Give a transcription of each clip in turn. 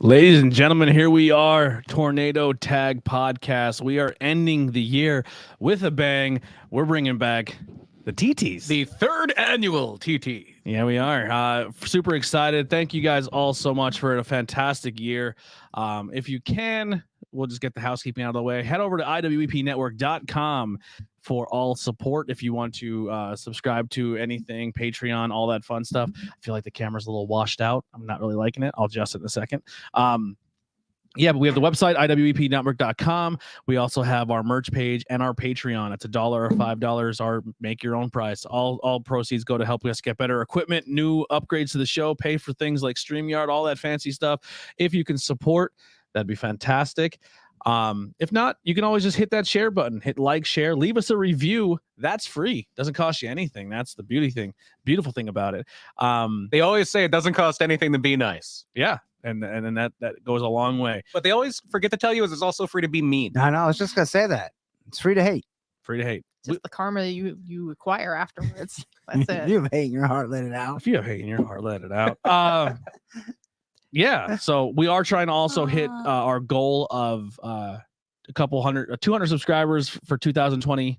Ladies and gentlemen, here we are, Tornado Tag Podcast. We are ending the year with a bang. We're bringing back the TTs. The third annual TT. Yeah, we are. Super excited. Thank you guys all so much for a fantastic year. If you can, we'll just get the housekeeping out of the way. Head over to iwepnetwork.com for all support if you want to subscribe to anything, Patreon, all that fun stuff. I feel like the camera's a little washed out. I'm not really liking it. I'll adjust it in a second. Yeah, but we have the website, iwepnetwork.com. We also have our merch page and our Patreon. It's $1 or $5, or make your own price. All proceeds go to help us get better equipment, new upgrades to the show, pay for things like StreamYard, all that fancy stuff. If you can support, that'd be fantastic. If not, you can always just hit that share button, hit like, share, leave us a review. That's free. Doesn't cost you anything. That's the beautiful thing about it. They always say it doesn't cost anything to be nice. Yeah. And that goes a long way. But they always forget to tell you is it's also free to be mean. I know. I was just going to say that. It's free to hate. Free to hate. Just the karma you acquire afterwards. That's it. You have hate in your heart, let it out. If you have hate in your heart, let it out. Yeah. So we are trying to also hit our goal of a couple 200 subscribers for 2022.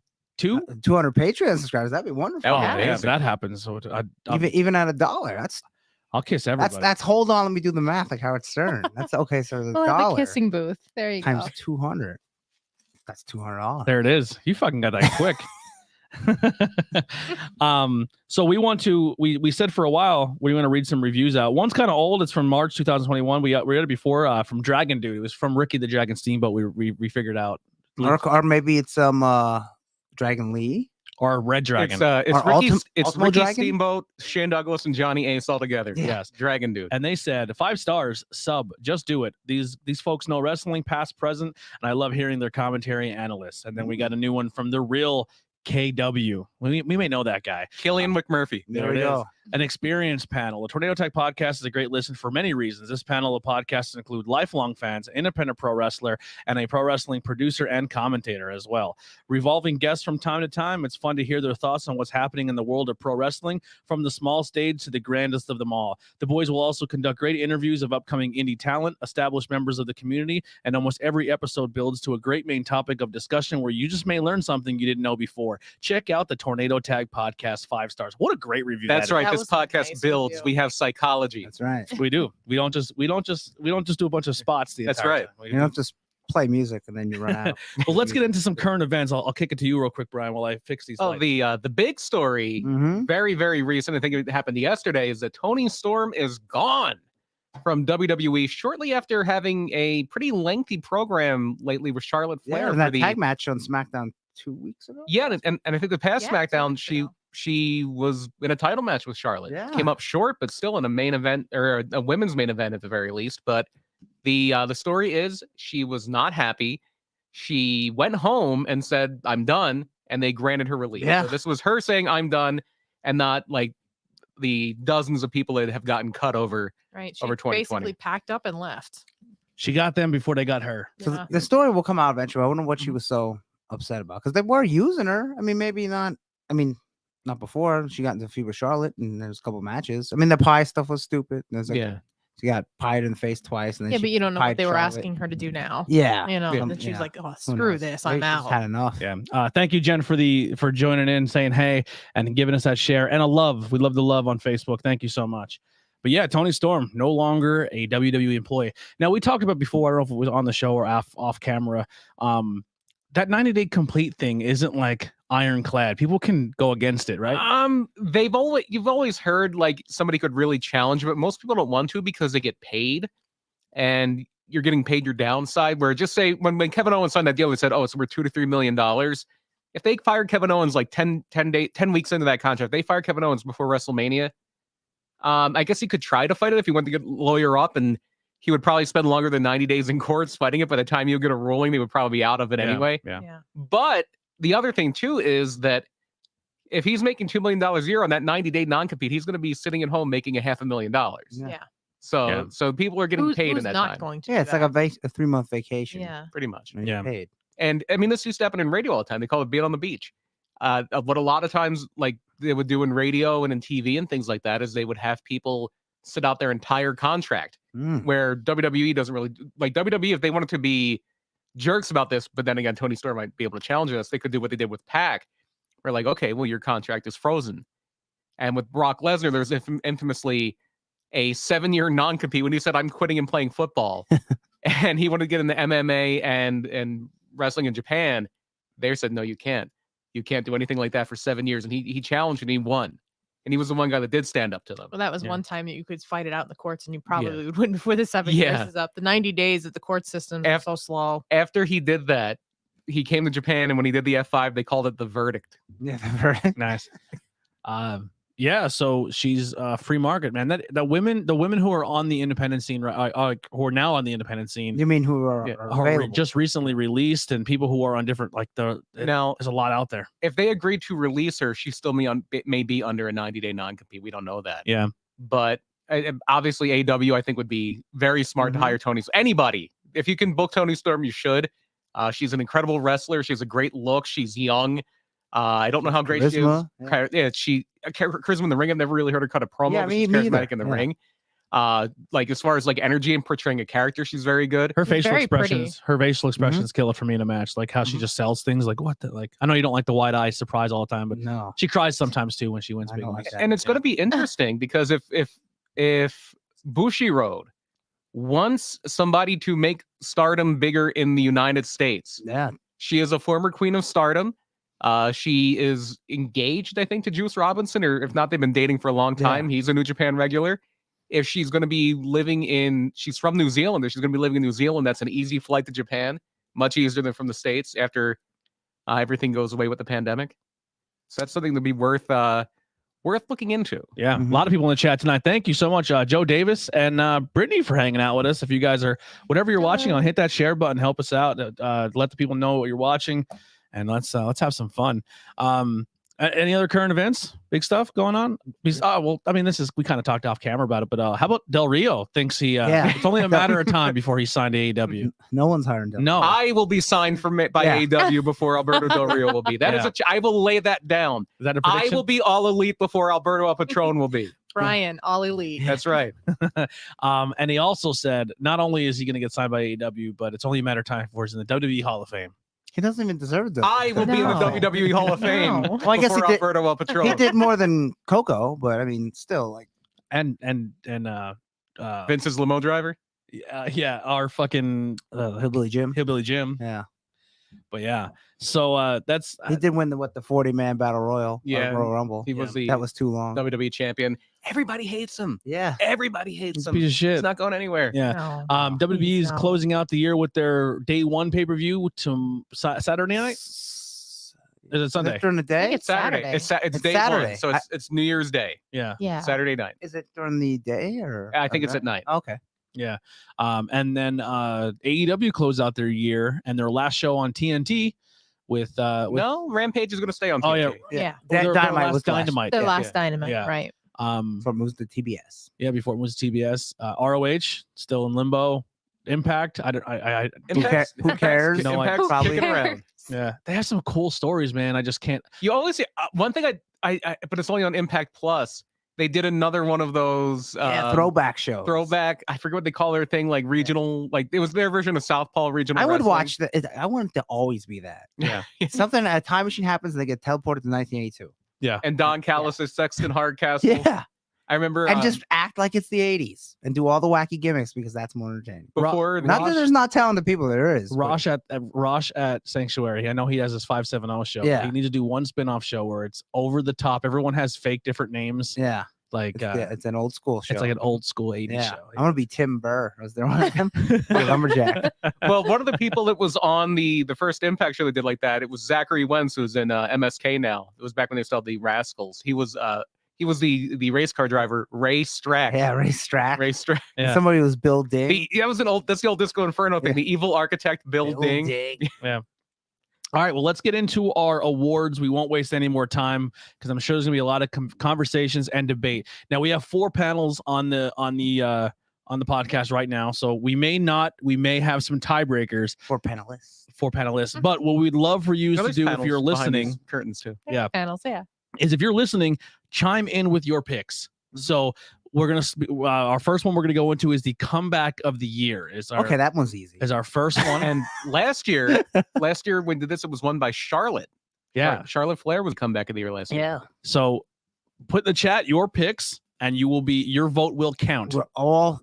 200 Patreon subscribers. That'd be wonderful. Oh, yeah, if that happens. So even at $1, I'll kiss everybody. That's hold on. Let me do the math like Howard Stern. That's okay. So the We'll have dollar a kissing booth. There you times go. 200. That's $200. There it is. You fucking got that quick. So we said for a while we want to read some reviews out. One's kind of old. It's from March 2021. We read it before from Dragon Dude. It was from Ricky the Dragon Steamboat. We figured out, or maybe it's Dragon Lee or Red Dragon. It's Ricky Dragon? Steamboat, Shane Douglas, and Johnny Ace all together. Yeah. Yes, Dragon Dude. And they said 5 stars, sub, just do it. These folks know wrestling, past, present, and I love hearing their commentary analysts. And then we got a new one from the real KW. We may know that guy. Killian McMurphy. There we go. An experienced panel. The Tornado Tech Podcast is a great listen for many reasons. This panel of podcasts include lifelong fans, independent pro wrestler, and a pro wrestling producer and commentator as well. Revolving guests from time to time, it's fun to hear their thoughts on what's happening in the world of pro wrestling, from the small stage to the grandest of them all. The boys will also conduct great interviews of upcoming indie talent, established members of the community, and almost every episode builds to a great main topic of discussion where you just may learn something you didn't know before. Check out the Tornado Tag Podcast 5 stars. What a great review. That's right. That This podcast nice builds. review. We have psychology. That's right. We do. We don't just do a bunch of spots. That's entire right. time. You don't just play music and then you run out. Well, let's get into some current events. I'll kick it to you real quick, Brian, while I fix these. Oh, lights. the big story, Mhm. very, very recent. I think it happened yesterday. Is that Toni Storm is gone from WWE shortly after having a pretty lengthy program lately with Charlotte Flair. Yeah, for that the tag match on SmackDown 2 weeks ago. Yeah, and I think the past Yeah, SmackDown, 2 weeks ago. she was in a title match with Charlotte. Yeah. Came up short, but still in a main event, or a women's main event at the very least. But the story is she was not happy. She went home and said, "I'm done," and they granted her release. Yeah. So this was her saying, "I'm done," and not like the dozens of people that have gotten cut over. Right. She over 2020. basically packed up and left. She got them before they got her. So Yeah. the story will come out eventually. I wonder what she was so upset about, because they were using her. I mean, maybe not. I mean, not before she got into a feud with Charlotte, and there's a couple matches. I mean, the pie stuff was stupid. There's like, Yeah. she got pied in the face twice, and then Yeah, she but you don't know pied what they were Charlotte. asking her to do now. Yeah, You know, Yeah. and she's Yeah. like, "Oh, Who screw knows? this, Maybe I'm she's out." had enough. Yeah. Thank you, Jen, for joining in, saying hey, and giving us that share and a love. We love the love on Facebook. Thank you so much. But yeah, Toni Storm, no longer a WWE employee. Now, we talked about before, I don't know if it was on the show or off camera, that 90-day complete thing isn't like ironclad. People can go against it, right? You've always heard like somebody could really challenge, but most people don't want to because they get paid, and you're getting paid your downside. Where just say when Kevin Owens signed that deal, they said, "Oh, it's worth $2 to $3 million." If they fired Kevin Owens like 10 weeks into that contract, they fired Kevin Owens before WrestleMania. I guess he could try to fight it if he went to get a lawyer up, and he would probably spend longer than 90 days in courts fighting it. By the time you get a ruling, they would probably be out of it anyway. Yeah. Yeah. But the other thing too is that if he's making $2 million a year on that 90-day non-compete, he's going to be sitting at home making $500,000. Yeah. Yeah. So people are getting paid Who's in that not time. going to Yeah, do it's like a 3-month vacation. Yeah. Pretty much. and you're Yeah. paid. And I mean, this used to happen in radio all the time. They call it being on the beach. What a lot of times, like they would do in radio and in TV and things like that, is they would have people sit out their entire contract. Where WWE doesn't really like WWE. If they wanted to be jerks about this, but then again, Tony Storm might be able to challenge us. They could do what they did with Pac. We're like, okay, well, your contract is frozen. And with Brock Lesnar, there's infamously a 7-year non-compete when he said, "I'm quitting and playing football," and he wanted to get into MMA and wrestling in Japan. They said, "No, you can't. You can't do anything like that for 7 years." And he challenged and he won. And he was the one guy that did stand up to them. Well, that was one time that you could fight it out in the courts, and you probably would win before the 7 years is up. The 90 days of the court system is so slow. After he did that, he came to Japan, and when he did the F5, they called it the verdict. Yeah, the verdict. Nice. Yeah, so she's free market, man. That the women who are on the independent scene, who are now on the independent scene. You mean who are available? Just recently released, and people who are on different now there's a lot out there. If they agreed to release her, she still may be under a 90-day non-compete. We don't know that. Yeah, but obviously AEW I think would be very smart to hire Tony. Anybody, if you can book Tony Storm, you should. She's an incredible wrestler. She has a great look. She's young. I don't know how great she is. Yeah, she charisma in the ring. I've never really heard her cut a promo. Yeah, but she's charismatic in the ring. Like as far as like energy and portraying a character, she's very good. Her facial expressions kill it for me in a match. Like how she just sells things. Like what the like. I know you don't like the wide eye surprise all the time, but no, she cries sometimes too when she wins big. Like and it's going to be interesting because if Bushiroad wants somebody to make Stardom bigger in the United States, she is a former Queen of Stardom. She is engaged, I think, to Juice Robinson, or if not, they've been dating for a long time. He's a New Japan regular. If she's going to be she's from New Zealand, if she's going to be living in New Zealand, that's an easy flight to Japan, much easier than from the States after everything goes away with the pandemic. So that's something to be worth looking into. Yeah, a lot of people in the chat tonight. Thank you so much, Joe Davis and Brittany for hanging out with us. If you guys are, whatever you're watching on, hit that share button, help us out, let the people know what you're watching. And let's have some fun. Any other current events? Big stuff going on? Well, I mean, we kind of talked off camera about it, but how about Del Rio thinks it's only a matter of time before he's signed to AEW. No one's hiring Del Rio. No, I will be signed by AEW before Alberto Del Rio will be. That is I will lay that down. Is that a prediction? I will be all elite before Alberto El Patron will be. Brian, all elite. That's right. And he also said not only is he going to get signed by AEW, but it's only a matter of time before he's in the WWE Hall of Fame. He doesn't even deserve that. I will be in the WWE Hall of Fame. Well, I guess he did. Alberto El Patron. He did more than Coco, but I mean, still, like, and Vince's limo driver. Yeah, our fucking Hillbilly Jim. Yeah, but yeah. So that's he did win the 40-man battle royal. Royal Rumble. He was that was too long. WWE champion. Everybody hates him. Yeah, everybody hates him. Piece of shit. It's not going anywhere. Yeah. WWE is closing out the year with their day one pay-per-view to Saturday night. Is it Sunday? Is it during the day? It's Saturday. It's day Saturday. one, so it's New Year's Day. Yeah. Saturday night. Is it during the day or? I think it's at night. Okay. Yeah. And then AEW closed out their year and their last show on TNT with no, Rampage is going to stay on TNT. Yeah. Dynamite was Dynamite. The last Dynamite, right? Before it moves to TBS. Yeah, before it was TBS. ROH still in limbo. Impact. Who cares? No, Impact's probably kicking around. Yeah, they have some cool stories, man. I just can't. You always see one thing. But it's only on Impact Plus. They did another one of those throwback shows. I forget what they call their thing, like regional, like it was their version of Southpaw regional. I would wrestling. watch that. I want it to always be that. Yeah. Something a time machine happens and they get teleported to 1982. Yeah. And Don Callis is Sexton Hardcastle. Yeah. I remember. And just act like it's the 80s and do all the wacky gimmicks because that's more entertaining. Before not that there's not talented people, there is. Rosh at Sanctuary. I know he has his 570 show. Yeah. He needs to do one spin-off show where it's over the top. Everyone has fake different names. Yeah. Like it's an old school show. It's like an old school 80s show. I want to be Tim Burr. Was there one of them? Lumberjack. Well, one of the people that was on the first Impact show that did like that, it was Zachary Wentz, who's in MSK now. It was back when they still had the Rascals. He was the race car driver, Ray Strack. Yeah, Ray Strack. Ray Strack. Yeah. Somebody was Bill Ding. That's the old Disco Inferno thing. The evil architect, Bill Ding. Yeah. All right, well, let's get into our awards. We won't waste any more time because I'm sure there's gonna be a lot of conversations and debate. Now we have 4 panels on the podcast right now, so we may have some tiebreakers. 4 panelists. 4 panelists. But what we'd love for you to do if you're listening, curtains too. Yeah, panels. Yeah. Is if you're listening, chime in with your picks. So we're gonna our first one we're gonna go into is the comeback of the year. Okay, that one's easy. Is our first one. And last year when did this, it was won by Charlotte. Yeah, Charlotte Flair was comeback of the year last year. Yeah. So put in the chat your picks, and your vote will count. We're all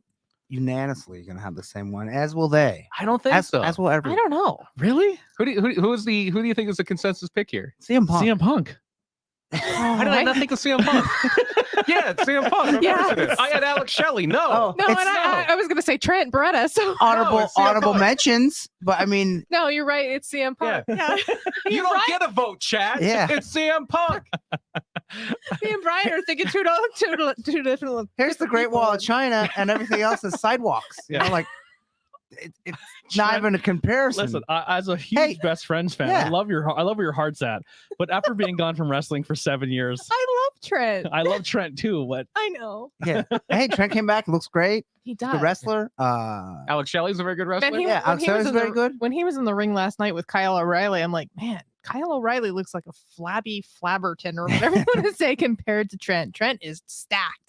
unanimously going to have the same one, as will they. I don't think so. As will I everyone. don't know. Really? Who do you think is the consensus pick here? CM Punk. CM Punk. Why did I not think of CM Punk? Yeah, it's CM Punk. Of course it is. I had Alex Shelley. No. Oh, No, and I was going to say Trent Beretta. So Honorable mentions, but I mean, no, you're right. It's CM Punk. Yeah. You don't get a vote, chat. Yeah. It's CM Punk. Me and Brian are thinking two different. here's the Great Wall of China, and everything else is sidewalks. Yeah. You know, like it's not even a comparison. Listen, as a huge Best Friends fan, yeah. I love where your heart's at. But after being gone from wrestling for 7 years, I love Trent. I love Trent too. But I know. Yeah. Hey, Trent came back. Looks great. He The does. wrestler. Alex Shelley's a very good wrestler. Man, Yeah, Alex Shelley's very good. When he was in the ring last night with Kyle O'Reilly, I'm like, man, Kyle O'Reilly looks like a flabby flabberton or whatever you want to say compared to Trent. Trent is stacked.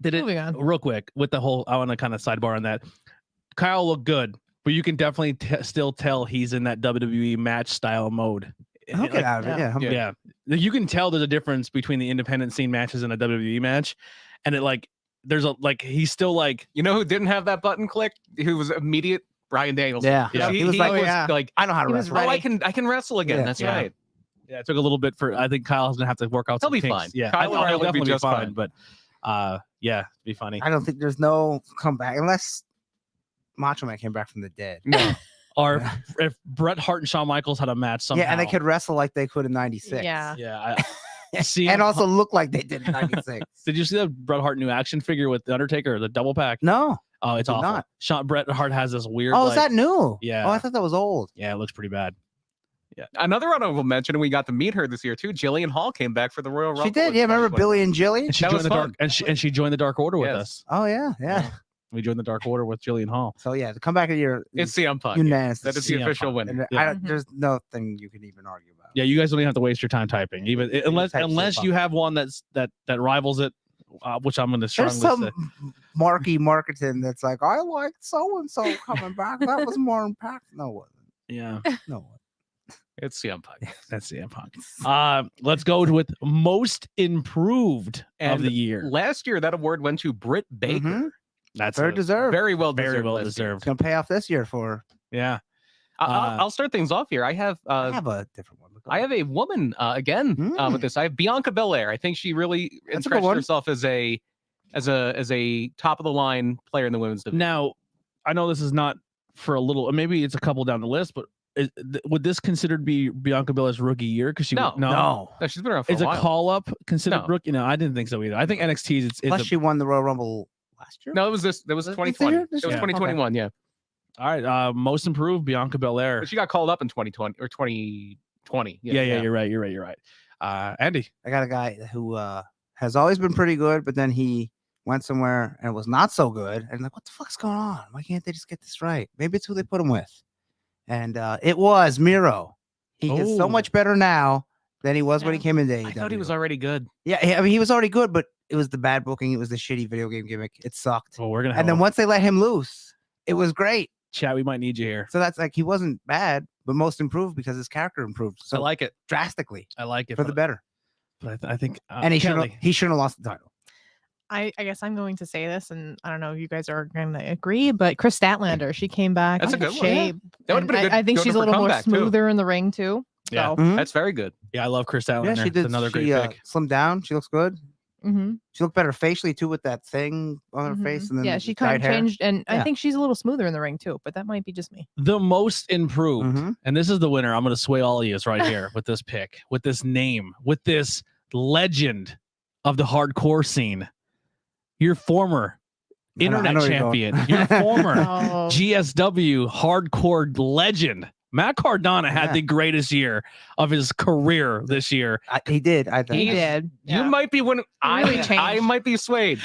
Moving on. Real quick with the whole, I want to kind of sidebar on that. Kyle looked good, but you can definitely still tell he's in that WWE match style mode. He'll get out of it. Yeah. Yeah. You can tell there's a difference between the independent scene matches and a WWE match. And he's still like, You know who didn't have that button clicked? Who was immediate? Brian Danielson. Yeah. Yeah. He was like, I know how to He was wrestle. ready. I can wrestle again. Yeah. That's Yeah. right. yeah, it took a little bit I think Kyle's gonna have to work out. He'll some be kinks. fine. Yeah, Kyle he'll O'Reilly will be definitely just fine. But yeah, it'd be funny. I don't think there's no comeback unless Macho Man came back from the dead. No. Or if Bret Hart and Shawn Michaels had a match somehow. Yeah, and they could wrestle like they could in '96. Yeah. Yeah. See, and also look like they did in '96. did you see the Bret Hart new action figure with the Undertaker, the double pack? No. Oh, it's did awful. not. Bret Hart has this weird. Oh, is that new? Yeah. Oh, I thought that was old. Yeah, it looks pretty bad. Yeah. Another honorable mention, and we got to meet her this year too. Jillian Hall came back for the Royal Rumble. She did. in Yeah, remember 2020. Billy and Jilly? And she That joined was the fun. dark and she joined the Dark Order with Yes. us. Oh yeah. We joined the Dark Order with Jillian Hall. So yeah, the comeback of the year. It's CM Punk. unanimous. That is the CM official Punk. winner. And Yeah. there's nothing you can even argue about. Yeah, you guys don't even have to waste your time typing, even unless type unless CM you have one that rivals it, which I'm going to strongly There's some say. marquee marketing that's like, I like so and so coming back. That was more impactful. No, it wasn't. Yeah, No, it wasn't. It's CM Punk. that's CM Punk. Let's go with most improved of And the year. Last year, that award went to Britt Baker. Mhm. That's Very deserved. Very well deserved. very well last year. deserved. It's gonna pay off this year for. Yeah. I'll start things off here. I have I have a different one. I have a woman again with this. I have Bianca Belair. I think she really That's a good entrenched one. herself as a top of the line player in the women's division. Now, I know this is not for a little. Maybe it's a couple down the list, but would this considered be Bianca Belair's rookie year? Because she No. No. No, she's been around for Is a a while. call up considered No. rookie? No, I didn't think so either. I think NXT's it's Plus, she won the Royal Rumble last year. No, it was this. That was Was it 2020. this It was year? 2021. Yeah, all right. Most improved Bianca Belair. but she got called up in 2020 or 2020. Yeah, You're right. Andy. I got a guy who has always been pretty good, but then he went somewhere and was not so good. And like, what the fuck's going on? Why can't they just get this right? Maybe it's who they put him with. And it was Miro. He is so Oh. much better now than he was when he Yeah. came into I AEW. thought he was already good. Yeah, I mean, he was already good, but it was the bad booking. It was the shitty video game gimmick. It sucked. Well, we're gonna have And then a once they let him loose, it was great. chat. We might need you here. So that's like he wasn't bad, but most improved because his character improved so I like it. drastically I like it for the better. But I think And he shouldn't have lost the title. I guess I'm going to say this, and I don't know if you guys are going to agree, but Chris Statlander, she came back. That's a in good one, shape. That would've been a And good- I think good she's a one for little more comeback, too. smoother in the ring too. Yeah. So, Mhm. That's very good. Yeah, I love Chris Statlander. Yeah, she did. It's another she, great pick. slimmed down. She looks good. mhm, She looked better facially too with that thing on her mhm. face. And then yeah, the she kind of dyed hair. changed, and I Yeah. think she's a little smoother in the ring too. But that might be just me. The most improved, Mhm. and this is the winner. I'm going to sway all of you right here with this pick, with this name, with this legend of the hardcore scene. Your former I know internet where you're going. champion, your former Oh, GSW hardcore legend. Matt Cardona had Yeah. the greatest year of his career this year. He did. I think. he did. You Yeah. might be one. really I changed. might be swayed.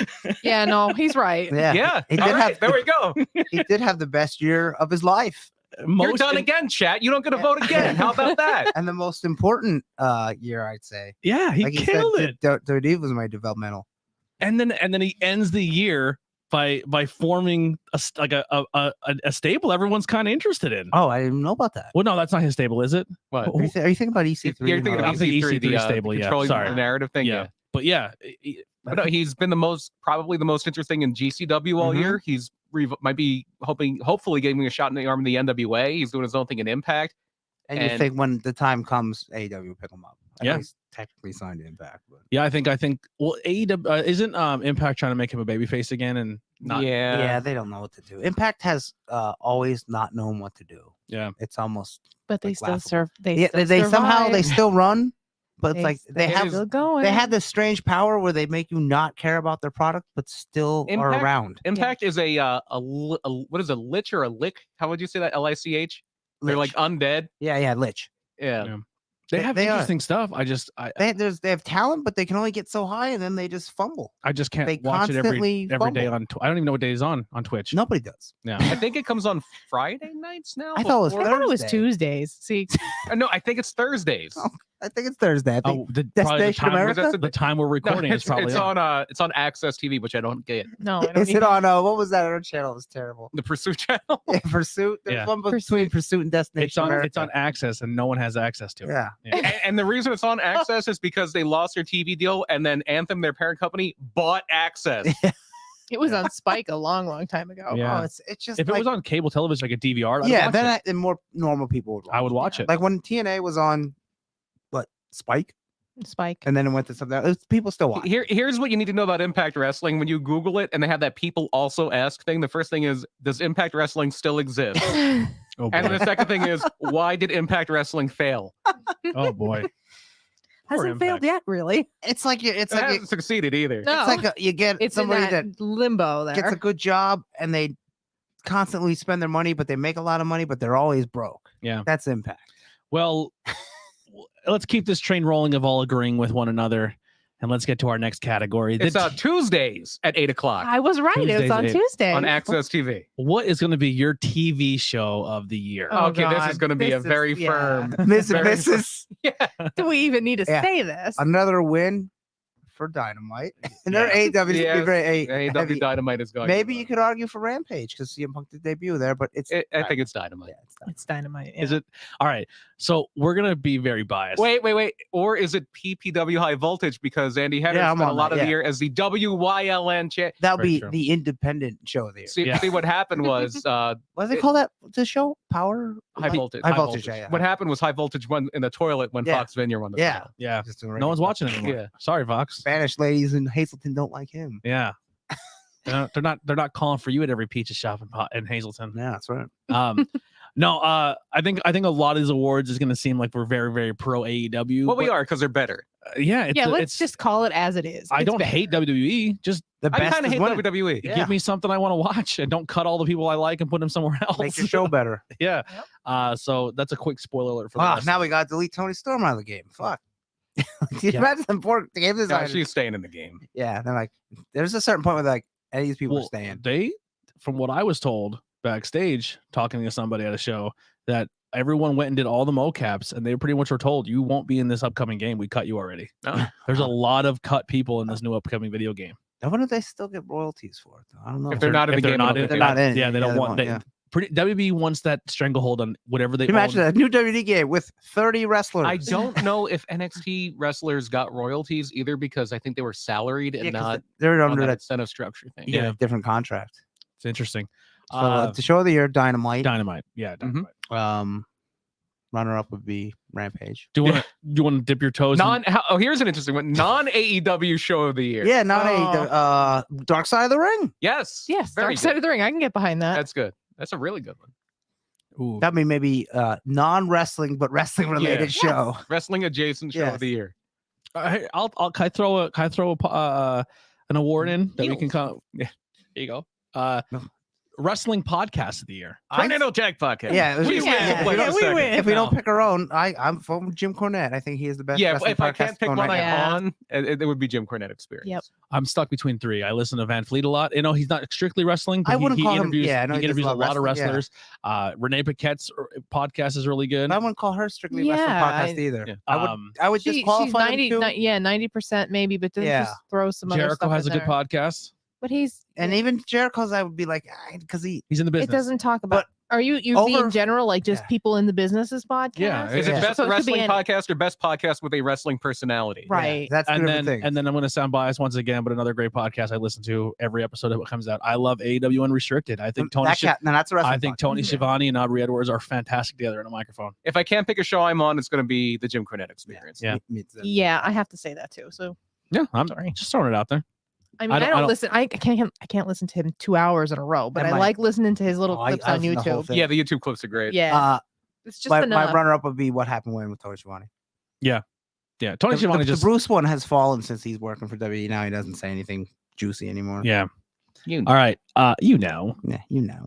Yeah, no, he's right. Yeah. Yeah. He All did right, have. there we go. He did have the best year of his life, You're Most done im- again, chat. You don't get to Yeah. vote again. How about that? and the most important year, I'd say. Yeah, he Like killed said, it. WWE was my developmental. and then he ends the year by forming a stable everyone's kind of interested in. Oh, I didn't know about that. Well, no, that's not his stable, is it? What? Are you thinking about EC3? You're thinking I'm about thinking EC3, EC3 stable, yeah. controlling Sorry. the narrative thing. Yeah. But yeah, But no, he's been probably the most interesting in GCW all Mhm. year. He's might be hopefully getting a shot in the arm in the NWA. He's doing his own thing in Impact. and you think when the time comes, AEW will pick him up. I know Yeah. he's technically signed to Impact, but yeah, I think. Well, AEW isn't Impact trying to make him a babyface again, and not. yeah, they don't know what to do. Impact has always not known what to do. Yeah. It's almost But they like still laughable. serve. They somehow they still run, but it's like they have still going. they have this strange power where they make you not care about their product, but still are Impact- around. Impact is what is a lich or a lick? How would you say that? LICH? They're like Lich. undead. yeah, Lich. Yeah. Yeah. They have they are. interesting stuff. I They have talent, but they can only get so high, and then they just fumble. just can't They watch it constantly every day fumble. on. I don't even know what day is on Twitch. Nobody does. Yeah. I think it comes on Friday nights now. I thought it was I thought it was Thursday. Tuesdays. See, No, I think it's Thursdays. Oh, I think it's Thursday. I think Oh, probably the Destination time, America? the time we're No, recording is probably it's on Access TV, which I don't get. no, I don't is it even- on what was that other channel? It was terrible. The Pursuit channel. Yeah, Pursuit. There's Yeah. one between Pursuit and Destination it's on America. Access and no one has access to it. Yeah. And the reason it's on Access is because they lost their TV deal, and then Anthem, their parent company, bought Access. It was on Spike a long time ago. Yeah. Oh, it's just If it like, was on cable television like a DVR, I'd yeah, watch then it. then more normal people would watch. I would watch it. Like when TNA was on, what Spike, Spike. and then it went to something else. People still watch. Here's what you need to know about Impact Wrestling. When you Google it and they have that people also ask thing, the first thing is, does Impact Wrestling still exist? Oh And boy. then the second thing is, why did Impact Wrestling fail? Oh boy. Poor Hasn't failed Impact. yet, really. It's like it's It like hasn't succeeded either. No. it's like you get It's in somebody that that limbo there. gets a good job and they constantly spend their money, but they make a lot of money, but they're always broke. Yeah. That's Impact. Well, let's keep this train rolling of all agreeing with one another, and let's get to our next category. It's Tuesdays at 8:00 I was right. It Tuesdays was on at- Tuesday. on Access TV. What is going to be your TV show of the year? Oh, Okay, this is God. going to be a This is- very yeah. firm. Mrs. Do we even need to Yeah. say this? Another win for Dynamite. Another Yeah. AEW. Yeah, Great. AEW Dynamite is going. Maybe you could argue for Rampage because CM Punk did debut there, but it's. I think it's Dynamite. Yeah, it's Dynamite. It's Dynamite. Is it all right? So we're gonna be very biased. Wait. Or is it PPW High Voltage? Because Andy Henry Yeah, I'm spent a on lot that, of the yeah. year as the WYLN champ. That'll Very be true. the independent show of the year. See, Yeah. see what happened was What do they it- call that? The show Power High Voltage. High Voltage. Yeah, What happened was High Voltage won in the toilet when Yeah. Fox Vineyard won the Yeah. title. Yeah. Just doing No regular one's stuff. watching anymore. Yeah. Sorry, Vox. Spanish ladies in Hazleton don't like him. Yeah. They're not calling for you at every pizza shop in Hazleton. Yeah, that's right. No, I think a lot of these awards is going to seem like we're very, very pro AEW. Well, we but, are because they're better. Yeah, it's, Yeah, let's it's just call it as it is. I It's don't better. hate WWE. Just The I best kind of is hate winning. WWE. Yeah. give me something I want to watch and don't cut all the people I like and put them somewhere else. Make your show better. Yeah. Yep. So that's a quick spoiler alert for the Ah, rest now of we got to delete Tony Storm out of the game. Fuck. Can you Yeah. imagine the poor game No, designer? she's staying in the game. Yeah, they're like, there's a certain point where like any of these people are Well, staying. they, from what I was told backstage, talking to somebody at a show, that everyone went and did all the mocaps, and they pretty much were told, "You won't be in this upcoming game. We cut you already." Oh. There's a lot of cut people in this new upcoming video game. I wonder if they still get royalties for it. Though. I don't know. If they're not in If the they're game, I not don't in- think they're not in. Yeah, they don't want. won't, They, yeah. WB wants that stranglehold on whatever they Can you imagine own. a new WWE game with 30 wrestlers? I don't know if NXT wrestlers got royalties either because I think they were salaried and Yeah, 'cause not they're on under that that incentive structure thing. you get Yeah. a different contract. It's interesting. So the show of the year, Dynamite. Dynamite. Yeah. Mhm. Dynamite. Runner up would be Rampage. Do you want to dip your toes? Here's an interesting one. Non AEW show of the year. Yeah, not Oh. Dark Side of the Ring. Yes. Yes, Very Dark Side good. of the Ring. I can get behind that. That's good. That's a really good one. Ooh. That'd be maybe non-wrestling but wrestling related Yeah. show. Wrestling adjacent show Yes. of the year. Can I throw an award in that we can Heels. come? Yeah. There you go. wrestling podcast of the year. Tornado Jack podcast. Yeah, it was- we yeah, win. yeah, Wait yeah, a we second. win. If we don't No. pick our own, I'm from Jim Cornette. I think he is the best. Yeah, wrestling if I podcast can't pick going one right I'm now. Yeah. on, it would be Jim Cornette Experience. Yep. I'm stuck between three. I listen to Van Fleet a lot. You know, he's not strictly wrestling. But I wouldn't he call him- interviews, yeah, I know he he does interviews a lot of wrestling, yeah. wrestlers. Renee Paquette's podcast is really good. I wouldn't call her strictly wrestling Yeah, podcast either. yeah. I would just She's qualify 90, them too. yeah, 90% maybe, but then Yeah. just throw some other Jericho stuff has a in good there. podcast. But he's And even Jericho's, I would be like, because he He's in the business. it doesn't talk about. Are you over- in general like just yeah. people in the business's podcast? Yeah, Is Yeah. it best So it could be wrestling an- podcast or best podcast with a wrestling personality? Right. that's two and different then things. and then I'm going to sound biased once again, but another great podcast I listen to every episode that comes out. I love AEW Unrestricted. I think Tony. now that's a wrestling. I think Tony Schiavone and Aubrey Edwards are fantastic together on a microphone. If I can't pick a show I'm on, it's going to be the Jim Cornette Experience. Yeah. Yeah, I have to say that too. So Yeah, I'm Sorry. just throwing it out there. I mean, I I don't- don't, I don't- listen. I can't listen to him 2 hours in a row, but That I might- like listening to his little Oh, I clips on listen to the whole YouTube. thing. Yeah, the YouTube clips are great. Yeah, it's just my enough. runner-up would be What Happened When with Tony Schiavone. Yeah, Tony The, Schiavone the just Bruce one has fallen since he's working for WWE. Now he doesn't say anything juicy anymore. yeah. You All right, you know. Yeah, you know.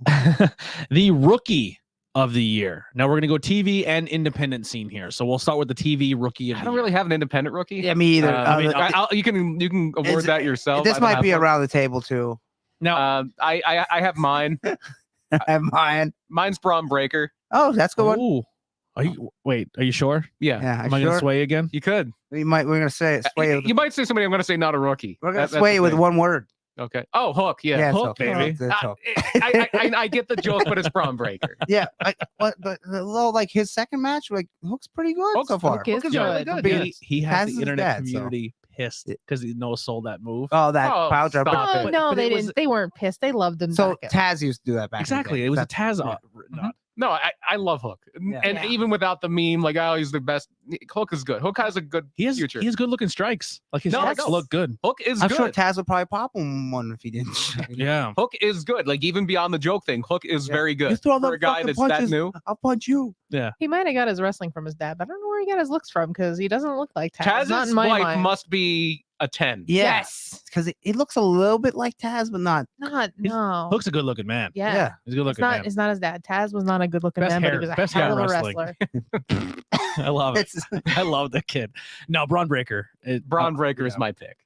The rookie of the year. Now we're gonna go TV and independent scene here. So we'll start with the TV rookie of I the don't year. really have an independent rookie. Yeah, me either. I mean, the- you can award Is- that yourself. this I don't might have be one. around the table too. Now, I have mine. I have mine. Mine's Braun Breaker. Oh, that's a good one. ooh, are you sure? Yeah, Yeah, Am I gonna sure. sway again? you could. We're gonna say it. Sway. You might say somebody. I'm going to say not a rookie. We're gonna That's sway the it with thing. one word. Okay. Oh, Hook. Yeah. it's Hook, baby. It's Hook. I get the joke, but it's Braun Breaker. Yeah, but although like his second match, like Hook's pretty good Hook's- so far. Hook is Hook good. really good, He, he Taz has is the internet dead, so- community pissed because he no sold that move. Oh, that Oh, pile driver. stop But, it. Oh no, but they it was- didn't. They weren't pissed. They loved him. so back Taz used to do that back. in the Exactly, day. it was a That's- Taz. yeah. Not, No, I love Hook, Yeah. and Yeah. even without the meme, like oh, he's the best. Hook is good. Hook has a good he has future. good looking strikes. Like his No, I strikes know. look good. Hook is I'm good. sure Taz would probably pop him one if he didn't. Yeah. Hook is good. Like even beyond the joke thing, Hook is Yeah. very good You throw for the a guy fucking that's punches, that new. I'll punch you. He might have got his wrestling from his dad, but I don't know where he got his looks from because he doesn't look like Taz. Not Taz's in my wife mind. must be a 10. Yes, because it looks a little bit like Taz, but not. No. Hook's a good looking man. Yeah. He's a good It's looking not. man. It's not his dad. Taz was not a good looking Best man, but hair- he was a best hell hair of a wrestling. wrestler. I love it. It's I love the kid. No, Braun Breaker. Braun Breaker is yeah. my pick.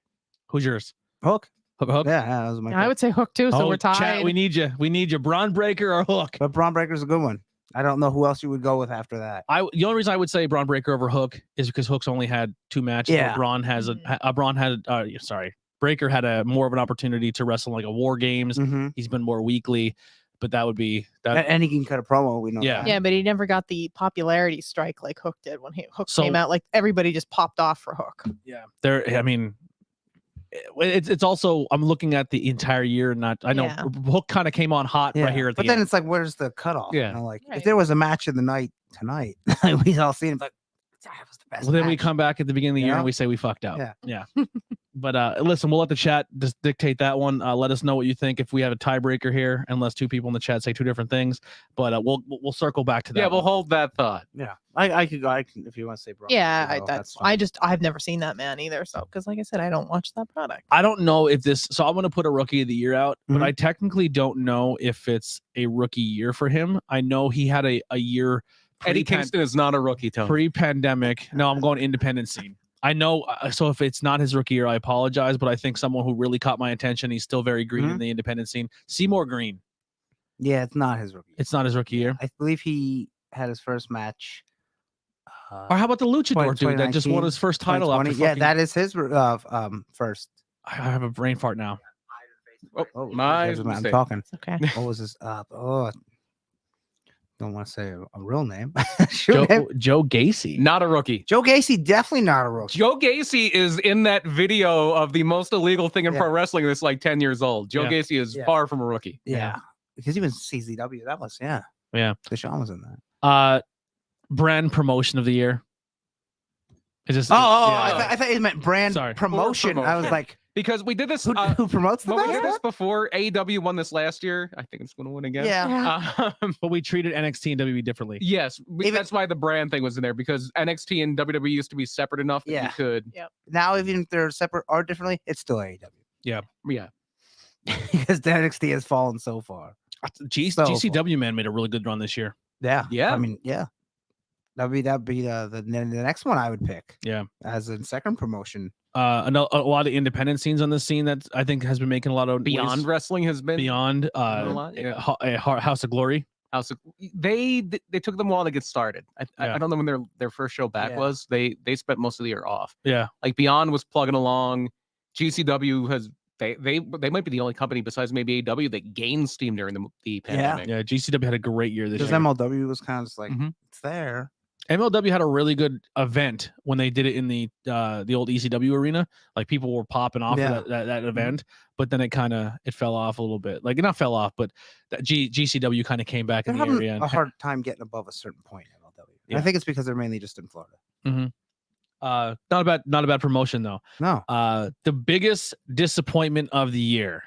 Who's yours? Hook. Hook. Yeah, that was my. I would say Hook too. So Oh, we're tied. Chat, we need you. We need you. Braun Breaker or Hook. But Braun Breaker's a good one. I don't know who else you would go with after that. The only reason I would say Braun Breaker over Hook is because Hook's only had 2 matches. Yeah. Braun has Mhm. Breaker had a more of an opportunity to wrestle like a War Games. Mhm. He's been more weekly, but that would be that. And he can cut a promo. We know. Yeah. that. Yeah, but he never got the popularity strike like Hook did when Hook So- came out. Like everybody just popped off for Hook. Yeah, there. I mean, it's also I'm looking at the entire year, and not. I know Yeah. Hook kind of came on hot Yeah. right here at the But then end. it's like, where's the cutoff? Yeah. You know, like if Right. there was a match of the night tonight, we all seen it, but that was the best. Well, then we match. come back at the beginning of the year Yeah. and we say we fucked up. Yeah. Yeah. But listen, we'll let the chat just dictate that one. Let us know what you think if we have a tiebreaker here, unless 2 people in the chat say 2 different things. But we'll circle back to that. Yeah, we'll one. hold that thought. Yeah, I could go. I can if you want to say Braun. Yeah, Breaker, that's. fine. I've never seen that man either. So because like I said, I don't watch that product. I don't know if this. So I'm going to put a rookie of the year out, but Mhm. I technically don't know if it's a rookie year for him. I know he had a year Eddie Kingston is not a rookie, Tony. pre-pandemic. No, I'm going independent scene. I know. So if it's not his rookie year, I apologize. But I think someone who really caught my attention, he's still very green in the independent scene. Seymour Green. Yeah, it's not his rookie. It's not his rookie year. I believe he had his first match. Or how about the Luchador dude that just won 2019, his first title after 2020. Yeah, fucking- that is his first. I have a brain fart now. Oh, my I'm mistake. talking. It's okay. What was his? Don't want to say a real name. Joe Gacy. Not a rookie. Joe Gacy, definitely not a rookie. Joe Gacy is in that video of the most illegal thing in Yeah. pro wrestling that's like 10 years old. Joe Yeah. Gacy is Yeah. far from a rookie. Yeah, because he was CZW. That was Yeah. Deshaun was in that. Brand promotion of the year. Is this? Oh, yeah. I thought you meant brand Sorry. promotion. I was promotion. like, Because we did this. who promotes the Well, we did this best? before. AEW won this last year. I think it's going to win again. Yeah. But we treated NXT and WWE differently. Yes, Even- that's why the brand thing was in there because NXT and WWE used to be separate enough that Yeah. you could. Now, even if they're separate or differently, it's still AEW Yeah. because the NXT has fallen so far. So GCW man made a really good run this year. Yeah. Yeah. I mean, yeah. That'd be the next one I would pick. Yeah. As a second promotion. A lot of independent scenes on this scene that I think has been making a lot of Beyond waves. Wrestling has been Beyond a lot, yeah. House of Glory. They took them a while to get started. Yeah. I don't know when their first show back Yeah. was. They spent most of the year off. Yeah. Like Beyond was plugging along. GCW has they might be the only company besides maybe AW that gained steam during the pandemic. Yeah. GCW had a great year this Because year. MLW was kind of just like, Mhm. it's there. MLW had a really good event when they did it in the old ECW arena. Like people were popping off Yeah. of that event, but then it fell off a little bit. Like it not fell off, but that GCW kind of came back They're in the having area. a hard time getting above a certain point in MLW. Yeah. I think it's because they're mainly just in Florida. Not a bad promotion though. No. The biggest disappointment of the year.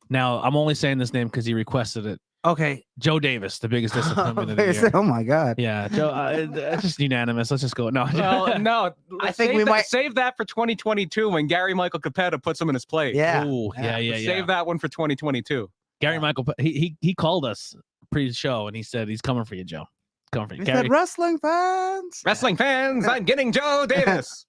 Now I'm only saying this name because he requested it. Okay. Joe Davis, the biggest disappointment of the year. Oh my God. Yeah, Joe. It's just unanimous. Let's just go. No, Well, no, I think we might save that for 2022 when Gary Michael Capetta puts him in his place. Yeah. Ooh, yeah. Save that one for 2022. Gary Michael, he called us pre-show and he said he's coming for you, Joe. Coming for you, He Gary. said, wrestling fans. Wrestling fans, I'm getting Joe Davis.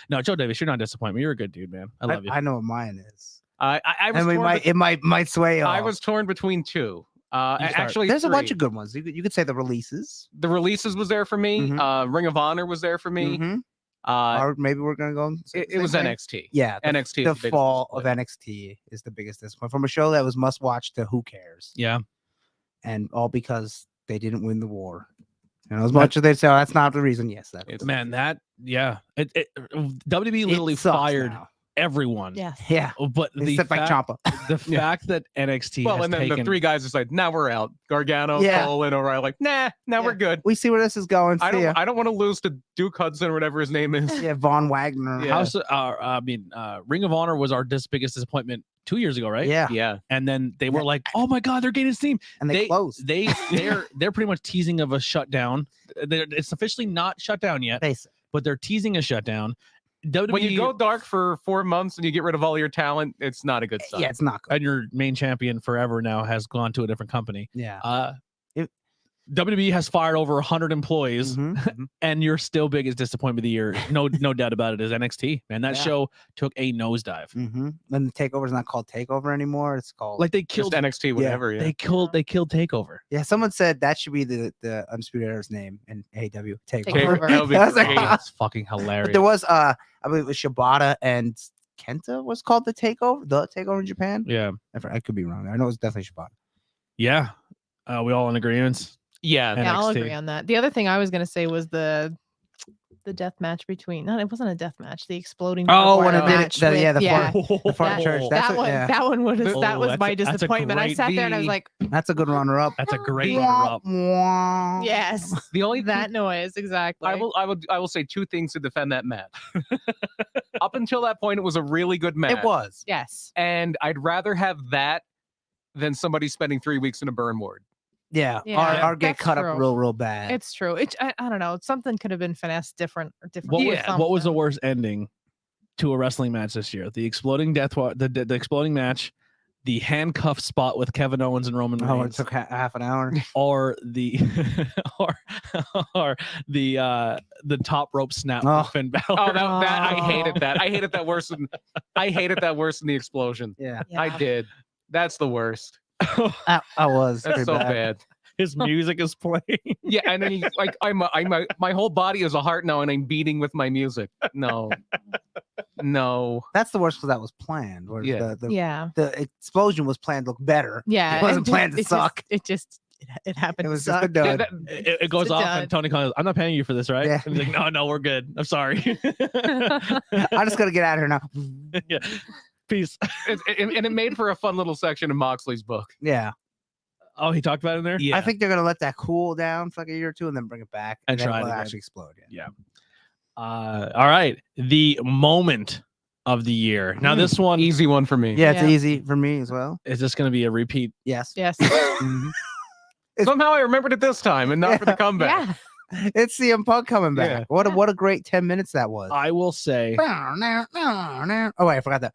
No, Joe Davis, you're not disappointed. You're a good dude, man. I love you. I know what mine is. I was And we torn might sway. I was torn between two. start. Actually, There's a bunch three. of good ones. You could say the releases. The releases was there for me. Mhm. Ring of Honor was there for me. Mhm. Uh, Or maybe we're gonna go. and say it the was same thing? NXT. Yeah. NXT. The is biggest fall of disappointment. NXT is the biggest disappointment from a show that was must watch to who cares, Yeah. and all because they didn't win the war. And as much as they say, oh, that's not the reason. Yes, that is. Man, WWE It literally sucks fired now. everyone. Yes. Yeah. But the Except like fact, Ciampa. the fact that NXT Well, has and then taken the three guys decided, now we're out. Gargano, Yeah. Cole, and O'Reilly. Like, nah, now we're good. We see where this is going. I See ya. don't want to lose to Duke Hudson or whatever his name is. Yeah, Von Wagner. Yeah. Ring of Honor was our biggest disappointment 2 years ago, right? Yeah. Yeah. And then they were like, "Oh my God, they're gaining steam." And they closed. They're pretty much teasing of a shutdown. It's officially not shut down yet, Basic. but they're teasing a shutdown. WWE, When you go dark for 4 months and you get rid of all your talent, it's not a good sign. Yeah, it's not good. and your main champion forever now has gone to a different company. Yeah. WWE has fired over 100 employees, Mhm. and your still biggest disappointment of the year, no doubt about it, is NXT. Man, that Yeah. show took a nosedive. Mhm. And the takeover's not called Takeover anymore. It's called Like they Just killed, NXT, whatever. Yeah. they killed Takeover. Yeah, someone said that should be the Undisputed Era's name in AEW. Takeover. Takeover. That would be I was like, great. That's fucking hilarious. But there was I believe it was Shibata and Kenta was called the Takeover in Japan. Yeah, I could be wrong. I know it's definitely Shibata. yeah. We all in agreement. Yeah. And Yeah, I'll NXT. agree on that. The other thing I was gonna say was the death match between. No, it wasn't a death match. The exploding. Oh, barbed when it wire did it, match the, yeah, with- the yeah. front, front That- church. That's That a, one. yeah, That one was. Oh, That was my that's a disappointment. I great- sat there and I was the- like, that's a good runner-up. That's a great Yeah. runner-up. yes, The only that noise exactly. I will say two things to defend that match. Up until that point, it was a really good match. It was. Yes. And I'd rather have that than somebody spending 3 weeks in a burn ward. Yeah. Yeah, Or get that's cut true. up real bad. It's true. I don't know. Something could have been finessed different. What was Yeah. what was the something. worst ending to a wrestling match this year? The exploding the exploding match, the handcuff spot with Kevin Owens and Roman Oh, it Reigns, took half an hour. or the or the top rope snap Oh. with Finn Balor. Oh, that I hated Oh. that. I hated that worse than the explosion. Yeah. Yeah. I did. That's the worst. I was. That's pretty so bad. bad. His music is playing. Yeah, and then my whole body is a heart now, and I'm beating with my music. No. That's the worst because that was planned. Whereas Yeah. the Yeah. explosion was planned to look better. Yeah. It wasn't just- planned to it just- suck. It happened. It to was just a suck. dud. It goes Sit off, down. and Tony Khan goes, "I'm not paying you for this, right?" Yeah. And he's like, "No, we're good. I'm sorry." I'm just gonna get out of here now. Yeah. Peace. and it made for a fun little section in Moxley's book. Yeah. Oh, he talked about it in there. Yeah. I think they're gonna let that cool down for like a year or two and then bring it back And then try it it'll again. actually explode. Yeah. All right. The moment of the year. Now, this one Easy one for me. Yeah, it's Yeah. easy for me as well. is this going to be a repeat? Yes. Yes. Mhm. Somehow I remembered it this time and not for the comeback. Yeah. It's CM Punk coming back. Yeah. What a great 10 minutes that was. I will say Oh wait, I forgot that.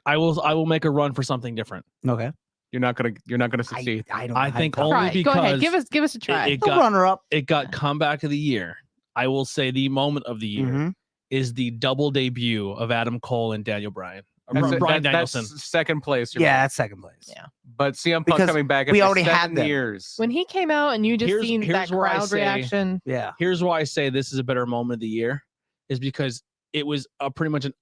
I will make a run for something different. Okay. You're not gonna succeed. I don't. I think only Try. Go ahead. because Give us a try. it the got runner up. it got comeback of the year. I will say the moment of the year Mhm. is the double debut of Adam Cole and Daniel Bryan. That's, Bryan that's Danielson. second place. you're Yeah, right. that's second place. Yeah. But CM Punk Because coming back. we after already had 7 them. years. When he came out and you just Here's- seen here's that where I crowd say- reaction. Yeah. Here's why I say this is a better moment of the year, is because it was pretty much an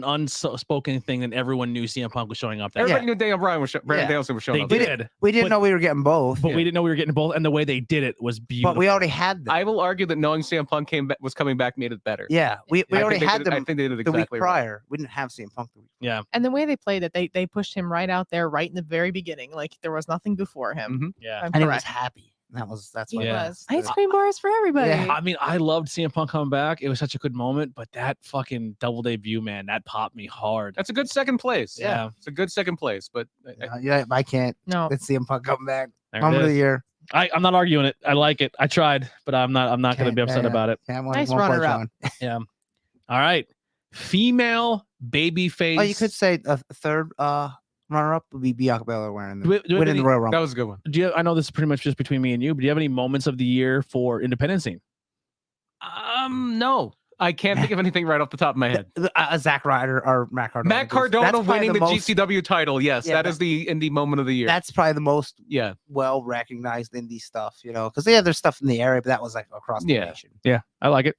unspoken thing that everyone knew CM Punk was showing up. That Everybody Yeah. knew Daniel Bryan was Bryan Yeah. Danielson was showing They up. did, We didn't But- know we were getting both, but we didn't know we were getting both, and the way they did it was beautiful. but we already had them. I will argue that knowing CM Punk was coming back made it better. Yeah, we I already think they had did- I them think they did it the week exactly right. prior. We didn't have CM Punk the week. Yeah, And the way they played it, they pushed him right out there, right in the very beginning. Like there was nothing before him. Mhm. yeah. I'm And he was correct. happy. That's He what it Yeah. was. Ice cream bars for everybody. Yeah. I mean, I loved CM Punk coming back. It was such a good moment, but that fucking double debut, man, that popped me hard. That's a good second place. Yeah. It's a good second place. But Yeah, I can't. No. Let's CM Punk come back. There it Moment of the is. year. I'm not arguing it. I like it. I tried, but I'm not going to Can't- be upset yeah. about it. Yeah, Nice point, runner-up. Sean. All right, female baby face. Oh, you could say a third runner-up would be Bianca Belair wearing Do we have winning any- the Royal that Rumble. was a good one. Do you? I know this is pretty much just between me and you, but do you have any moments of the year for independent scene? No. I can't think of anything right off the top of my head. Zack Ryder or Matt Cardona. Matt That's Cardona probably winning the most- GCW title. Yes, Yeah, that is the indie moment of the year. That's probably the most yeah. well-recognized indie stuff, you know, because there's stuff in the area, but that was like across the Yeah. nation. Yeah, I like it.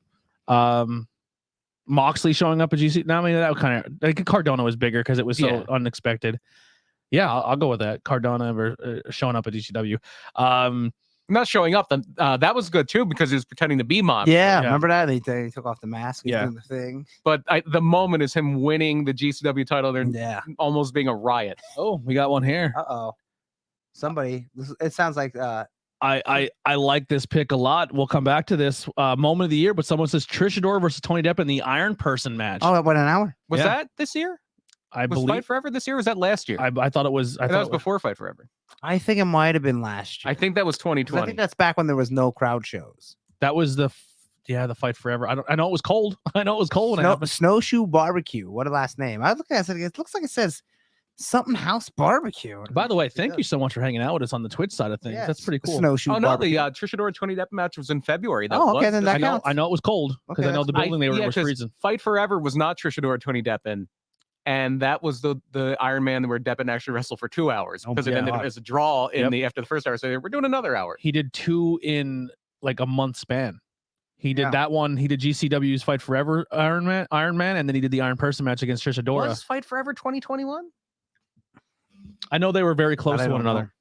Moxley showing up at GC. No, I mean that kind of like Cardona was bigger because it was so Yeah. unexpected. Yeah, I'll go with that. Cardona showing up at GCW. Not showing up. That was good too because he was pretending to be Moxley. Yeah, Yeah. remember that? He took off the mask. He's Yeah. doing the thing. But the moment is him winning the GCW title. They're Yeah. almost being a riot. Oh, we got one here. Uh-oh. Somebody. It sounds like I like this pick a lot. We'll come back to this moment of the year, but someone says Trish Adora versus Tony Depp in the Iron Person match. oh, it went an hour. Was Yeah. that this year? I Was Fight believe Forever this year? Or was that last year? I thought it was. I that thought was it was, before Fight Forever. I think it might have been last year. I think that was 'Cause 2020. I think that's back when there was no crowd shows. that was the Fight Forever. I know it was cold. I know it was cold when it happened. Snowshoe Barbecue. What a last name. I look at it. It looks like it says something House Barbecue. By the way, thank Yeah. you so much for hanging out with us on the Twitch side of things. Yeah, That's pretty cool. Snowshoe Oh no, Barbecue. the Trish Adora Tony Depp match was in February. That Oh, okay, was then this that year. counts. I know it was cold because Okay, I know the building they were was 'cause freezing. Fight Forever was not Trish Adora Tony Depp in, and that was the Iron Man where Deppen actually wrestled for 2 hours Oh, because it yeah. ended as a draw in Yep. the after the first hour. So we're doing another hour. He did 2 in like a month span. He did Yeah. that one. He did GCW's Fight Forever Iron Man, and then he did the Iron Person match against Trish Adora. Was Fight Forever 2021? I know they were very close I to one don't know. another.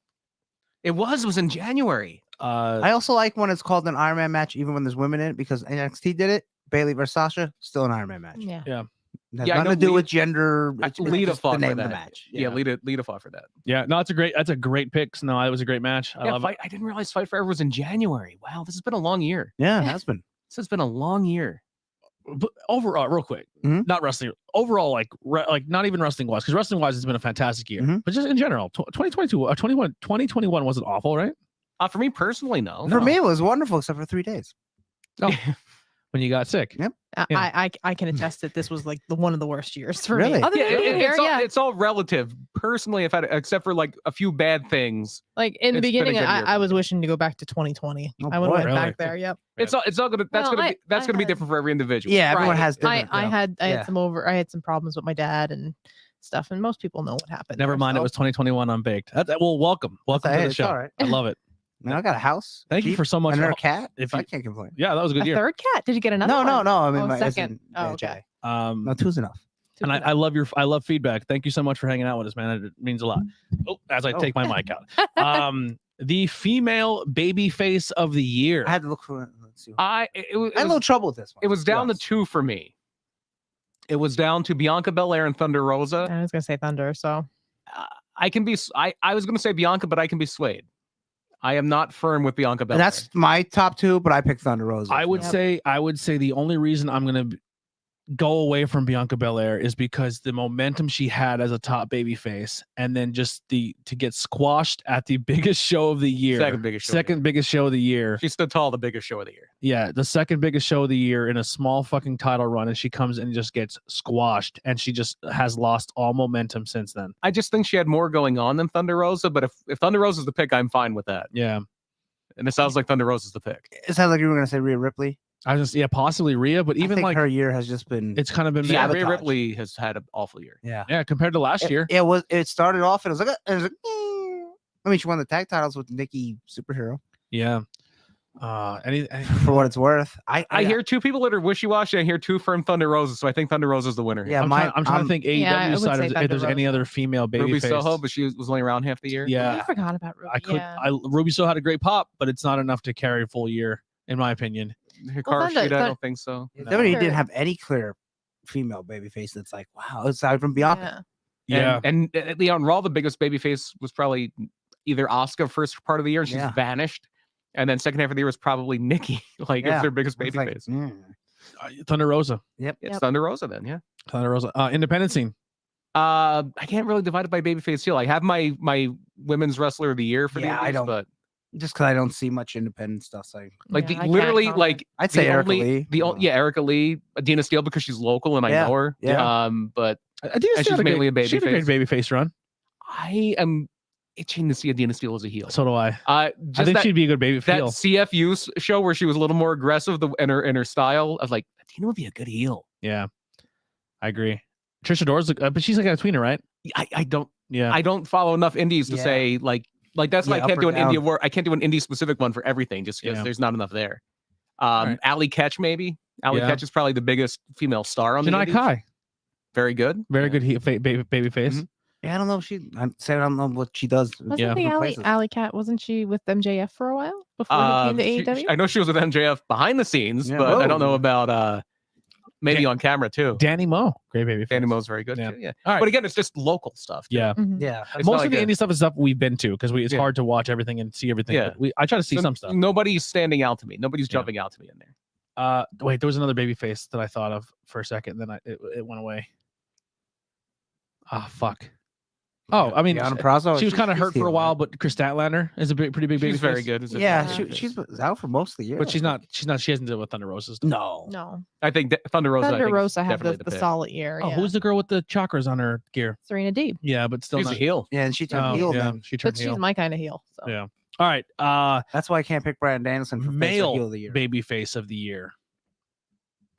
It was in January. I also like when it's called an Iron Man match, even when there's women in it, because NXT did it. Bailey versus Sasha, still an Iron Man match. Yeah. It has Yeah, I nothing know to do Lita- with gender. It's Lita just fought the for name of that. the match. Yeah, Lita fought for that. yeah, no, that's a great pick. So, no, it was a great match. I love it. I didn't realize Fight Forever was in January. Wow, this has been a long year. Yeah, it has been. This has been a long year. But overall, real quick, Mhm. not wrestling. Overall, like not even wrestling wise, because wrestling wise, it's been a fantastic year. Mhm. But just in general, 2022, 2021 wasn't awful, right? For me personally, no. For me, it was wonderful, except for 3 days. When you got sick. Yep. Yeah. I can attest that this was like one of the worst years for Really? me. Other Yeah, than being here, yeah. it's all relative. Personally, if I except for like a few bad things, Like in the it's been a beginning, good year I for was me. wishing to go back to 2020. Oh, I would have boy. went Really? back there. Yep. it's all gonna that's Well, gonna be I gonna be had- different for every individual. Yeah, everyone Right. has different. I had Yeah. I had some problems with my dad and stuff, and most people know what happened. Never there, mind, it so- was 2021 unbaked. Well, welcome Hey, to the it's show. all right. I love it. Man, I got a house. Thank you Jeep, for so much. and a cat. if I you- can't complain. Yeah, that was a good a year. third cat. Did you get another? No, one? no. I mean, Oh, my second. yeah, Oh, okay. No, two's enough. And I love I love feedback. Thank you so much for hanging out with us, man. It means a lot. Oh, as I take my mic out. The female baby face of the year. I had to look for it. Let's see. I I had a little trouble with this one. it was down to Yes. 2 for me. It was down to Bianca Belair and Thunder Rosa. I was gonna say Thunder. So I can be. I was gonna say Bianca, but I can be swayed. I am not firm with Bianca Belair. That's my top 2, but I picked Thunder Rosa. I would Yep. say the only reason I'm gonna go away from Bianca Belair is because the momentum she had as a top babyface, and then just to get squashed at the biggest show of the year, Second biggest show of the year. She stood tall, the biggest show of the year. Yeah, the second biggest show of the year in a small fucking title run, and she comes and just gets squashed, and she just has lost all momentum since then. I just think she had more going on than Thunder Rosa, but if Thunder Rosa's the pick, I'm fine with that. Yeah. And it sounds like Thunder Rosa's the pick. It sounds like you were going to say Rhea Ripley. I was just, possibly Rhea, but I even think like her year has just been. it's kind of been Yeah, bad. Rhea Ripley has had an awful year. Yeah. Compared to last year. It started off and it was like, I mean, she won the tag titles with Nikki Superhero. Yeah. For what it's worth, I hear two people that are wishy-washy. I hear two from Thunder Rosa, so I think Thunder Rosa's the winner. Yeah, I'm trying to think AEW Yeah, I would side say if Thunder there's any Rosa. other female Ruby babyface. Soho, but she was only around half the year. Yeah. I forgot about Ruby. Ruby Soho had a great pop, but it's not enough to carry a full year, in my opinion. Hikaru Thunder- Shida, I Thun- don't think so. WWE didn't have any clear female babyface that's like, wow, aside from Bianca. Yeah. And on Raw, the biggest babyface was probably either Asuka first part of the year, and she's vanished. And then second half of the year was probably Nikki, like it's their biggest It's like, babyface. Thunder Rosa. Yep. It's Thunder Rosa then, yeah. Thunder Rosa. Independent scene. I can't really divide it by babyface heel. I have my women's wrestler of the year for the I Indies, don't. but Just because I don't see much independent stuff. So like Yeah, I can't literally comment. like I'd say the Erica only- Lee. Erica Lee, Adina Steele because she's local and I know her. Yeah. But Adina and Steele she's mainly a She had a great babyface run. I am itching to see Adina Steele as a heel. So do I. I think she'd be a good baby that heel. CFU show where she was a little more aggressive in her style. I was like, Adina would be a good heel. Yeah. I agree. Trisha Doors, but she's like a tweener, right? I don't. Yeah. I don't follow enough indies to say like that's why I Yeah, can't up do or an indie down. award. I can't do an indie specific one for everything just because Yeah. there's not enough there. Right. Allie Ketch maybe. Allie Yeah. Ketch is probably the biggest female star on the Janai indies. Kai. Very good. Very good baby face. Mhm. Yeah, I don't know if she. I said I don't know what she does. Wasn't Yeah. the Different places. Alley Cat? Wasn't she with MJF for a while before he came to AEW? I know she was with MJF behind the scenes, Yeah. but I don't Whoa. know about maybe on camera too. Danny Moe. Great baby face. Danny Mo's very good Yeah. too. Yeah. All right. But again, it's just local stuff. too. Yeah. Mhm. Yeah. It's Most not of the like indie stuff is stuff we've been to because it's Yeah. hard to watch everything and see everything. Yeah. But I try to see So some stuff. Nobody's standing out to me. Nobody's Yeah. jumping out to me in there. Wait, there was another baby face that I thought of for a second, then it went away. Ah, fuck. Oh, I mean, Deanna Prazo, she was kind of she's hurt for a heel, while, right? but Chris Statlander is a pretty big baby She's very face. good. as a Yeah, babyface. she's out for most of the year. But she's not. She hasn't done with Thunder Rosa's. No. No, I think Thunder Rosa. I Thunder think, is Rosa had definitely the pick. solid year. Oh, yeah. who's the girl with the chakras on her gear? Serena Deeb? Yeah, but still She's not. a heel. Yeah, and she turned Oh, heel. yeah, Then. she turned But she's heel. my kind of heel. So. Yeah. All right. That's why I can't pick Bryan Danielson for face or Male heel of the year. baby face of the year.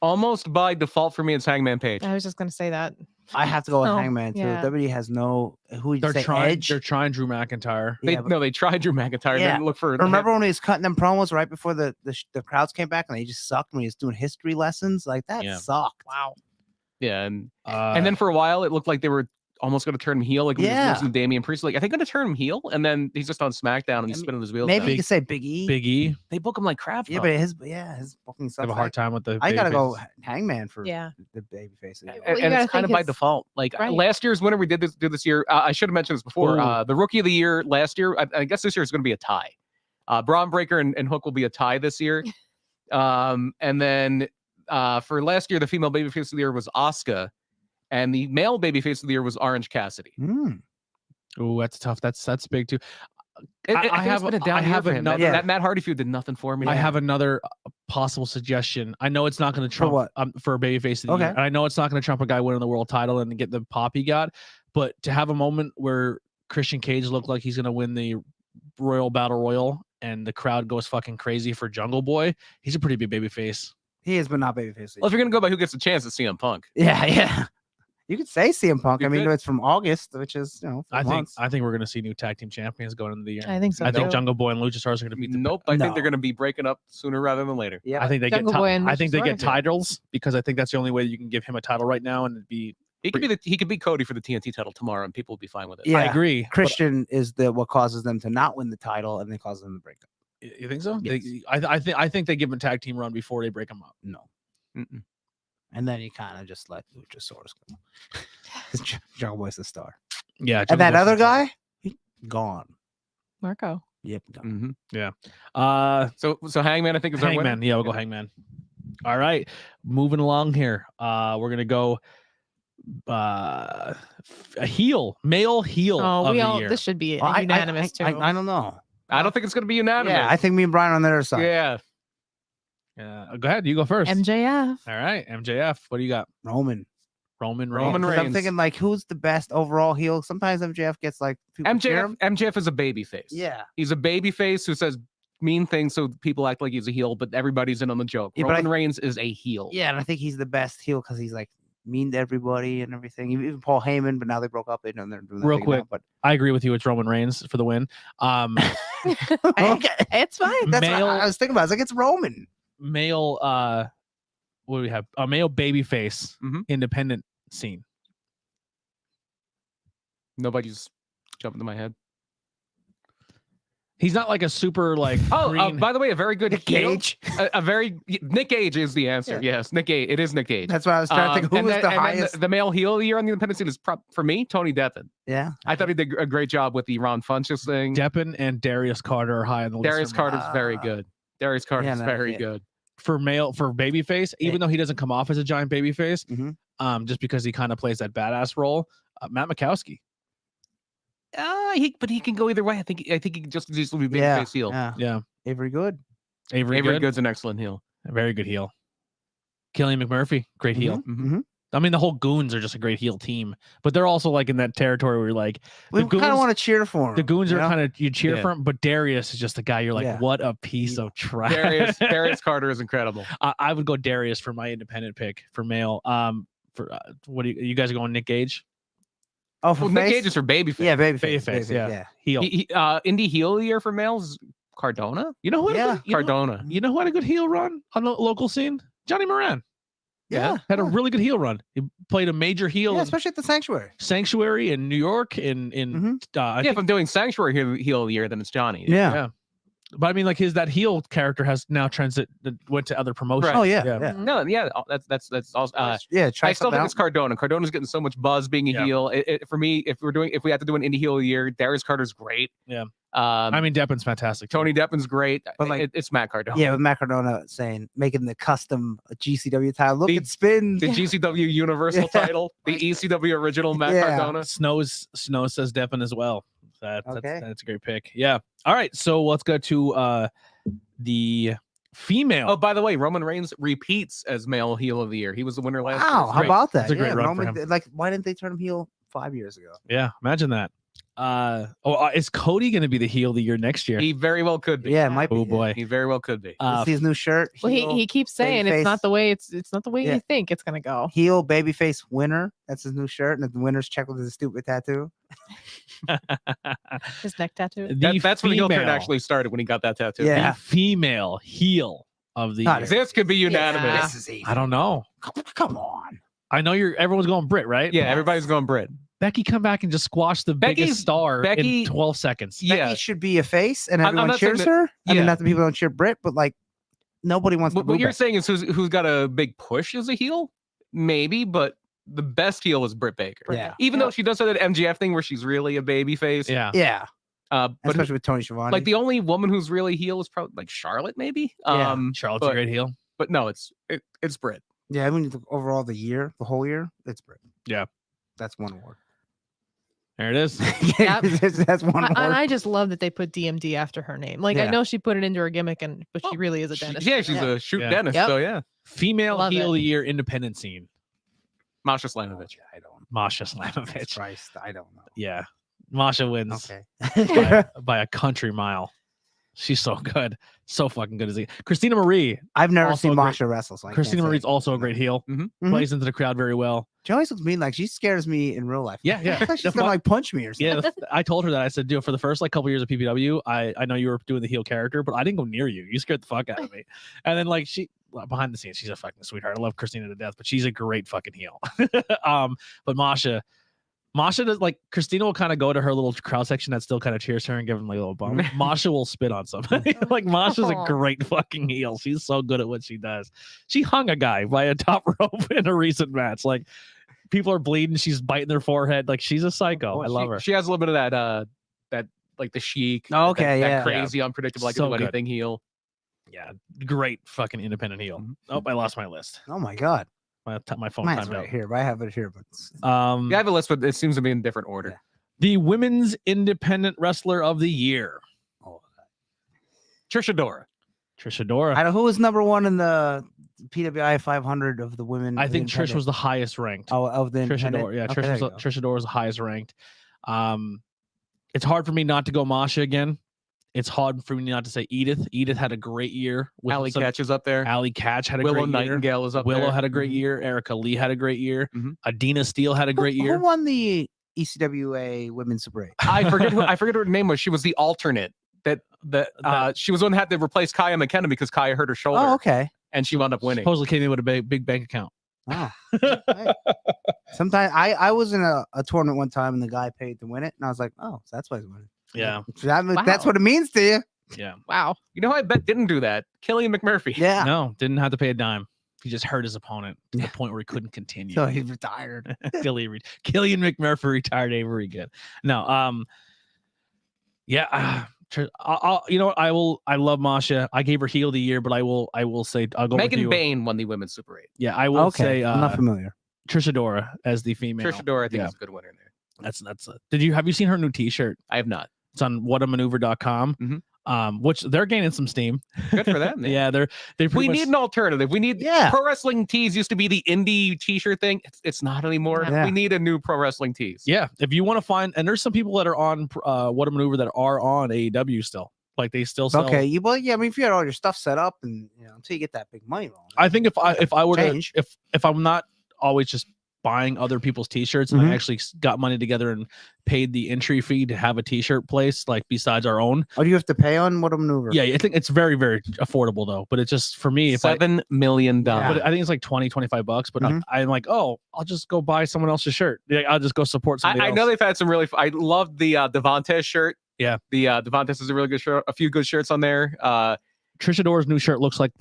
Almost by default for me, it's Hangman Page. I was just gonna say that. I have to go with Oh, Hangman too. yeah. WWE has no who you They're say trying. Edge. They're trying Drew McIntyre. They Yeah, but they tried Drew McIntyre. They Yeah. didn't look for. remember when he was cutting them promos right before the crowds came back and they just sucked when he was doing history lessons? Like that Yeah. sucked. Wow. Yeah, and then for a while it looked like they were almost going to turn him heel, like when he was Yeah. losing to Damian Priest. Like, I think going to turn him heel, and then he's just on SmackDown and he's spinning his wheels. Maybe down. you could say Big E. Big E. They book him like crap. Yeah, though. but his booking I sucks. have a hard time with the. I gotta baby go faces. Hangman for Yeah. the baby face. Well, you and gotta it's kind of think by his- default. Like Right. last year's winner, we did this year. I should have mentioned this before. Ooh. The rookie of the year last year. I guess this year is going to be a tie. Braun Breaker and Hook will be a tie this year. And then for last year, the female babyface of the year was Asuka, and the male babyface of the year was Orange Cassidy. Ooh, that's tough. That's big too. I have been a down I year have for him. another. That Matt Hardy feud did nothing for me. I have another possible suggestion. I know it's not going to trump what? For a babyface of the Okay. year. And I know it's not going to trump a guy winning the world title and get the pop he got, but to have a moment where Christian Cage looked like he's going to win the Royal Battle Royal and the crowd goes fucking crazy for Jungle Boy, he's a pretty big babyface. He is, but not babyface. Well, if you're gonna go by who gets a chance, it's CM Punk. Yeah. You could say CM Punk. You I mean, could. it's from August, which is 4 I months. think we're going to see new tag team champions going into the year. I think so. I think too. Jungle Boy and Luchasaurus are going to beat the. Nope. I think No. they're gonna be breaking up sooner rather than later. Yeah, I think they Jungle Boy and I think they get Luchasaurus. titles because I think that's the only way you can give him a title right now and it'd be. He could beat Cody for the TNT title tomorrow, and people will be fine with it. Yeah. I agree. but- Christian is what causes them to not win the title, and then causes them to break up. You think so? Yes. I think they give him a tag team run before they break him up. No, Mm-mm. and then you kind of just let Luchasaurus go. Jungle Boy's the star, Yeah, and that other guy, gone. Marco. Yep, gone. Mhm. So Hangman, I think is our winner. Hangman. Yeah, we'll go Hangman. All right, moving along here. We're gonna go a male heel Oh, of we the all. year. This should be Well, unanimous too. I don't know. I don't think it's going to be unanimous. Yeah, I think me and Brian are on the other side. Yeah. Go ahead, you go first. MJF. All right, MJF. What do you got? Roman. Roman Roman Reigns. 'Cause I'm Reigns. thinking like, who's the best overall heel? Sometimes MJF gets like people cheer him. MJF is a baby face. Yeah. He's a baby face who says mean things so people act like he's a heel, but everybody's in on the joke. Yeah, but Roman Reigns is a heel. Yeah, and I think he's the best heel because he's like mean to everybody and everything. Even Paul Heyman, but now they broke up and they're doing that Real thing quick. now, but I agree with you. It's Roman Reigns for the win. okay. It's fine. That's Male- what I was thinking about. I was like, it's Roman. Male. What do we have? A male babyface Mhm. independent scene. Nobody's jumping to my head. He's not like a super like. green- By the way, a very good Nick heel. Cage. Nick Cage is the answer. Yeah. Yes, Nick Cage. It is Nick Cage. That's why I was trying to think who and was then- the and then highest. The male heel of the year on the independent scene is for me, Tony Deppen. Yeah. I thought he did a great job with the Ron Funches thing. Deppen and Darius Carter are high on the list. Darius for me. Carter's very good. Darius Carter's yeah, no, very yeah. good. for babyface, even though he doesn't come off as a giant babyface, Mhm. just because he kind of plays that badass role. Matt Mikowski. But he can go either way. I think he can just as easily be Yeah. babyface heel. Yeah. Yeah, Avery Good. Avery, Avery Good. Good's an excellent heel. A very good heel. Killian McMurphy, great heel. Mm-hmm. I mean, the whole Goons are just a great heel team, but they're also like in that territory where you're like, We The kind of Goons- want to cheer for him. the Goons you are know? kind of, you cheer Yeah. for him, but Darius is just the guy you're like, Yeah. what a piece of trash. Darius Carter is incredible. I would go Darius for my independent pick for male. What do you guys are going Nick Gage? Oh, for Well, Nick face? Cage is for babyface. Yeah, babyface. Babyface, yeah. Heel. Indie heel of the year for males, Cardona. You know who? Yeah. Cardona. You know who had a good heel run on the local scene? Johnny Moran Yeah. had a really good heel run. He played a major heel Yeah, in especially at the Sanctuary. Sanctuary in New York. Mhm. If I'm doing Sanctuary heel of the year, then it's Johnny. Yeah. But I mean, like that heel character has now went to other promotions. Right. Oh, yeah. Yeah. Yeah. No, yeah, that's also. Yeah, try I still something think it's out. Cardona. Cardona's getting so much buzz being a Yeah. heel. For me, if we have to do an indie heel of the year, Darius Carter's great. Yeah. I I mean, Deppen's fantastic. too. Tony Deppen's great. But, like- It's Matt Cardona. Yeah, with Matt Cardona saying making the custom GCW title. Look, The- it spins. The GCW Universal Yeah. title, the ECW original Matt Yeah. Cardona. Snow says Deppen as well. Okay. That's a great pick. Yeah. All right. So let's go to the female. Oh, by the way, Roman Reigns repeats as male heel of the year. He was the winner last Wow, year. how about that? That's a great yeah, run for Roman, him. like, why didn't they turn him heel 5 years ago? Yeah. Imagine that. Is Cody going to be the heel of the year next year? He very well could be. Yeah, it might be. Oh boy. He very well could be. Let's see his new shirt. Well, heel, he keeps saying it's babyface. not the way it's not the way Yeah. you think it's gonna go. heel babyface winner. That's his new shirt, and the winner's check with his stupid tattoo. His neck tattoo. That's when the heel turn female- actually started, when he got that tattoo. Yeah. The female heel of the Not year. This could be unanimous. Yeah. This is easy. I don't know. Come on. I know everyone's going Brit, right? Yeah, everybody's going Brit. Becky come back and just squash the biggest Becky's- star Becky- in 12 seconds. Yeah. Becky should be a face, and I'm everyone not saying cheers that- her. I yeah. mean, not that people don't cheer Brit, but like nobody wants to. What boo you're Becky. saying is who's got a big push as a heel? Maybe, but the best heel is Britt Baker. Yeah. Even though she does have that MGF thing where she's really a baby face. Yeah. Yeah, But especially with Tony Schiavone. like the only woman who's really heel is probably like Charlotte, maybe. Yeah. Charlotte's a but- great heel. But no, it's Britt. yeah, I mean, overall the whole year, it's Brit. Yeah. That's one award. There it is. Yep. That's one award. I just love that they put DMD after her name. Like I Yeah. know she put it into her gimmick, but she Oh, really is a dentist. Yeah, she's a shoot Yeah. dentist. Yep. So yeah, Female Love heel it. of the year independent scene. Masha Slamovich. I don't. Masha Jesus Slamovich. Christ, I don't know. Yeah. Masha wins Okay. by a country mile. She's so good. So fucking good as he. Christina Marie. I've never Also seen a great- Masha wrestle. So I Christina can't say Marie's also a great heel. Mhm. Plays into the crowd very well. She always looks mean. Like she scares me in real life. Yeah, yeah. I thought she's The gonna fun- like punch me or something. Yeah, I told her that. I said, dude, for the first like couple years of PPW, I know you were doing the heel character, but I didn't go near you. You scared the fuck out of me. And then like behind the scenes, she's a fucking sweetheart. I love Christina to death, but she's a great fucking heel. But Masha does like Christina will kind of go to her little crowd section that still kind of cheers her and give them like a little bump. Masha will spit on somebody. Like Masha's a Aw. great fucking heel. She's so good at what she does. She hung a guy by a top rope in a recent match. Like people are bleeding, she's biting their forehead. Like she's a psycho. I love her. She has a little bit of that like the chic. Oh, okay, that yeah. crazy, unpredictable, I can So do good. anything heel. Yeah, great fucking independent heel. Oh, I lost my list. Oh my god, My phone mine's timed right out. here, but I have it here. But Yeah, I have a list, but it seems to be in different order. Yeah. The women's independent wrestler of the year, Trish Adora. Trish Adora. I don't, who was number one in the PWI 500 of the women? I think Trish independent? was the highest ranked. Oh, of the Trish independent? Adora. Yeah, Okay, there you go. Trish Adora was the highest ranked. It's hard for me not to go Masha again. It's hard for me not to say Edith. Edith had a great year. Allie Catch is up there. Allie Catch had a Willow great year. Nightingale is up Willow there. had a great year. Erica Lee had a great year. Mhm. Adina Steele had a great Who year. won the ECWA Women's Super 8? I forget what her name was. She was the alternate. She was the one that had to replace Kaya McKenna because Kaya hurt her shoulder. Oh, okay. And she wound up winning. Supposedly came in with a big bank account. Oh. Okay. Sometimes I was in a tournament one time and the guy paid to win it, and I was like, oh, so that's why he's winning. Yeah. That's what it means to you. Yeah. Wow. You know who I bet didn't do that? Killian McMurphy. Yeah. No, didn't have to pay a dime. He just hurt his opponent to Yeah. the point where he couldn't continue. So he retired. Killian McMurphy retired Avery good. No, yeah. I'll you know what? I love Masha. I gave her heel of the year, but I will say I'll go with Megan you. Bain won the women's Super 8. Yeah, I will Okay. say I'm not familiar. Trish Adora as the female. Trish Adora, I think, Yeah. is a good winner there. That's have you seen her new t-shirt? I have not. It's on whatamaneuver.com. Mhm. Which they're gaining some steam. Good for them. man. Yeah, they We pretty much, need an alternative. We need pro wrestling tees used to be the indie t-shirt thing. It's not anymore. Yeah. We need a new pro wrestling tees. Yeah, if you want to find, and there's some people that are on What a Maneuver that are on AEW still. Like they still sell. Okay. I mean, if you had all your stuff set up and until you get that big money rolling. I think if I were Change. to if I'm not always just buying other people's t-shirts and I actually got money together and paid the entry fee to have a t-shirt place like besides our own. Oh, do you have to pay on What a Maneuver? Yeah, I think it's very, very affordable though. But it's just for me, if $7 million. but I think it's like $20-$25. But I'm like, oh, I'll just go buy someone else's shirt. Yeah, I'll just go support somebody I else. know they've had some really. I love the Devontes shirt. Yeah, the Devontes is a really good shirt. A few good shirts on there. Trish Adora's new shirt looks like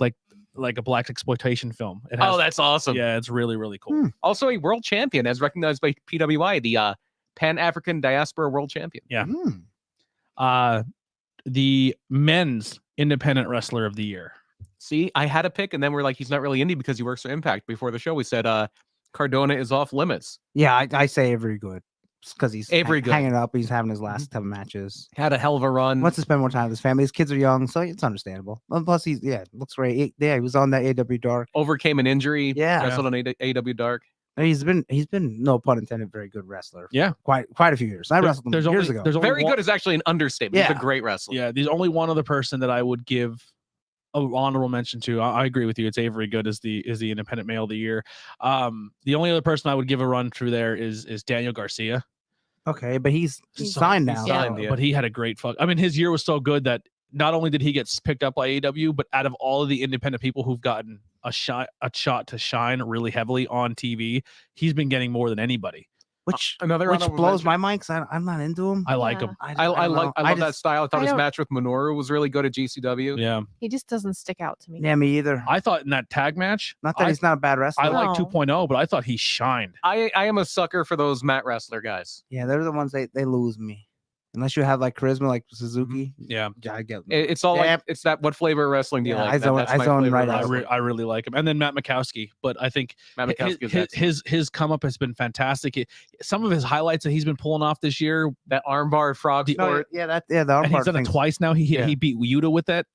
a black exploitation film. It has, that's awesome. Yeah, it's really, really cool. Also a world champion as recognized by PWI, the Pan-African Diaspora World Champion. Yeah. The men's independent wrestler of the year. See, I had a pick, and then we're like, he's not really indie because he works for Impact. Before the show, we said Cardona is off limits. Yeah, I say Avery Good because he's Avery Good. hanging up. He's having his last 7 matches. Had a hell of a run. Wants to spend more time with his family. His kids are young, so it's understandable. And plus, looks great. He was on that AW Dark. Overcame an injury. Yeah. Wrestled on AW Dark. And he's been no pun intended, very good wrestler. Yeah, quite a few years. I wrestled him years ago. There's only Very one, good is actually an understatement. He's a great wrestler. Yeah, there's only one other person that I would give an honorable mention to. I agree with you. It's Avery Good as the independent male of the year. The only other person I would give a run through there is Daniel Garcia. Okay, but he's signed now. But he had a great fuck. I mean, his year was so good that not only did he get picked up by AEW, but out of all of the independent people who've gotten a shot to shine really heavily on TV, he's been getting more than anybody. Which Another blows my mind because I'm not into him. I like him. I love that style. I thought his match with Minoru was really good at GCW. Yeah. He just doesn't stick out to me. Yeah, me either. I thought in that tag match, Not that he's not a bad wrestler. I like No. 2.0, but I thought he shined. I am a sucker for those mat wrestler guys. Yeah, they're the ones they lose me. Unless you have like charisma like Suzuki. Yeah. I get It's all like it's that what flavor of wrestling do you Yeah, like? I zone- That's I my zone flavor right of out. wrestling. I really like him. And then Matt Mikowski, but I think Matt Mikowski is excellent. his come up has been fantastic. Some of his highlights that he's been pulling off this year, That armbar frog The- sport. the and he's done it twice now. He beat Yuta with that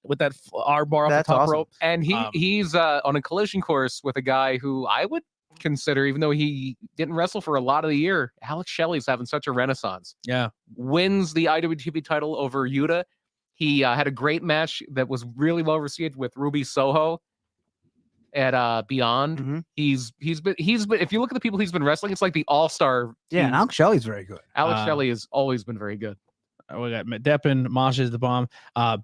R bar off the That's top awesome. rope. And he's on a collision course with a guy who I would consider, even though he didn't wrestle for a lot of the year, Alex Shelley's having such a renaissance. Yeah. Wins the IWTV title over Yuta. He had a great match that was really well received with Ruby Soho at Beyond. Mhm. He's been if you look at the people he's been wrestling, it's like the all-star Yeah, team. and Alex Shelley's very good. Alex Shelley has always been very good. We got Matt Deppen, Masha's the bomb.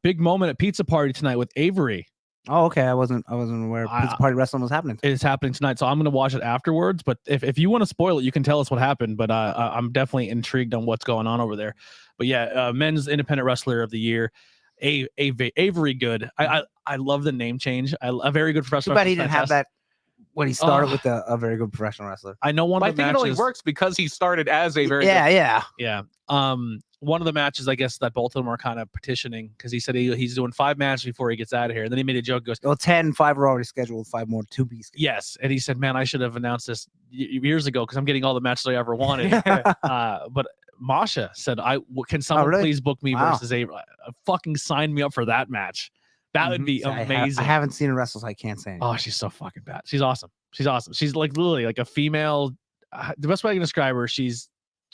Big moment at Pizza Party tonight with Avery. Oh, okay. I wasn't aware Pizza Party Wrestling was happening. It's happening tonight, so I'm going to watch it afterwards. But if you want to spoil it, you can tell us what happened. But I'm definitely intrigued on what's going on over there. But yeah, men's independent wrestler of the year, Avery Good. I love the name change. A very good Too professional. bad he didn't have that when he started with a very good professional wrestler. I know one But I of the think matches. it only works because he started as a very Yeah. Yeah. one of the matches, I guess, that both of them are kind of petitioning because he said he's doing 5 matches before he gets out of here. And then he made a joke, goes, Well, 10, 5 are already scheduled, 5 more to be scheduled. yes. And he said, man, I should have announced this years ago because I'm getting all the matches I ever wanted. But Masha said, can someone really? please book me Wow. versus fucking sign me up for that match. That would be amazing. I haven't seen her wrestle, so I can't say anything. Oh, she's so fucking bad. She's awesome. She's awesome. She's like literally like a female. The best way I can describe her, she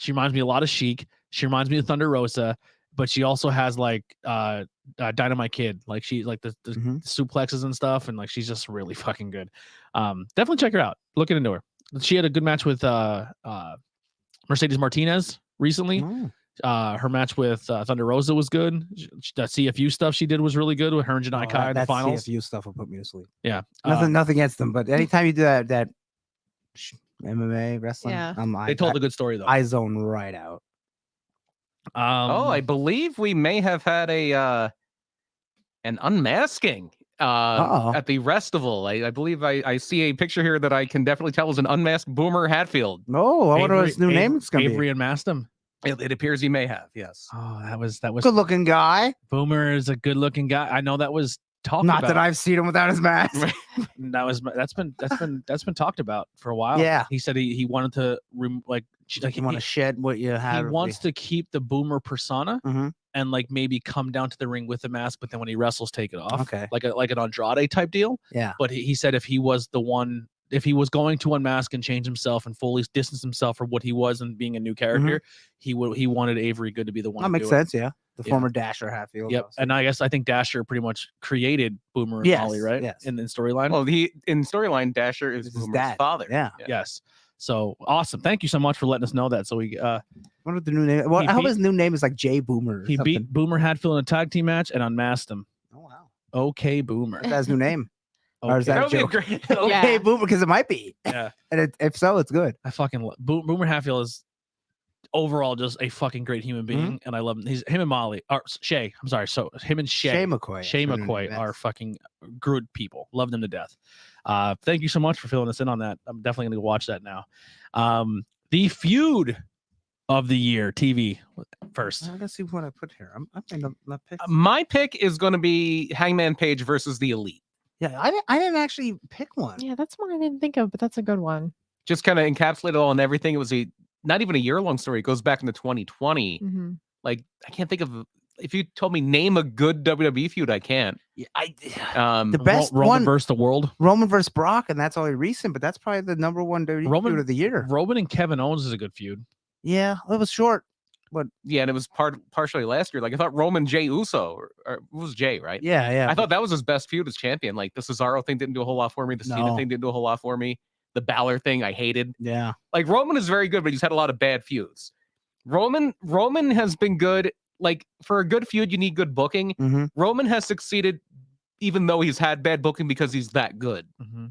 reminds me a lot of Chic. She reminds me of Thunder Rosa, but she also has like Dynamite Kid. Like she's like the suplexes and stuff, and like she's just really fucking good. Definitely check her out. Look into her. She had a good match with Mercedes Martinez recently. Her match with Thunder Rosa was good. That CFU stuff she did was really good with her and Janai Kai in the finals. CFU stuff will put me to sleep. Yeah, Nothing against them, but anytime you do that MMA wrestling, Yeah. they told a good story though. I zone right out. I believe we may have had an unmasking at the Restival. I believe I see a picture here that I can definitely tell is an unmasked Boomer Hatfield. No, I wonder what his new name is going to be. Avery unmasked him. It appears he may have, yes. Oh, that was Good looking guy. Boomer is a good looking guy. I know that was talked Not about. that I've seen him without his mask. That's been talked about for a while. Yeah. He said he wanted to You want to shed what you have. He wants to keep the Boomer persona and like maybe come down to the ring with the mask, but then when he wrestles, take it off. Okay. Like an Andrade type deal. Yeah. But he said if he was going to unmask and change himself and fully distance himself from what he was and being a new character, he wanted Avery Good to be the one. That makes sense. Yeah. The former Dasher Hatfield. Yep. Also. And I think Dasher pretty much created Boomer and Molly, right? Yes. In the storyline. Well, in storyline, Dasher is his Boomer's dad. father. Yeah. Yes. So awesome. Thank you so much for letting us know that. So we What are the new name? Well, I hope his new name is like Jay Boomer. He beat Boomer Hatfield in a tag team match and unmasked him. Oh wow. Okay, Boomer. That's his new name. Okay. Or is that a joke? Yeah. Boomer, because it might be. Yeah. And if so, it's good. I fucking love Boomer Hatfield is overall just a fucking great human being, and I love him. Him and Molly or Shay. I'm sorry. So him and Shay McCoy. Shay McCoy are fucking good people. Love them to death. Thank you so much for filling us in on that. I'm definitely gonna go watch that now. The feud of the year TV first. Let's see what I put here. I'm my pick. My pick is going to be Hangman Page versus the Elite. Yeah, I didn't actually pick one. Yeah, that's one I didn't think of, but that's a good one. Just kind of encapsulated all and everything. It was not even a year-long story. It goes back into 2020. Mm-hmm. Like, I can't think of, if you told me name a good WWE feud, I can't. Yeah, The best Roman one versus the world. Roman versus Brock, and that's only recent, but that's probably the number one WWE feud of the year. Roman and Kevin Owens is a good feud. Yeah, it was short. Yeah, and it was partially last year. Like, I thought Roman Jey Uso, or it was Jay, right? Yeah. I thought that was his best feud as champion. Like, the Cesaro thing didn't do a whole lot for me. The Cena thing didn't do a whole lot for me. The Balor thing, I hated. Yeah. Like, Roman is very good, but he's had a lot of bad feuds. Roman has been good. Like, for a good feud, you need good booking. Mm-hmm. Roman has succeeded, even though he's had bad booking, because he's that good. Mm-hmm.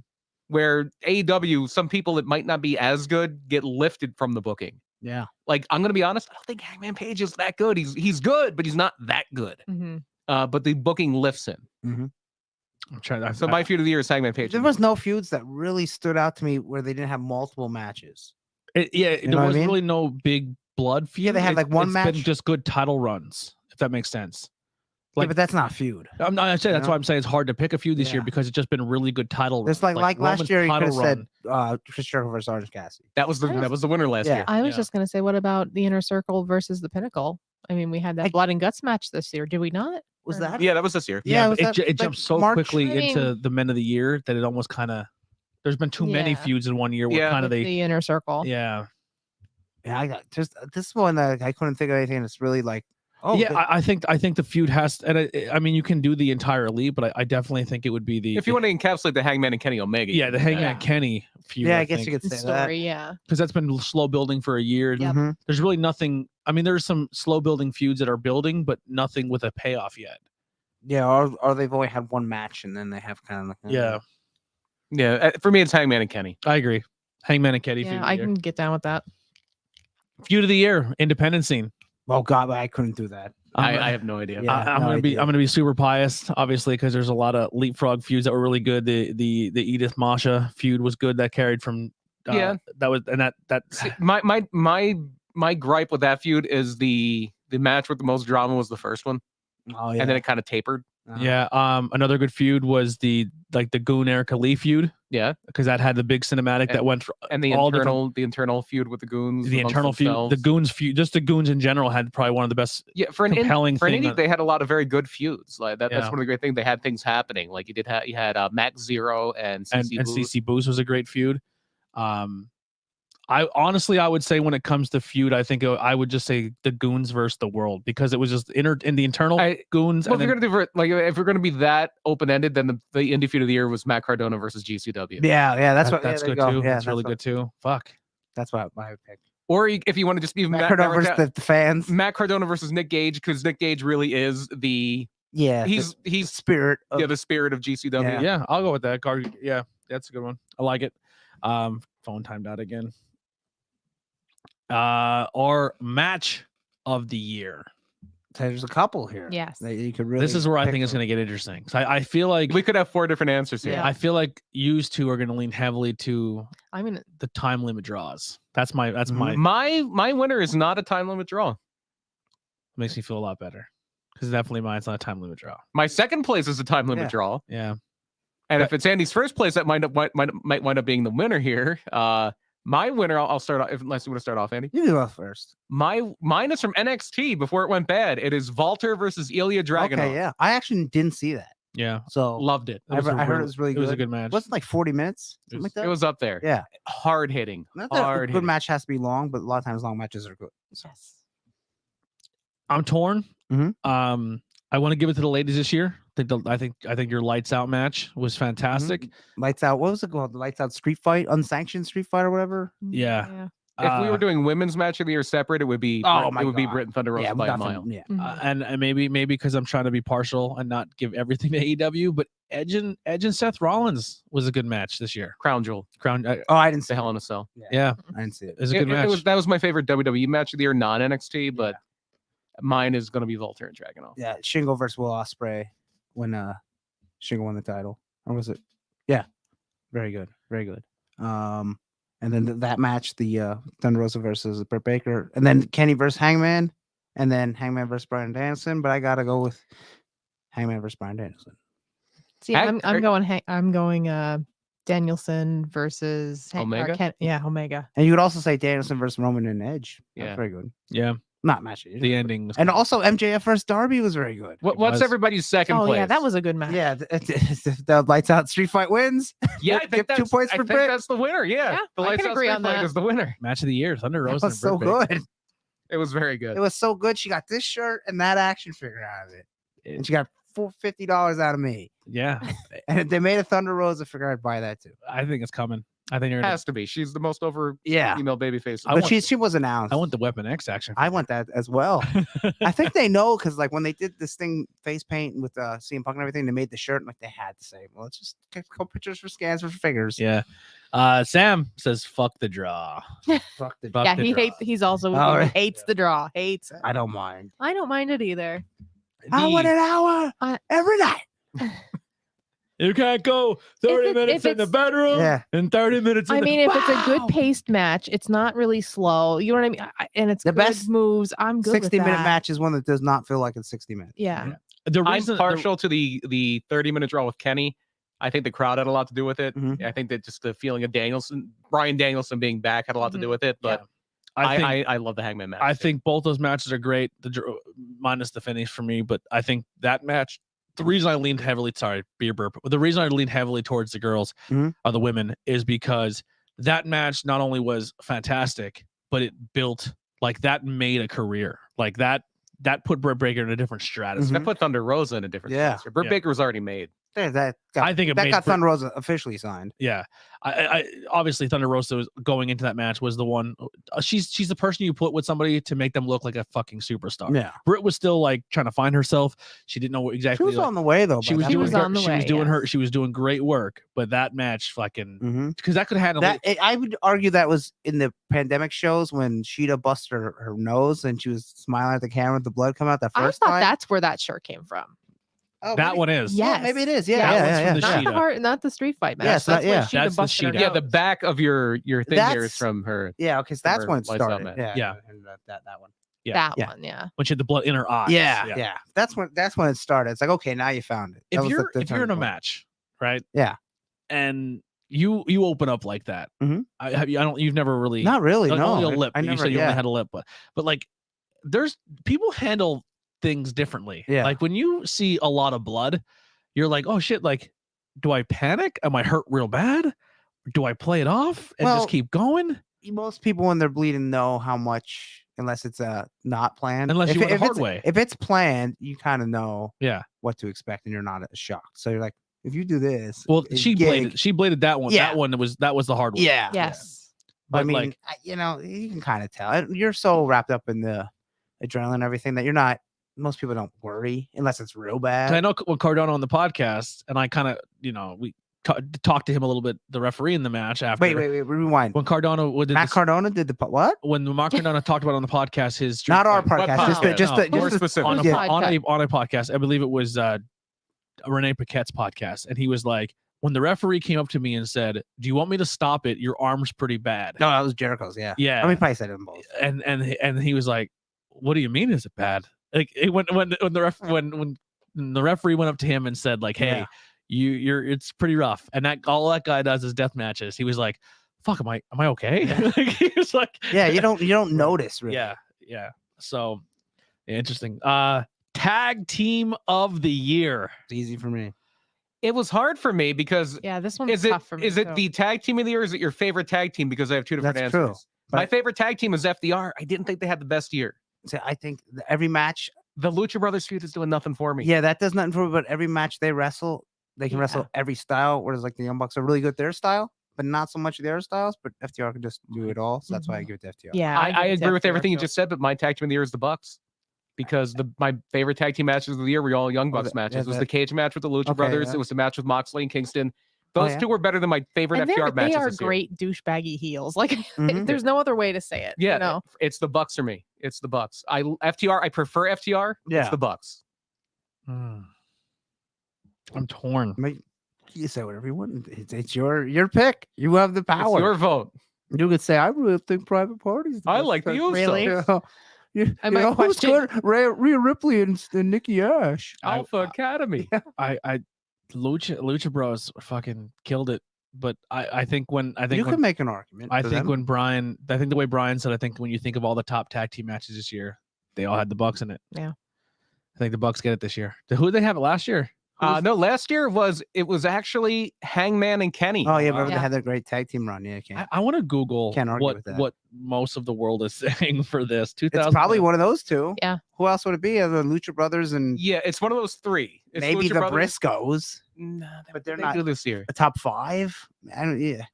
Where AEW, some people that might not be as good get lifted from the booking. Yeah. Like, I'm gonna be honest, I don't think Hangman Page is that good. He's good, but he's not that good. Mm-hmm. But the booking lifts him. Mm-hmm. I'm trying. So my feud of the year is Hangman Page. There was no feuds that really stood out to me where they didn't have multiple matches. There know what I was mean? really no big blood feud. Yeah, they had like one it's match. been just good title runs, if that makes sense. Yeah, Like, but that's not a feud. I'm not saying that's know? why I'm saying it's hard to pick a feud this year Yeah. because it's just been really good title runs. It's like last Roman's year, you could title have said Chris Jericho versus Orange Cassidy. That was the winner last Yeah. year. I was Yeah. just gonna say, what about the Inner Circle versus the Pinnacle? I mean, we had that blood and guts match this year, did we not? Was Or- that? Yeah, that was this year. Yeah, but was that it jumped like so March? quickly I mean- into the men of the year that it almost kind of. There's been too many Yeah. feuds in one year where Yeah. kind of With they. the Inner Circle. Yeah. Yeah, I got just this one that I couldn't think of anything that's really like. Oh yeah, the- I think the feud has, and I mean, you can do the entire elite, but I definitely think it would be the. If you want to encapsulate the Hangman and Kenny Omega, yeah, you the can do Hangman that. Kenny feud. yeah, I guess you could The say that. story, yeah. because that's been slow building for a year. Yep. Mhm. There's really nothing. I mean, there's some slow building feuds that are building, but nothing with a payoff yet. Yeah, or they've only had one match and then they have kind of like Yeah, Yeah, for me, it's Hangman and Kenny. I agree. Hangman and Kenny feud. Yeah, of I the year. can get down with that. Feud of the year, independent scene. Oh God, I couldn't do that. I have no idea. Yeah. I'm no gonna be idea. I'm gonna be super biased, obviously, because there's a lot of leapfrog feuds that were really good. The Edith Masha feud was good. That carried from Yeah. That was and that See, my gripe with that feud is the the match with the most drama was the first one, Oh yeah. and then it kind of tapered. Yeah. Another good feud was the Goon Erica Lee feud, Yeah, because that had the big cinematic that went and the all different- internal feud with the goons. the amongst internal feud, the themselves. Goons feud, just the Goons in general had probably one of the best. Yeah, for an compelling for an thing indie, that- they had a lot of very good feuds. Like that's Yeah. one of the great things. They had things happening. Like you had Max Zero and and CC Booth. CC Boost was a great feud. I honestly, I would say when it comes to feud, I think I would just say the Goons versus the World, because it was just in the internal Goons. Well, and if you're then- gonna do if we're gonna be that open ended, then the indie feud of the year was Matt Cardona versus GCW. Yeah, that's what. that's there you good go. too. Yeah, that's really good too. Fuck. That's what I would pick. Or if you want to just be Matt Cardona versus the fans. Matt Cardona versus Nick Gage, because Nick Gage really is Yeah, he's spirit. Of, the spirit of GCW. Yeah, I'll go with that. Yeah, that's a good one. I like it. Phone timed out again. Our match of the year. There's a couple here. Yes. That you could really. This is where I pick think it's from. going to get interesting. So I feel like We could have 4 different answers here. Yeah. I feel like you two are going to lean heavily to I'm gonna. the time limit draws. That's my My winner is not a time limit draw. makes me feel a lot better, because definitely mine's not a time limit draw. My second place is a time limit Yeah. draw. Yeah. And if it's Andy's first place, that might wind up being the winner here. My winner, I'll start off, unless you want to start off, Andy. You can go first. Mine is from NXT before it went bad. It is Walter versus Ilya Dragunov. Okay, yeah. I actually didn't see that, Yeah. so Loved it. It was a I heard real- it was really It good. was a good match. Wasn't like 40 minutes, It something was- like that. It was up there. Yeah, Hard hitting. not that a Hard good hitting. match has to be long, but a lot of times long matches are good. So. Yes. I'm torn. Mhm. I want to give it to the ladies this year. I think your lights out match was fantastic. Lights out. What was it called? Lights out street fight, unsanctioned street fight or whatever. Yeah. If we were doing women's match of the year separate, it would be Oh my it would be God. Britt and Thunder Rosa by a mile. Yeah. and maybe because I'm trying to be partial and not give everything to AEW, but Edge and Seth Rollins was a good match this year. Crown Jewel, Crown, Oh, I didn't see the it. Hell in a Cell. yeah, I didn't see it. it was a good match. That was my favorite WWE match of the year, non NXT, but mine is going to be Walter and Dragunov. Yeah, Shingo versus Will Ospreay when Shingo won the title. Or was it? Yeah. Very good. Very good. And then that match, the Thunder Rosa versus Britt Baker, and then Kenny versus Hangman, and then Hangman versus Bryan Danielson. But I gotta go with Hangman versus Bryan Danielson. See, I'm going Danielson versus Omega? Omega. And you could also say Danielson versus Roman and Edge. That's Yeah. very good. Yeah, Not match. the ending was And good. also MJF versus Darby was very good. What's was. everybody's second Oh place? yeah, that was a good match. Yeah, the lights out street fight wins. Yeah, I Give think 2 that's, points I for think Britt. that's the winner. Yeah, Yeah, the I Lights can Out agree Street on Fight that. is the winner. match of the year. Thunder That Rosa. was so and Britt Baker. good. It was very good. It was so good. She got this shirt and that action figure out of it, and she got $50 out of me. Yeah, And if they made a Thunder Rosa figure, I'd buy that too. I think it's coming. I think you're. Has to be. She's the most over Yeah, female babyface. I but want- she was announced. I want the Weapon X action. I want that as well. I think they know because like when they did this thing face paint with CM Punk and everything, they made the shirt and like they had to say, well, let's just get a couple pictures for scans for figures. Yeah. Sam says, "Fuck the draw." Fuck the. Fuck Yeah, the he draw. hates. He's also Oh, he right. hates the draw. Hates it. I don't mind. I don't mind it either. I want an hour every night. You can't go 30 it- minutes if in the it's- bedroom Yeah. and 30 minutes in I the mean, if it's a good Wow. paced match, it's not really slow. You know what I mean? And it's The good best moves. I'm good 60 with minute that. match is one that does not feel like it's 60 minutes. Yeah. The I'm reason partial to the 30-minute draw with Kenny. I think the crowd had a lot to do with it. Mhm. I think that just the feeling of Brian Danielson being back had a lot to do with it. But I think I love the Hangman match. I think both those matches are great. Minus the finish for me, but I think that match. The reason I leaned heavily, beer burp. The reason I leaned heavily towards the girls Mhm. or the women is because that match not only was fantastic, but it built like that made a career. Like that put Britt Baker in a different stratosphere. that put Thunder Rosa in a different Yeah. stratosphere. Britt Yeah. Baker was already made. There, that got, I think it that made got Britt- Thunder Rosa officially signed. Yeah, I obviously Thunder Rosa was going into that match was the one. She's the person you put with somebody to make them look like a fucking superstar. Yeah. Britt was still like trying to find herself. She didn't know what She exactly. was like- on the way though. she by was that doing was point. her, on the she was way, doing her yes. she was doing great work, but that match fucking Mhm. because that could have handled That it. I would argue that was in the pandemic shows when Sheeta busted her nose and she was smiling at the camera with the blood come out that I first thought time. that's where that shirt came from. Oh, That maybe- one is. Yeah. Yeah, maybe it is. Yeah, That yeah, one's yeah, from the yeah. Not Sheeta. the heart, not the street fight match. Yes, that's yeah. where Sheeta That's the busted her Sheeta. Yeah, the nose. back of your thing there is That's- from her. Yeah, because that's when it Lights Out started. match. Yeah, Yeah. and that one. Yeah. That Yeah. one, yeah. when she had the blood in her eyes. Yeah. That's when it started. It's like, okay, now you found it. That If was you're the if you're in a turning point. match, right? Yeah. And you open up like that. Mhm. You've never really Not really. like, No, only a lip. I You never. said you only Yeah. had a lip, but like there's people handle things differently. Yeah. Like when you see a lot of blood, you're like, oh shit, like, do I panic? Am I hurt real bad? Do I play it off and Well, just keep going? Most people when they're bleeding know how much, unless it's not planned. Unless you went the hard it's, way. If it's planned, you kind of know Yeah. what to expect, and you're not shocked. So you're like, if you do this, Well, it's she gig. bladed that one. Yeah. That was the hard one. Yeah. Yes. But I But mean, like, you can kind of tell. You're so wrapped up in the adrenaline and everything that you're not. Most people don't worry unless it's real 'cause bad. I know when Cardano on the podcast, and I kind of, we talked to him a little bit, the referee in the match after. Wait, rewind. When Cardano did Matt this, Cardona did what? when Mark Cardano talked about on the podcast, his Not our What podcast. Just podcast? the More just the- specific. on a, Who's yeah. on a podcast, I believe it was Renee Paquette's podcast, and he was like, when the referee came up to me and said, "Do you want me to stop it? Your arm's pretty bad." No, that was Jericho's. Yeah. Yeah. I mean, probably said it in both. and he was like, "What do you mean? Is it bad?" Like when the referee went up to him and said, like, "Hey, Yeah. you're it's pretty rough," and that all that guy does is death matches. He was like, "Fuck, am I okay?" Like, he was like, Yeah, you don't notice really. yeah. So interesting. Tag team of the year. It's easy for me. It was hard for me because Yeah, this one's is it tough for me. is it too. the tag team of the year? Or is it your favorite tag team? Because I have two different That's answers. true. My But- favorite tag team is FDR. I didn't think they had the best year. So I think every match, The Lucha Brothers feud is doing nothing for me. yeah, that does nothing for me. But every match they wrestle, they can Yeah. wrestle every style. Whereas like the Young Bucks are really good at their style, but not so much of their styles. But FTR can just do it all. So that's why I give it to FTR. Yeah, I give it to agree with FTR everything you too. just said, but my tag team of the year is the Bucks. Because my favorite tag team matches of the year were all Young Bucks that- matches. yeah, It was that- the cage match with the Lucha Okay, Brothers. yeah. It was the match with Moxley and Kingston. Oh, Those yeah. two were better than my favorite And FTR they matches are this year. great douchebaggy heels. Like Mhm. there's no other way to say it. Yeah, You know? it's the Bucks for me. It's the Bucks. I prefer FTR. It's Yeah. the Bucks. I'm torn. I mean, you say whatever you want. It's your pick. You have the It's power. your vote. You could say, I really think Private Parties. I like the Usos. Really? Yeah. And my who's question- good? Rhea Ripley and Nikki Ash. Alpha Academy. I Lucha Bros fucking killed it. But I think You when could make an argument. I for think them. when Brian, I think the way Brian said, I think when you think of all the top tag team matches this year, they all had the Bucks in it. Yeah. I think the Bucks get it this year. Who did they have it last year? No, last year it was actually Hangman and Kenny. Oh yeah, but Yeah. they had that great tag team run. Yeah, I, can't. I want to Google Can't argue with that. what most of the world is saying for this. 2000. It's probably one of those two. Yeah. Who else would it be? The Lucha Brothers and Yeah, it's one of those three. It's maybe Lucha the Brothers. Briscoes. Nah, But they're they not- do this year. A top 5. I don't. Yeah.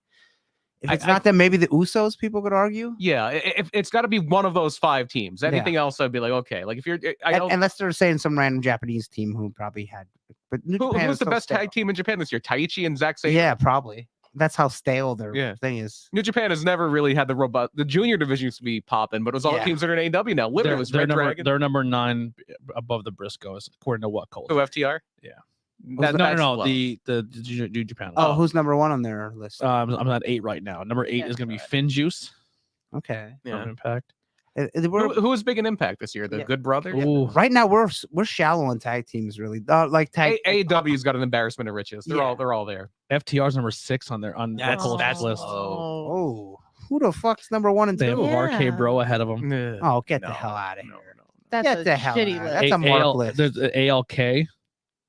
If it's I- not them, maybe the Usos. People could argue. Yeah, it's got to be one of those 5 teams. Anything else, I'd be like, okay. Like if you're, I don't. Unless they're saying some random Japanese team who probably had. But New Who Japan was is the so best stale. tag team in Japan this year? Taichi and Zack Sabre. Yeah, probably. That's how stale their Yeah. thing is. New Japan has never really had the robust. The junior division used to be popping, but it was all Yeah. teams that are in AEW now. Literally, it was Red Dragon. they're number 9 above the Briscoes, according to what Cole? So FTR. Yeah. That- no, that's no, low. the New Japan. Oh, who's number 1 on their list? I'm at 8 right now. Number 8 Yeah, is going to be right. Finn Juice Yeah. Okay. from Impact. Who was big in Impact this year? The Yeah. Good Brothers. Ooh, Right now we're shallow on tag teams, really. Like tag. AEW's got an embarrassment of riches. They're Yeah. all there. FTR's number 6 on their on That's- Cole's that's list. low. Oh, who the fuck's number 1 and They have 2? RK Yeah. Bro ahead of them. Oh, get the No, hell out of no, here. no. That's Get a the hell shitty outta list. That's a mark list. There's ALK,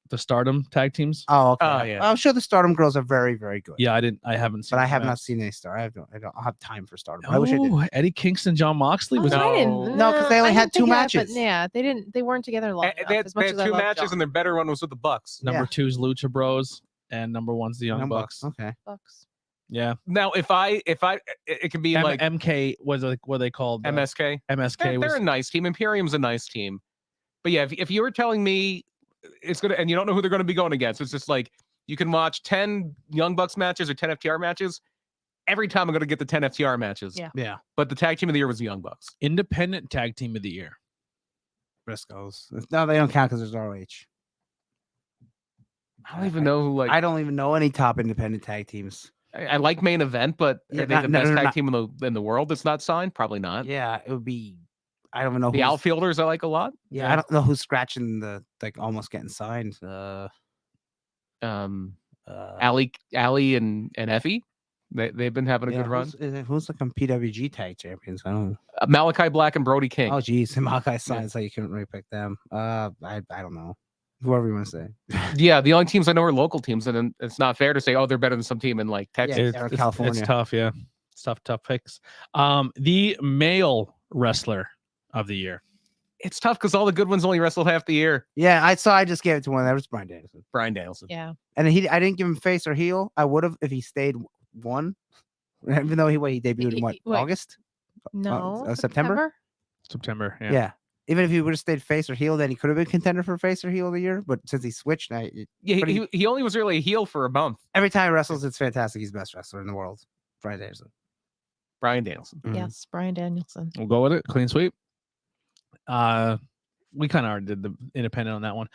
the Stardom tag teams. Oh, okay. Oh, yeah. I'm sure the Stardom girls are very, very good. Yeah, I haven't seen. But I them have yet. not seen any Star. I don't have time for Stardom. I wish I did. Oh, Eddie Kingston, John Moxley was. Oh, I No. didn't. No, 'cause they only I had didn't 2 think of that, matches. But yeah, they didn't. They weren't together long enough. They had, as much they had as I 2 love matches, John. and their better one was with the Bucks. Number Yeah. 2 is Lucha Bros, and number 1's the Young Young Bucks. Okay. Bucks. Yeah, Now, if it can be like MK was like what are they called? MSK. MSK They're was. a nice team. Imperium's a nice team. But yeah, if you were telling me it's gonna, and you don't know who they're gonna be going against, it's just like you can watch 10 Young Bucks matches or 10 FTR matches. Every time I'm gonna get the 10 FTR matches. Yeah. Yeah. But the tag team of the year was the Young Bucks. Independent Tag Team of the Year. Briscoes. No, they don't count because there's ROH. I don't even know who like. I don't even know any top independent tag teams. I like Main Event, but Yeah, are they not- the no, best they're tag not- team in the world that's not signed? Probably not. Yeah, it would be. I don't even know The who's, outfielders I like a lot. Yeah, I don't know who's scratching the almost getting signed. Ali and Effie. They've been having a good run. Who's like PWG tag champions? I don't know. Malachi Black and Brody King. Oh geez, Malachi signed, so you couldn't really pick them. I don't know. Whoever you want to say. Yeah, the only teams I know are local teams, and it's not fair to say, oh, they're better than some team in like Texas. Yeah, or California. It's tough, yeah. It's tough picks. The male wrestler of the year. It's tough because all the good ones only wrestled half the year. Yeah, I just gave it to one of them. It's Brian Danielson. Brian Danielson. Yeah. And I didn't give him face or heel. I would have if he stayed one. Even though he debuted in what, Wait. August? No. September? September, yeah. Yeah. Even if he would have stayed face or heel, then he could have been contender for face or heel of the year. But since he switched, He only was really a heel for a month. every time he wrestles, it's fantastic. He's the best wrestler in the world. Brian Danielson. Brian Danielson. Yes, Brian Danielson. We'll go with it. Clean sweep. We kind of already did the independent on that one.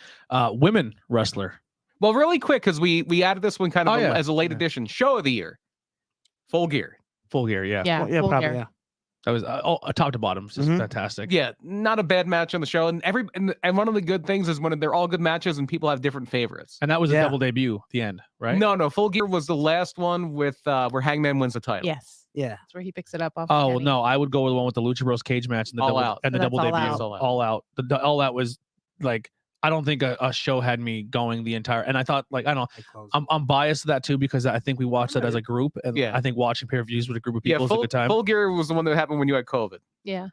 Women wrestler. Well, really quick, because we added this one kind of yeah. as a late addition. Show of the year. Full Gear. Full Gear, yeah. Yeah. Well, yeah, Full probably. Gear. Yeah. That was top to bottom. It's just fantastic. Yeah, not a bad match on the show. And and one of the good things is when they're all good matches and people have different favorites. And that was a double debut at the end, right? No, Full Gear was the last one with where Hangman wins the title. Yes. Yeah. That's where he picks it up off. Oh Kenny. no, I would go with the one with the Lucha Bros cage match and the All double Out. and the So double that's debut. All Out. All Out. The All Out was like, I don't think a show had me going the entire. And I thought, like, I don't know, I'm biased to that too because I think we watched it as a group, and Yeah. I think watching pay-per-views with a group of Yeah, people is a good time. Full Gear was the one that happened when you had COVID. Yeah.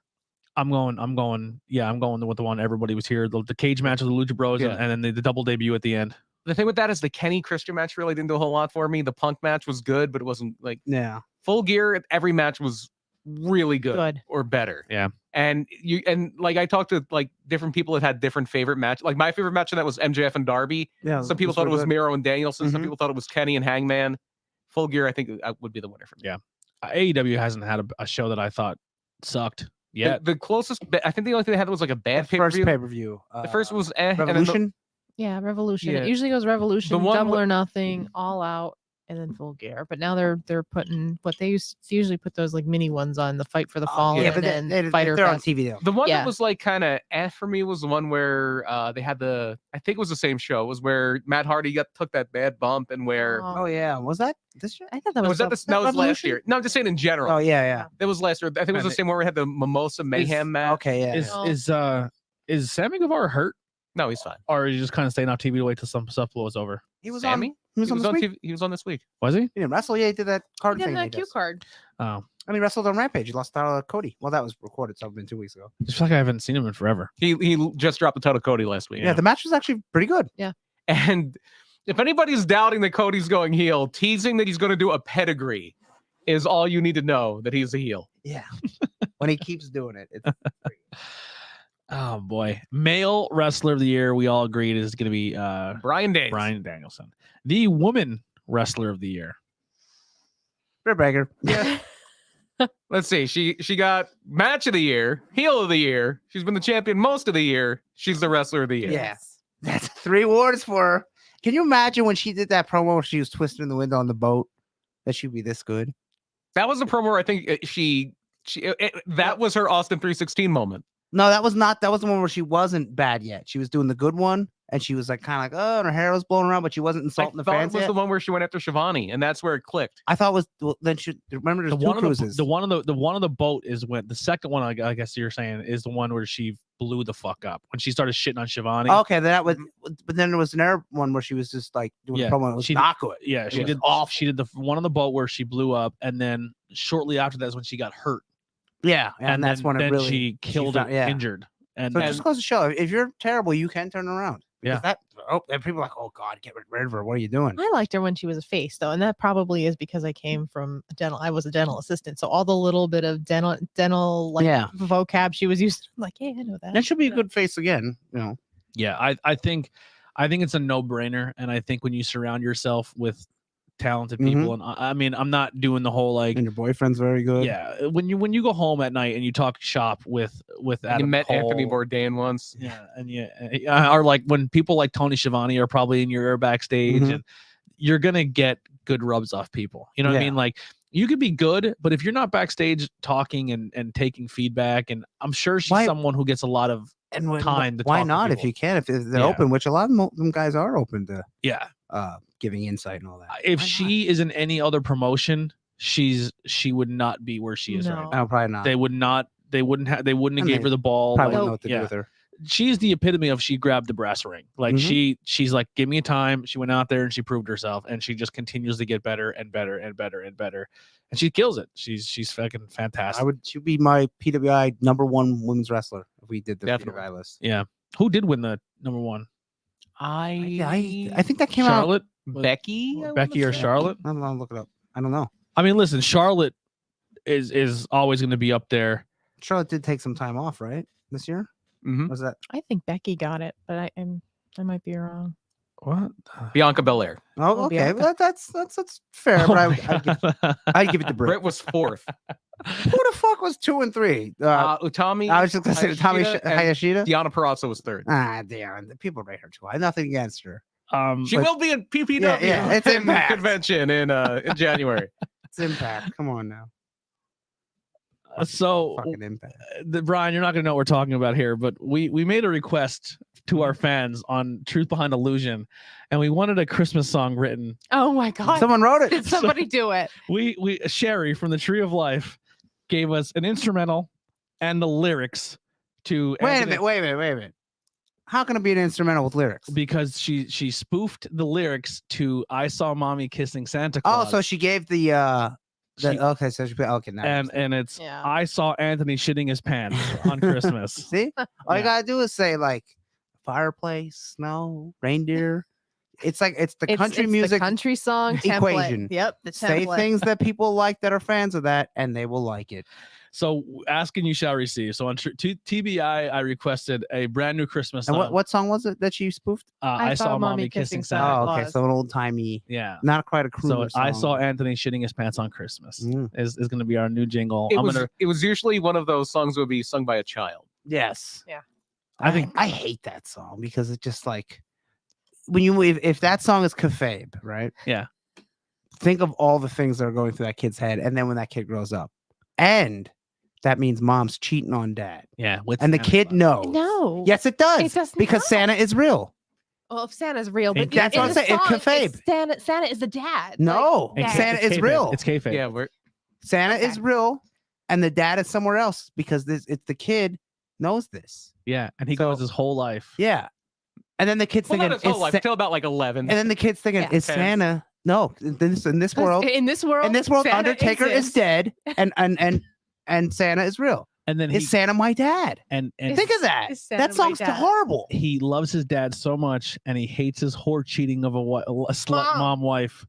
I'm going with the one everybody was here. The cage match with the Lucha Bros Yeah. and then the double debut at the end. The thing with that is the Kenny Christian match really didn't do a whole lot for me. The Punk match was good, but it wasn't like Yeah. Full Gear. Every match was really good. Or better. Yeah. And like I talked to like different people that had different favorite match. Like my favorite match in that was MJF and Darby. Yeah. Some people thought it was Miro and Danielson. Some Mhm. people thought it was Kenny and Hangman. Full Gear, I think, would be the winner for me. Yeah. AEW hasn't had a show that I thought sucked yet. The closest, I think the only thing they had was like a bad The first pay-per-view. pay-per-view. The first was and then Revolution. Yeah. Revolution. Yeah. It usually goes Revolution, The one Double with- or Nothing, All Out, and then Full Gear. But now they're putting what they used to usually put those like mini ones on, the Fight for the Fallen, yeah, but and they, then Fighter they're on Fest. TV though. the one Yeah. that was like kind of for me was the one where they had I think it was the same show. It was where Matt Hardy took that bad bump and where Oh yeah, was that this year? I thought that was that was last Revolution? year. No, I'm just saying in general. Oh yeah. That was last year. I think it was the And same one where we had the Mimosa Mayhem match. Okay, yeah. Is Sammy Guevara hurt, No, he's fine. or are you just kind of staying off TV to wait till some stuff blows over? He was Sammy? on. He was on this week. TV. He was on this week. Was he? He didn't wrestle. Yeah, he did that He card did thing. that he cue does. card. Oh, And he wrestled on Rampage. He lost to Cody. Well, that was recorded, so it's been 2 weeks ago. just feel like I haven't seen him in forever. He just dropped the title to Cody last week. Yeah, the match was actually pretty good. And if anybody's doubting that Cody's going heel, teasing that he's going to do a pedigree is all you need to know that he's a heel. Yeah. When he keeps doing it, it's great. Oh boy, male wrestler of the year. We all agreed is going to be Brian Danielson. Brian Danielson. The woman wrestler of the year. Britt Baker. Yeah. Let's see. She got match of the year, heel of the year. She's been the champion most of the year. She's the wrestler of the year. Yeah. That's 3 awards for her. Can you imagine when she did that promo where she was twisting in the window on the boat that she'd be this good? That was the promo where I think that was her Austin 316 moment. No, that was not. That was the one where she wasn't bad yet. She was doing the good one, and she was like kind of like, oh, and her hair was blowing around, but she wasn't I insulting the thought fans it was yet. the one where she went after Shivani, and that's where it clicked. I thought it was then she remember there's The two one on cruises. the one on the boat is when the second one. I guess you're saying is the one where she blew the fuck up when she started shitting on Shivani. Okay, that was. But then there was another one where she was just like doing Yeah, a promo. It was she not good. Yeah, she was did. awful. She did the one on the boat where she blew up, and then shortly after that is when she got hurt, Yeah, and that's then, when it then really she killed found- it, yeah. injured, and, So it and just goes to show if you're terrible, you can turn around. Yeah. Because and people are like, oh God, get rid of her. What are you doing? I liked her when she was a face, though, and that probably is because I came from I was a dental assistant, so all the little bit of dental like Yeah. vocab she was used. I'm like, yeah, I know that. That should be a good face again. You know. yeah, I think it's a no brainer, and I think when you surround yourself with talented people, and I mean, I'm not doing the whole like. And your boyfriend's very good. Yeah, when you go home at night and you talk shop with Adam You met Anthony Cole, Bourdain once. yeah, and or like when people like Tony Schiavone are probably in your ear backstage, Mhm. and you're gonna get good rubs off people. You know what I Yeah. mean? Like you could be good, but if you're not backstage talking and taking feedback, and I'm sure she's Why- someone who gets a lot of And time to why talk to not if people. you can? If they're Yeah. open, which a lot of them guys are open to yeah. giving insight and all that. If Why not? she is in any other promotion, she would not be where she is right No. now. No, probably not. They wouldn't have And gave they her the ball. probably like, wouldn't know what to do yeah. with her. She's the epitome of she grabbed the brass ring. Like Mhm. she's like, give me time. She went out there and she proved herself, and she just continues to get better and better and better and better, and she kills it. She's fucking fantastic. She'd be my PWI #1 women's wrestler if we did the Definitely. PWI list. Yeah. Who did win the #1? I think that came out. Charlotte, Becky, I Becky, wanna or say. Charlotte? I'll look it up. I don't know. I mean, listen, Charlotte is always going to be up there. Charlotte did take some time off, right? This year Mhm. was that? I think Becky got it, but I might be wrong. What? Bianca Belair. Oh, Oh, okay. Bianca. Well, that's fair, but I'd give it to Britt. Britt was 4th. Who the fuck was 2 and 3? Utami. I was just gonna say Tommy Hayashida, and Hayashida. Deanna Purrazzo was 3rd. Damn, the people rate her too high. Nothing against her. She but- will be in PPW Yeah, it's Impact. convention in January. It's Impact. Come on now, So, fucking Impact. Brian, you're not going to know what we're talking about here, but we made a request to our fans on Truth Behind Illusion, and we wanted a Christmas song written. Oh my god! Someone wrote Did it. somebody do it? We Sherry from the Tree of Life gave us an instrumental and the lyrics to Wait a Anthony- minute. How can it be an instrumental with lyrics? because she spoofed the lyrics to "I Saw Mommy Kissing Santa Oh, Claus." so she gave the She- okay, so she put okay now. and it's Yeah. "I saw Anthony shitting his pants" on Christmas. See, all Yeah. you gotta do is say like fireplace, snow, reindeer. It's like it's the country it's music. the country song equation. template. Yep, the Say template. things that people like that are fans of that, and they will like it. So asking you shall receive. So on TBI, I requested a brand new Christmas And song. what song was it that she spoofed? I saw mommy kissing Santa. Oh, Claus. okay, so an old timey, Yeah. not quite a So crooner song. I saw Anthony shitting his pants on Christmas Mm. is going to be our new jingle. It was usually one of those songs that would be sung by a child. Yes. Yeah. I think I hate that song because it's just like when you if that song is kayfabe, right? Yeah. Think of all the things that are going through that kid's head, and then when that kid grows up, and that means mom's cheating on dad, Yeah. With and the Santa kid Claus. knows. No. Yes, it does. It does because not. Santa is real. Well, if Santa's real, but That's in what I'm the saying, it's song, kayfabe. Santa is the dad. No, Like, It's yeah. Santa it's is kayfabe. real. It's kayfabe. Yeah, we're Santa Okay. is real, and the dad is somewhere else because it's the kid knows this. Yeah. And he So- goes his whole life. Yeah, and then the kid's well, thinking, not his whole is life, Sa- until about like 11. and then the kid's thinking, Yeah. is 10. Santa? No, in this 'Cause world, in this world, Santa Undertaker is exists. dead, and Santa is real. And then he Is Santa my dad? and Think of that. is Santa That my song's dad? horrible. he loves his dad so much, and he hates his whore cheating of a slut mom wife,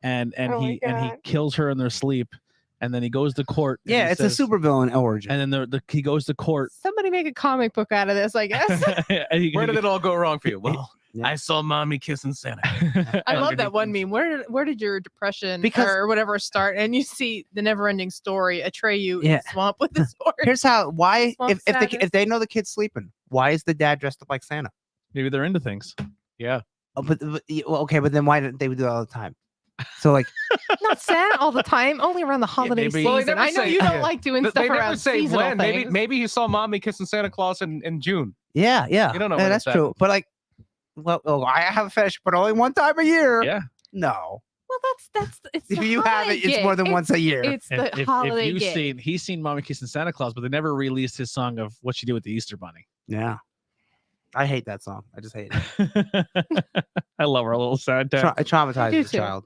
and Oh my he God. kills her in their sleep, and then he goes to court. and Yeah, he it's says- a supervillain origin. And then he goes to court. Somebody make a comic book out of this, I guess. and he, Where did it all go wrong for you? Well, Yeah. I saw mommy kissing Santa. I and- love that one meme. Where did your depression Because- or whatever start? And you see the never-ending story, Atreyu in Yeah. the swamp with the sword. Here's how. Why Swamp if sadness. if they know the kid's sleeping, why is the dad dressed up like Santa? Maybe they're into things. Yeah. Oh, well, okay, but then why didn't they do it all the time? So like, Not Santa all the time, only around the holiday maybe- season. Well, they never I know say- you don't yeah. like doing They stuff never around say seasonal when. things. Maybe you saw mommy kissing Santa Claus in June. yeah, You don't know yeah, when that's it's true. But like, well, I have a fetish, but only one time a year. Yeah. No, Well, it's if the you have holiday it, it's more gig. than once a year. It's the holiday you've gig. he's seen Mommy Kissing Santa Claus, but they never released his song of What She Did with the Easter Bunny. Yeah, I hate that song. I just hate it. I love our little Santa. It traumatizes do the too. child.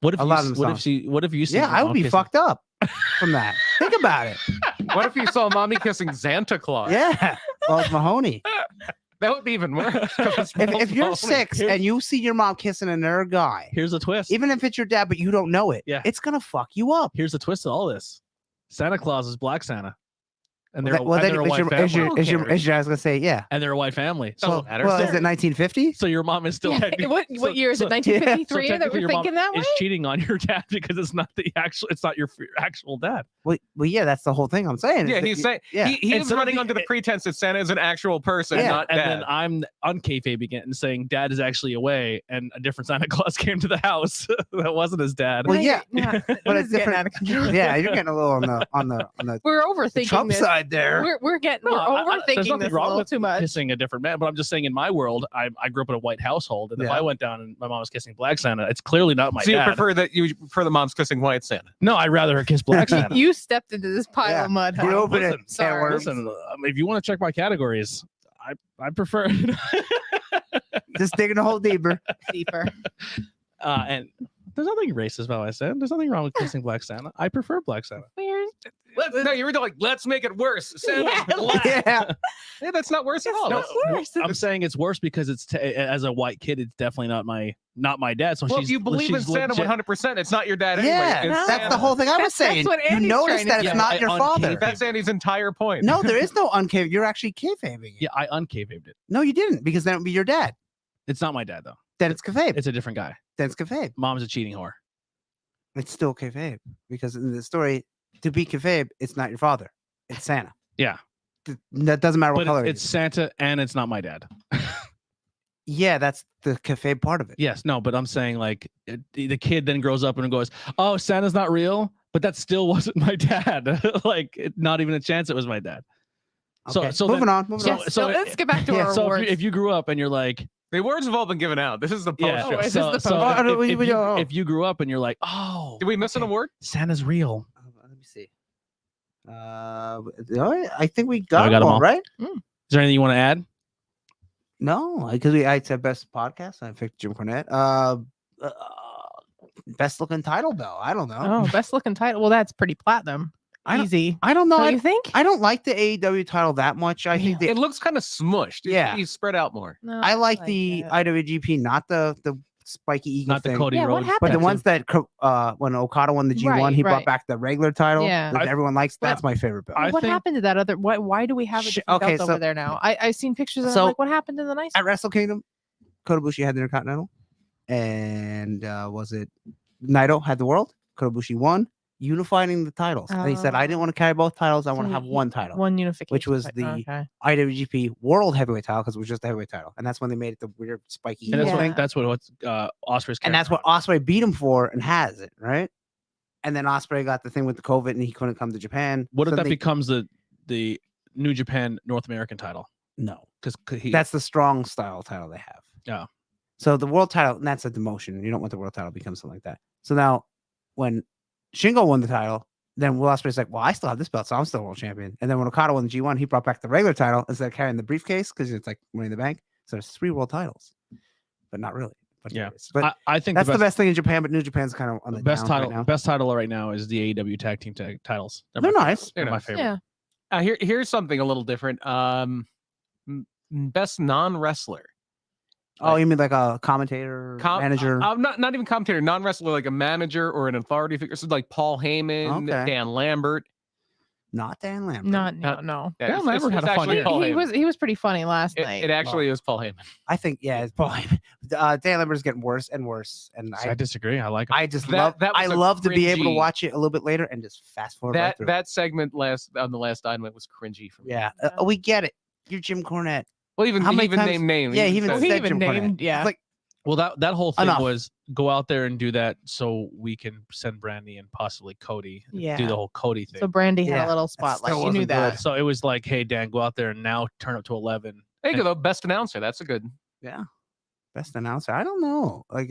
What if a you, lot of them what if you seen Yeah, your I mom would be kissing- fucked up from that. Think about it. What if you saw mommy kissing Santa Claus? Yeah, well, it's Mahoney. That would be even worse. 'cause it's If you're Mahoney. 6 and you see your mom kissing another guy, Here's a twist. even if it's your dad, but you don't know it, Yeah. it's gonna fuck you up. Here's a twist to all this. Santa Claus is Black Santa. and they're a white family. I was gonna say, yeah. And they're a white family. Doesn't So, matter. Well, is So- it 1950? so your mom is still Yeah, technically- what year is it? so 1953 that technically we're your mom thinking that way? is cheating on your dad because it's not your actual dad. Well, yeah, that's the whole thing I'm saying. is Yeah, that he's you- saying yeah. he is Instead of running the- under the pretense that Santa is an actual person, Yeah, not And dad. then I'm unkayfabing it and saying dad is actually away, and a different Santa Claus came to the house that wasn't his dad. Well, yeah, but but it's it's getting different. out of control. Yeah, you're getting a little on the We're overthinking Trump this. side there. We're getting No, we're there's overthinking nothing this a wrong little with too much. kissing a different man, but I'm just saying in my world, I grew up in a white household, and if Yeah. I went down and my mom was kissing black Santa, it's clearly not my so you dad. prefer the mom's kissing white Santa. No, I'd rather her kiss black Santa. You stepped into this pile Yeah. of mud. You honey. open it. Listen, Sorry. Listen, if you want to check my categories, I prefer. Just digging a hole deeper. Deeper. And there's nothing racist about what I said. There's nothing wrong with kissing black Santa. I prefer black Santa. Weird. No, you were like, let's make it worse. Santa's Yeah. black. Yeah. Yeah, that's not worse at all. No, That's- worse. I'm saying it's worse because it's as a white kid, it's definitely not my dad. So well, if you believe in Santa 100%, it's not your dad anyway. Yeah, It's that's Santa. the whole thing I was That's saying. what You Andy's notice trying to that do. it's not I your father. uncaved That's Andy's entire point. No, there is no uncave. You're actually kayfabing it. Yeah, I unkayfabed it. No, you didn't, because then it would be your dad. It's not my dad though. Then it's kayfabe. It's a different guy. Then it's kayfabe. Mom's a cheating whore. It's still kayfabe, because in the story, to be kayfabe, it's not your father. It's Santa. Yeah. That doesn't matter what But color it's Santa and it's not my dad. Yeah, that's the kayfabe part of it. Yes, no, but I'm saying like the kid then grows up and goes, "Oh, Santa's not real," but that still wasn't my dad. Like, not even a chance it was my dad. Okay. So moving then- on. Moving on. Yes, so so let's get back to yeah, our So awards. if you grew up and you're like, The awards have all been given out. This is the post yeah, show. is this so, the so post- if you grew up and you're like, oh, Did we miss an okay, award? Santa's real. Let me see. I think we got, got 'em one, all. right? Is there anything you want to add? No, because I said best podcast. I picked Jim Cornette. Best looking title bell. I don't know. oh, best looking title. Well, that's pretty platinum. I don't- Easy. I don't know. Don't you think? I don't like the AEW title that much. I think It looks kind of smushed. Yeah. He's spread out more. No, I like the it. IWGP, not the spiky eagle Not the thing. Cody Yeah, what Rhodes. happened? But the tattoo. ones that when Okada won the G1, Right, he brought right. back the regular title Yeah. that everyone likes. Well, That's my favorite belt. I what think- happened to that other? Why do we have a Sh- different okay, belt so- over there now? I've seen pictures of so- like what happened to the nice. At Wrestle Kingdom, Kota Ibushi had the Intercontinental, and was it Naito had the World? Kota Ibushi won, unifying the titles. And he said, "I didn't want to carry both titles. I want to So have he- one title." One unification, which was fight. the Okay. IWGP World Heavyweight title, because it was just the heavyweight title, and that's when they made it the weird spiky And eagle that's thing. what that's what Oscar's. And that's what Osprey beat him for and has it, right? And then Osprey got the thing with the COVID and he couldn't come to Japan. What if So that they- becomes the New Japan North American title? No, Because that's the strong style title they have. Yeah. So the world title, and that's a demotion. You don't want the world title to become something like that. So now when Shingo won the title, then Will Ospreay's like, well, I still have this belt, so I'm still world champion. And then when Okada won the G1, he brought back the regular title instead of carrying the briefcase, because it's like Money in the Bank. So there's 3 world titles, but not really. But Yeah. anyways. But I think that's the best thing in Japan. But New Japan's kind of on the best down title. right now. Best title right now is the AEW tag team titles. They're my favorite. nice. They're They're my nice. favorite. Yeah. Here's something a little different. Best non-wrestler. Oh, you mean like a commentator, manager? Not even commentator, non-wrestler, like a manager or an authority figure. So like Paul Heyman, Okay. Dan Lambert. Not Dan Lambert. No. Yeah, Dan it's- Lambert had it's a fun actually year. Paul He Heyman. was pretty funny last night. It actually is Paul Heyman. I think it's Paul Heyman. Dan Lambert's getting worse and worse, and So I disagree. I like. I just That- love. that I was a love to be able to cringy- watch it a little bit later and just fast forward right through. That segment on the last Dynamite was cringy for me. Yeah, we get it. You're Jim Cornette. Well, even How he many even times- named names. Yeah, he even Well, he said even Jim Cornette. named- yeah. It's like Well, that whole thing Enough. was go out there and do that so we can send Brandy and possibly Cody. Yeah. Do the whole Cody thing. So Brandy had Yeah, a little that still spotlight. You knew wasn't that. good. So it was like, hey Dan, go out there and now turn up to 11. There you go, though. Best announcer. That's a good best announcer. I don't know. Like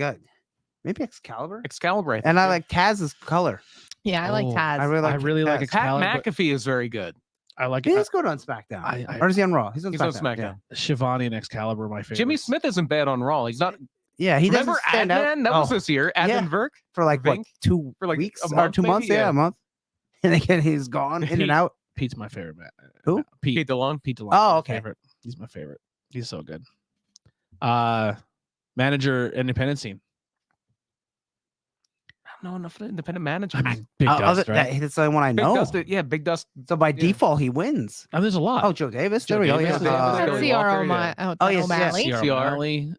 maybe Excalibur. Excalibur. think, And I yeah. like Taz's color. Yeah, I like Oh, Taz. I really like. I really like Taz. Pat Excalibur. McAfee is very good. I like He it. is good on SmackDown. I- or is he on Raw? He's on He's on SmackDown. SmackDown. Shivani and Excalibur are my favorite. Jimmy Smith isn't bad on Raw. He's not. Yeah, he Remember doesn't stand out. Adnan? That was Oh, this year. Adnan yeah. Verk. for like what, Vink? 2 For like weeks a or month, 2 months? maybe? Yeah, Yeah. a month. And again, he's gone in and He- out. Pete's my favorite man. Who? Pete. Pete DeLong. Pete DeLong. Oh, is my okay. favorite. He's my favorite. He's so good. Manager independent scene. don't know enough independent managers. I mean, Big Dust, right? That's the only one I Big know. Dust, yeah, Big Dust. So by yeah. default, he wins. There's a lot. Oh, Joe Davis. Joe There we go. Davis, Yeah. Davis, That's Billy CR Walker, yeah. O'Malley. yes, CR CR. O'Malley,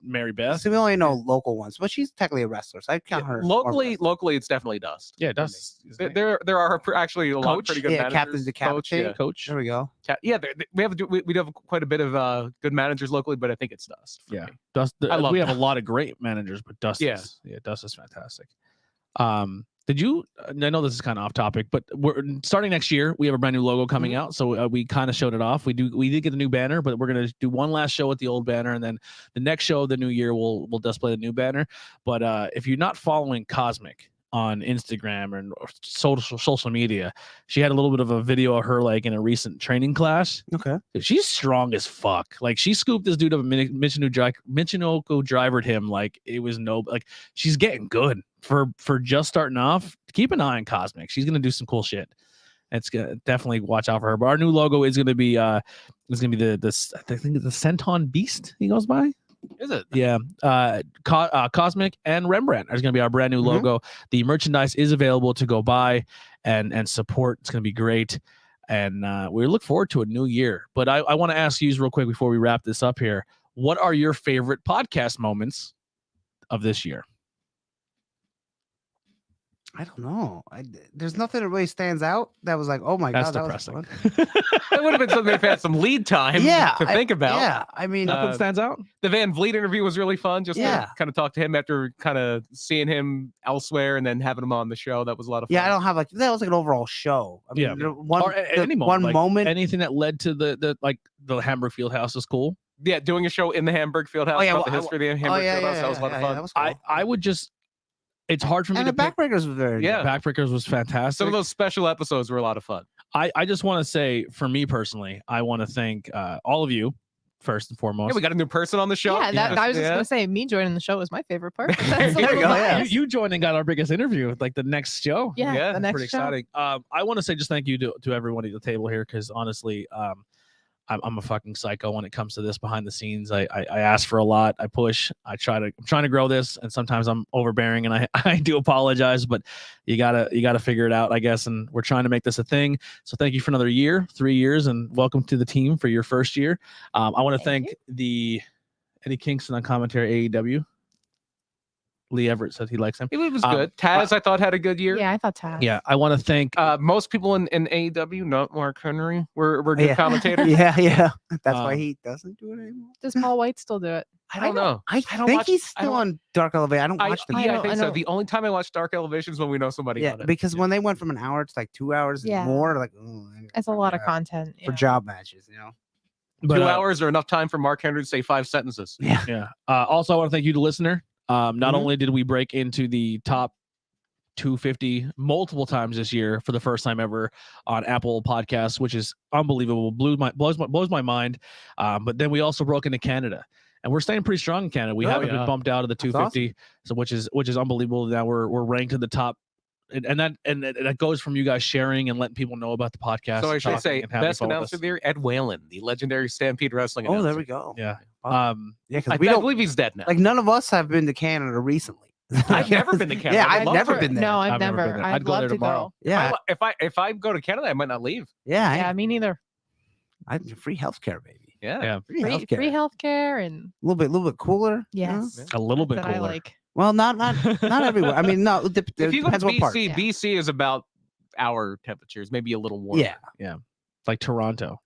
Mary Beth. So we only know local ones, but she's technically a wrestler, so I'd count her. Locally, it's definitely Dust. Yeah, Dust. There are actually a lot of Coach? pretty good Yeah, managers. Captain Decapitate. Coach, Coach. There we go. yeah. We have quite a bit of good managers locally, but I think it's Dust. for Yeah, me. Dust. I love we have a Dust. lot of great managers, but Dust. Yeah. Dust is fantastic. Did you? I know this is kind of off topic, but we're starting next year. We have a brand new logo coming out, so we kind of showed it off. We did get a new banner, but we're gonna do one last show with the old banner, and then the next show of the new year we'll display the new banner. But if you're not following Cosmic on Instagram or social media, she had a little bit of a video of her like in a recent training class. Okay. Dude, she's strong as fuck. Like she scooped this dude up, Michinoku drivered him like it was no like she's getting good for just starting off. Keep an eye on Cosmic. She's gonna do some cool shit. It's gonna definitely watch out for her. But our new logo is gonna be the I think it's the Centon Beast he goes by. Is it? Yeah. Cosmic and Rembrandt is going to be our brand new logo. The merchandise is available to go buy and support. It's going to be great. And we look forward to a new year. But I want to ask you real quick before we wrap this up here. What are your favorite podcast moments of this year? I don't know. There's nothing that really stands out that was like, oh my That's god, that depressing. was fun. That would have been something if had some lead time to think about. Yeah, I mean, Nothing stands out? The Van Vliet interview was really fun. Just Yeah. to kind of talk to him after kind of seeing him elsewhere and then having him on the show. That was a lot of fun. yeah, I don't have like that was like an overall show. I mean, Yeah. one Or any moment, one like, moment. anything that led to the Hamburg Fieldhouse was cool. Yeah, doing a show in the Hamburg Fieldhouse yeah, about the well, history of the Hamburg Fieldhouse. That was a lot of fun. That was cool. I would just. It's hard for me and to the pick. Backbreakers was very Yeah. Backbreakers was fantastic. Some of those special episodes were a lot of fun. I just want to say, for me personally, I want to thank all of you first and foremost. Yeah, we got a new person on the show. Yeah, I was just gonna say me joining the show was my favorite part. That's a There you little go, yeah. biased. You joined and got our biggest interview, like the next show. Yeah, Yeah, the next Pretty show. exciting. I want to say just thank you to everyone at the table here, because honestly, I'm a fucking psycho when it comes to this behind the scenes. I ask for a lot. I push. I'm trying to grow this, and sometimes I'm overbearing, and I do apologize, but you gotta figure it out, I guess. And we're trying to make this a thing. So thank you for another year, 3 years, and welcome to the team for your first year. I want to thank the Eddie Kingston on commentary AEW. Lee Everett said he likes him. It was good. Taz, I thought, had a good year. Yeah, I thought Taz. Yeah, I want to thank. Most people in AEW, not Mark Henry, were good Yeah. commentators. yeah. That's why Um, he doesn't do it anymore. Does Paul White still do it? I don't know. I don't think watch- he's I still don't- on Dark Elevation. I don't watch them. Yeah, I know, think I so. know. The only time I watch Dark Elevation is when we know somebody Yeah, on it. because when they went from an hour to like 2 hours and Yeah. more, like ooh, It's a lot of yeah, content. for yeah. job matches, you know. but, 2 hours or enough time for Mark Henry to say 5 sentences. Yeah. Yeah. Also, I want to thank you, the listener. Not Mhm. only did we break into the top 250 multiple times this year for the first time ever on Apple Podcasts, which is unbelievable, blows my mind. But then we also broke into Canada, and we're staying pretty strong in Canada. We Oh, haven't been yeah. bumped out of the That's 250, so which is unbelievable. Now we're ranked in the top. And that goes from you guys sharing and letting people know about the podcast. So I and should talking say, and having best fun with announcer us. there, Ed Whalen, the legendary Stampede Wrestling Oh, announcer. there we go. Yeah. Yeah, because I we don't believe he's dead now. like none of us have been to Canada recently. I've never been to Canada. Yeah, I'd I've love never to. been there. No, I've I've never never. been there. I'd I'd go love there to tomorrow. go. Yeah, If I go to Canada, I might not leave. yeah. Yeah, me neither. Free healthcare, baby. Yeah. Yeah. Free Free healthcare. healthcare and A little bit cooler. you know? yes, A little bit that I cooler. like. Well, not everywhere. I mean, no. It If you go to depends what part. BC, Yeah. BC is about our temperatures, maybe a little warmer. Yeah, Like Toronto.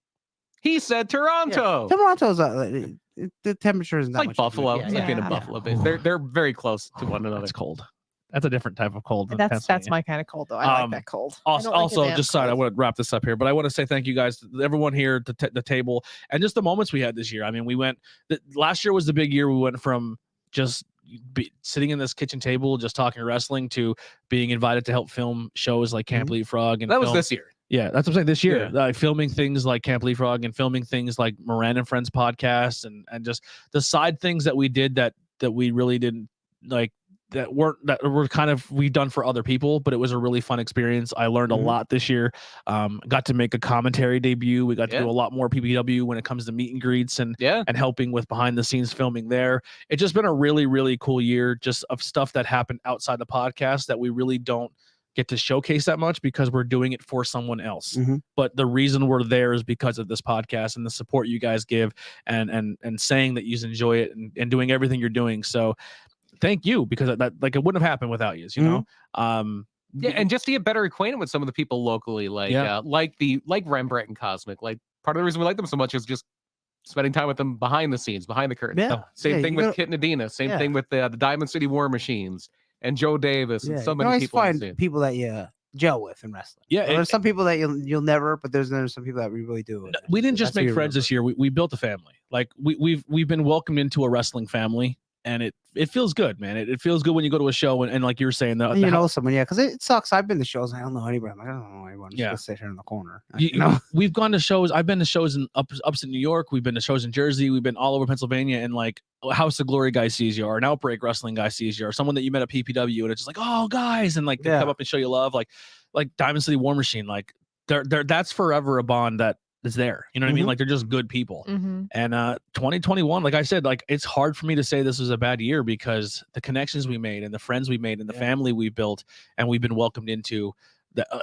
He said Toronto. Toronto's the temperature is It's not like much Buffalo. different. It's like being in Yeah. Buffalo. But they're very close to one another. That's cold. That's a different type of cold. than That's Pennsylvania. my kind of cold though. I like Um, that cold. I don't like Also, a damn just sorry, I cold. want to wrap this up here, but I want to say thank you guys, everyone here at the table, and just the moments we had this year. I mean, last year was the big year. We went from just sitting in this kitchen table, just talking wrestling, to being invited to help film shows like Camp Leapfrog. And That was film- this year. Yeah, that's what I'm saying. This year, filming things like Camp Leapfrog and filming things like Moran and Friends podcast, and just the side things that we did that we really didn't like. that were kind of we've done for other people, but it was a really fun experience. I learned a lot this year. Got to make a commentary debut. We got to do a lot more PPW when it comes to meet and greets and helping with behind the scenes filming there. It's just been a really, really cool year just of stuff that happened outside the podcast that we really don't get to showcase that much because we're doing it for someone else. But the reason we're there is because of this podcast and the support you guys give and saying that you enjoy it and doing everything you're doing. So thank you, because that like it wouldn't have happened without you, you know. And just to get better acquainted with some of the people locally, like Rembrandt and Cosmic. Like part of the reason we like them so much is just spending time with them behind the scenes, behind the curtain. Same thing with Kit and Adina. Same thing with the Diamond City War Machines and Joe Davis and so many people. Find people that you gel with in wrestling. There's some people that you'll never, but there's some people that we really do. We didn't just make friends this year. We built a family. Like we've been welcomed into a wrestling family. And it feels good, man. It feels good when you go to a show and like you were saying, you know someone, because it sucks. I've been to shows, and I don't know anybody. I'm like, I don't know anyone. I'm just gonna sit here in the corner. We've gone to shows. I've been to shows in upstate New York. We've been to shows in Jersey. We've been all over Pennsylvania, and like a House of Glory guy sees you, or an Outbreak Wrestling guy sees you, or someone that you met at PPW, and it's just like, oh, guys, and like they come up and show you love, like Diamond City War Machine, like they're that's forever a bond that is there. You know what I mean? Like they're just good people. And 2021, like I said, like it's hard for me to say this was a bad year because the connections we made and the friends we made and the family we built and we've been welcomed into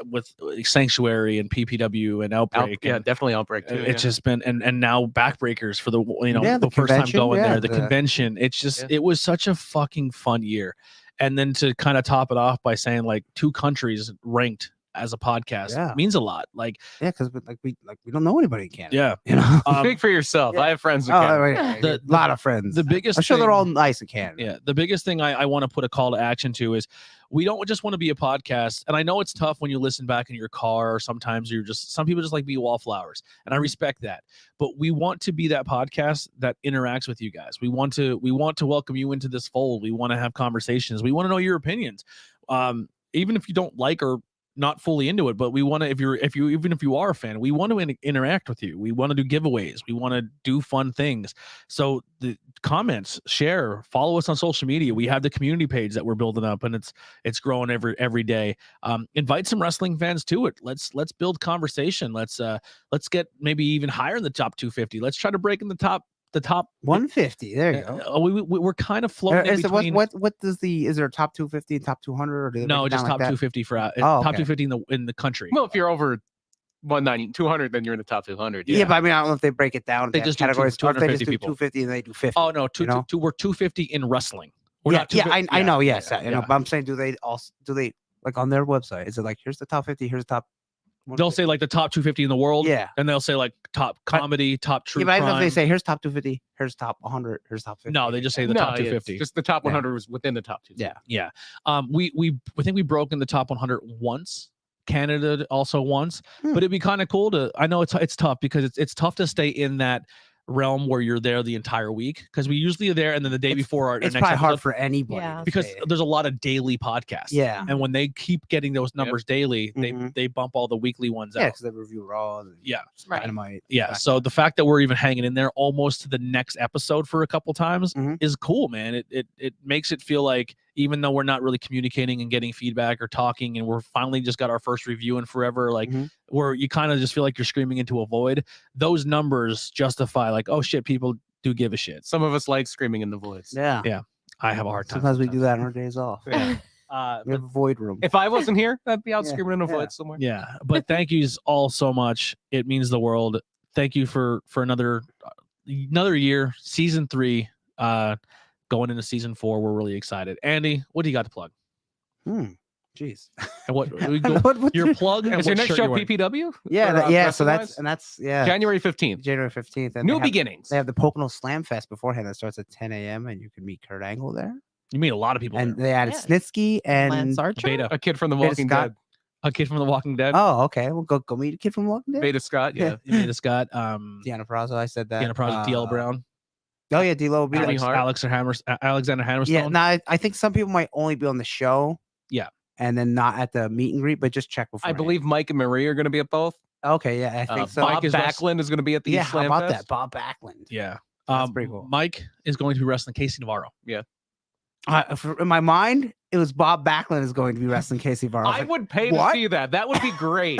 with Sanctuary and PPW and Outbreak. Definitely Outbreak too. It's just been and now Backbreakers for the the first time going there, the convention. It's just it was such a fucking fun year. And then to kind of top it off by saying like 2 countries ranked as a podcast means a lot. Like because we don't know anybody in Canada. You know, speak for yourself. I have friends in Canada. A lot of friends. The biggest I'm sure they're all nice in Canada. Yeah, the biggest thing I want to put a call to action to is we don't just want to be a podcast. And I know it's tough when you listen back in your car, or sometimes some people just like be wallflowers, and I respect that. But we want to be that podcast that interacts with you guys. We want to welcome you into this fold. We want to have conversations. We want to know your opinions, even if you don't like or not fully into it, but we want to, even if you are a fan, we want to interact with you. We want to do giveaways. We want to do fun things. So the comments, share, follow us on social media. We have the community page that we're building up, and it's growing every day. Invite some wrestling fans to it. Let's build conversation. Let's get maybe even higher in the top 250. Let's try to break in the top 150. There you go. We're kind of floating in between. What is there a top 250 and top 200, or do they no, just top 250 for top 250 in the country. Well, if you're over 190, 200, then you're in the top 200. Yeah, but I mean, I don't know if they break it down. They just categories. 250 do people. 250 and they do 50. Oh no, we're 250 in wrestling. We're not I know. Yes, you know, but I'm saying, do they like on their website? Is it like here's the top 50, here's the top? They'll say like the top 250 in the world. And they'll say like top comedy, top true crime. But I don't know if they say here's top 250, here's top 100, here's top 50. No, they just say the top 250. Just the top 100 was within the top 250. Yeah. I think we broke in the top 100 once. Canada also once, but it'd be kind of cool to. I know it's tough because it's tough to stay in that realm where you're there the entire week, because we usually are there and then the day before it's probably hard for anybody because there's a lot of daily podcasts, and when they keep getting those numbers daily, they bump all the weekly ones out because they review Raw and Dynamite. So the fact that we're even hanging in there almost to the next episode for a couple times is cool, man. It makes it feel like even though we're not really communicating and getting feedback or talking, and we're finally just got our first review in forever, like where you kind of just feel like you're screaming into a void, those numbers justify like, oh shit, people do give a shit. Some of us like screaming in the voids. Yeah. I have a hard time. Sometimes we do that on our days off. We have a void room. If I wasn't here, I'd be out screaming in a void somewhere. Yeah. But thank yous all so much. It means the world. Thank you for another year, season 3, going into season 4. We're really excited. Andy, what do you got to plug? Jeez. And what your plug? And is your next show PPW? So that's January 15th. January 15th. And New beginnings. They have the Pocono Slam Fest beforehand that starts at 10 a.m. and you can meet Kurt Angle there. You meet a lot of people. And they added Snitsky and Lance Archer? Beta. A kid from The Walking Dead. A kid from The Walking Dead. Oh, okay. Well, go meet a kid from The Walking Dead. Beta Scott. Yeah. Beta Scott. Deanna Prazo. I said that. Deanna Prazo. DL Brown. Oh yeah, D-Lo will be Alexander Hammerstone. Yeah, no, I think some people might only be on the show. Yeah. And then not at the meet and greet, but just check before. I believe Mike and Marie are going to be at both. Okay, yeah, I think so. Bob Backlund is going to be at the East Slam how about Fest. that? Bob Backlund. Yeah. That's pretty cool. Mike is going to be wrestling Casey Navarro. Yeah. In my mind, it was Bob Backlund is going to be wrestling Casey Navarro. I would pay to what? see that. That would be great.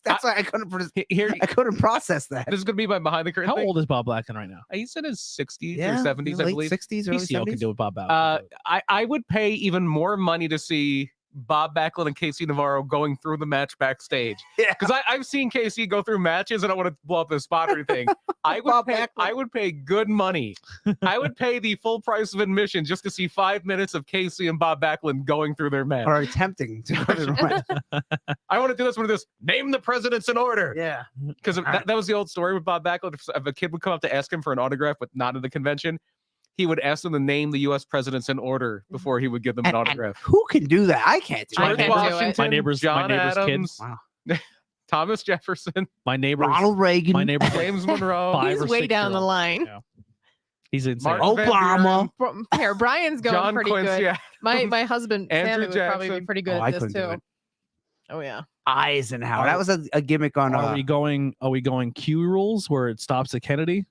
That's why I couldn't. Here, I couldn't process that. this is going to be my behind the curtain. How thing. old is Bob Blackton right now? He's in his 60s Yeah, or 70s, I late believe. 60s, early PCO 70s. could do with Bob Backlund. I would pay even more money to see Bob Backlund and Casey Navarro going through the match backstage. Yeah. Because I've seen Casey go through matches and I don't want to blow up the spot or anything. Bob Backlund. I would pay good money. I would pay the full price of admission just to see 5 minutes of Casey and Bob Backlund going through their match. Or attempting to. I want to do this with this. Name the presidents in order. Yeah. Because that was the old story with Bob Backlund. If a kid would come up to ask him for an autograph, but not at the convention, he would ask them to name the U.S. presidents in order before he would give them an autograph. Who can do that? I can't do I George can't that. do it. Washington, My neighbor's John kid. Adams, Wow. Thomas Jefferson, My neighbor's Ronald Reagan. my neighbor's like James Monroe, Five He's or way down the 6-year-old. line. Yeah. He's insane. Martin Van Obama. Buren, Here, Brian's going John pretty Quincy. good. My husband Andrew Sammy would probably be Jackson. pretty good Oh, I at this couldn't do too. it. Oh yeah. Eisenhower. That was a gimmick on. Are we going Q rules where it stops at Kennedy?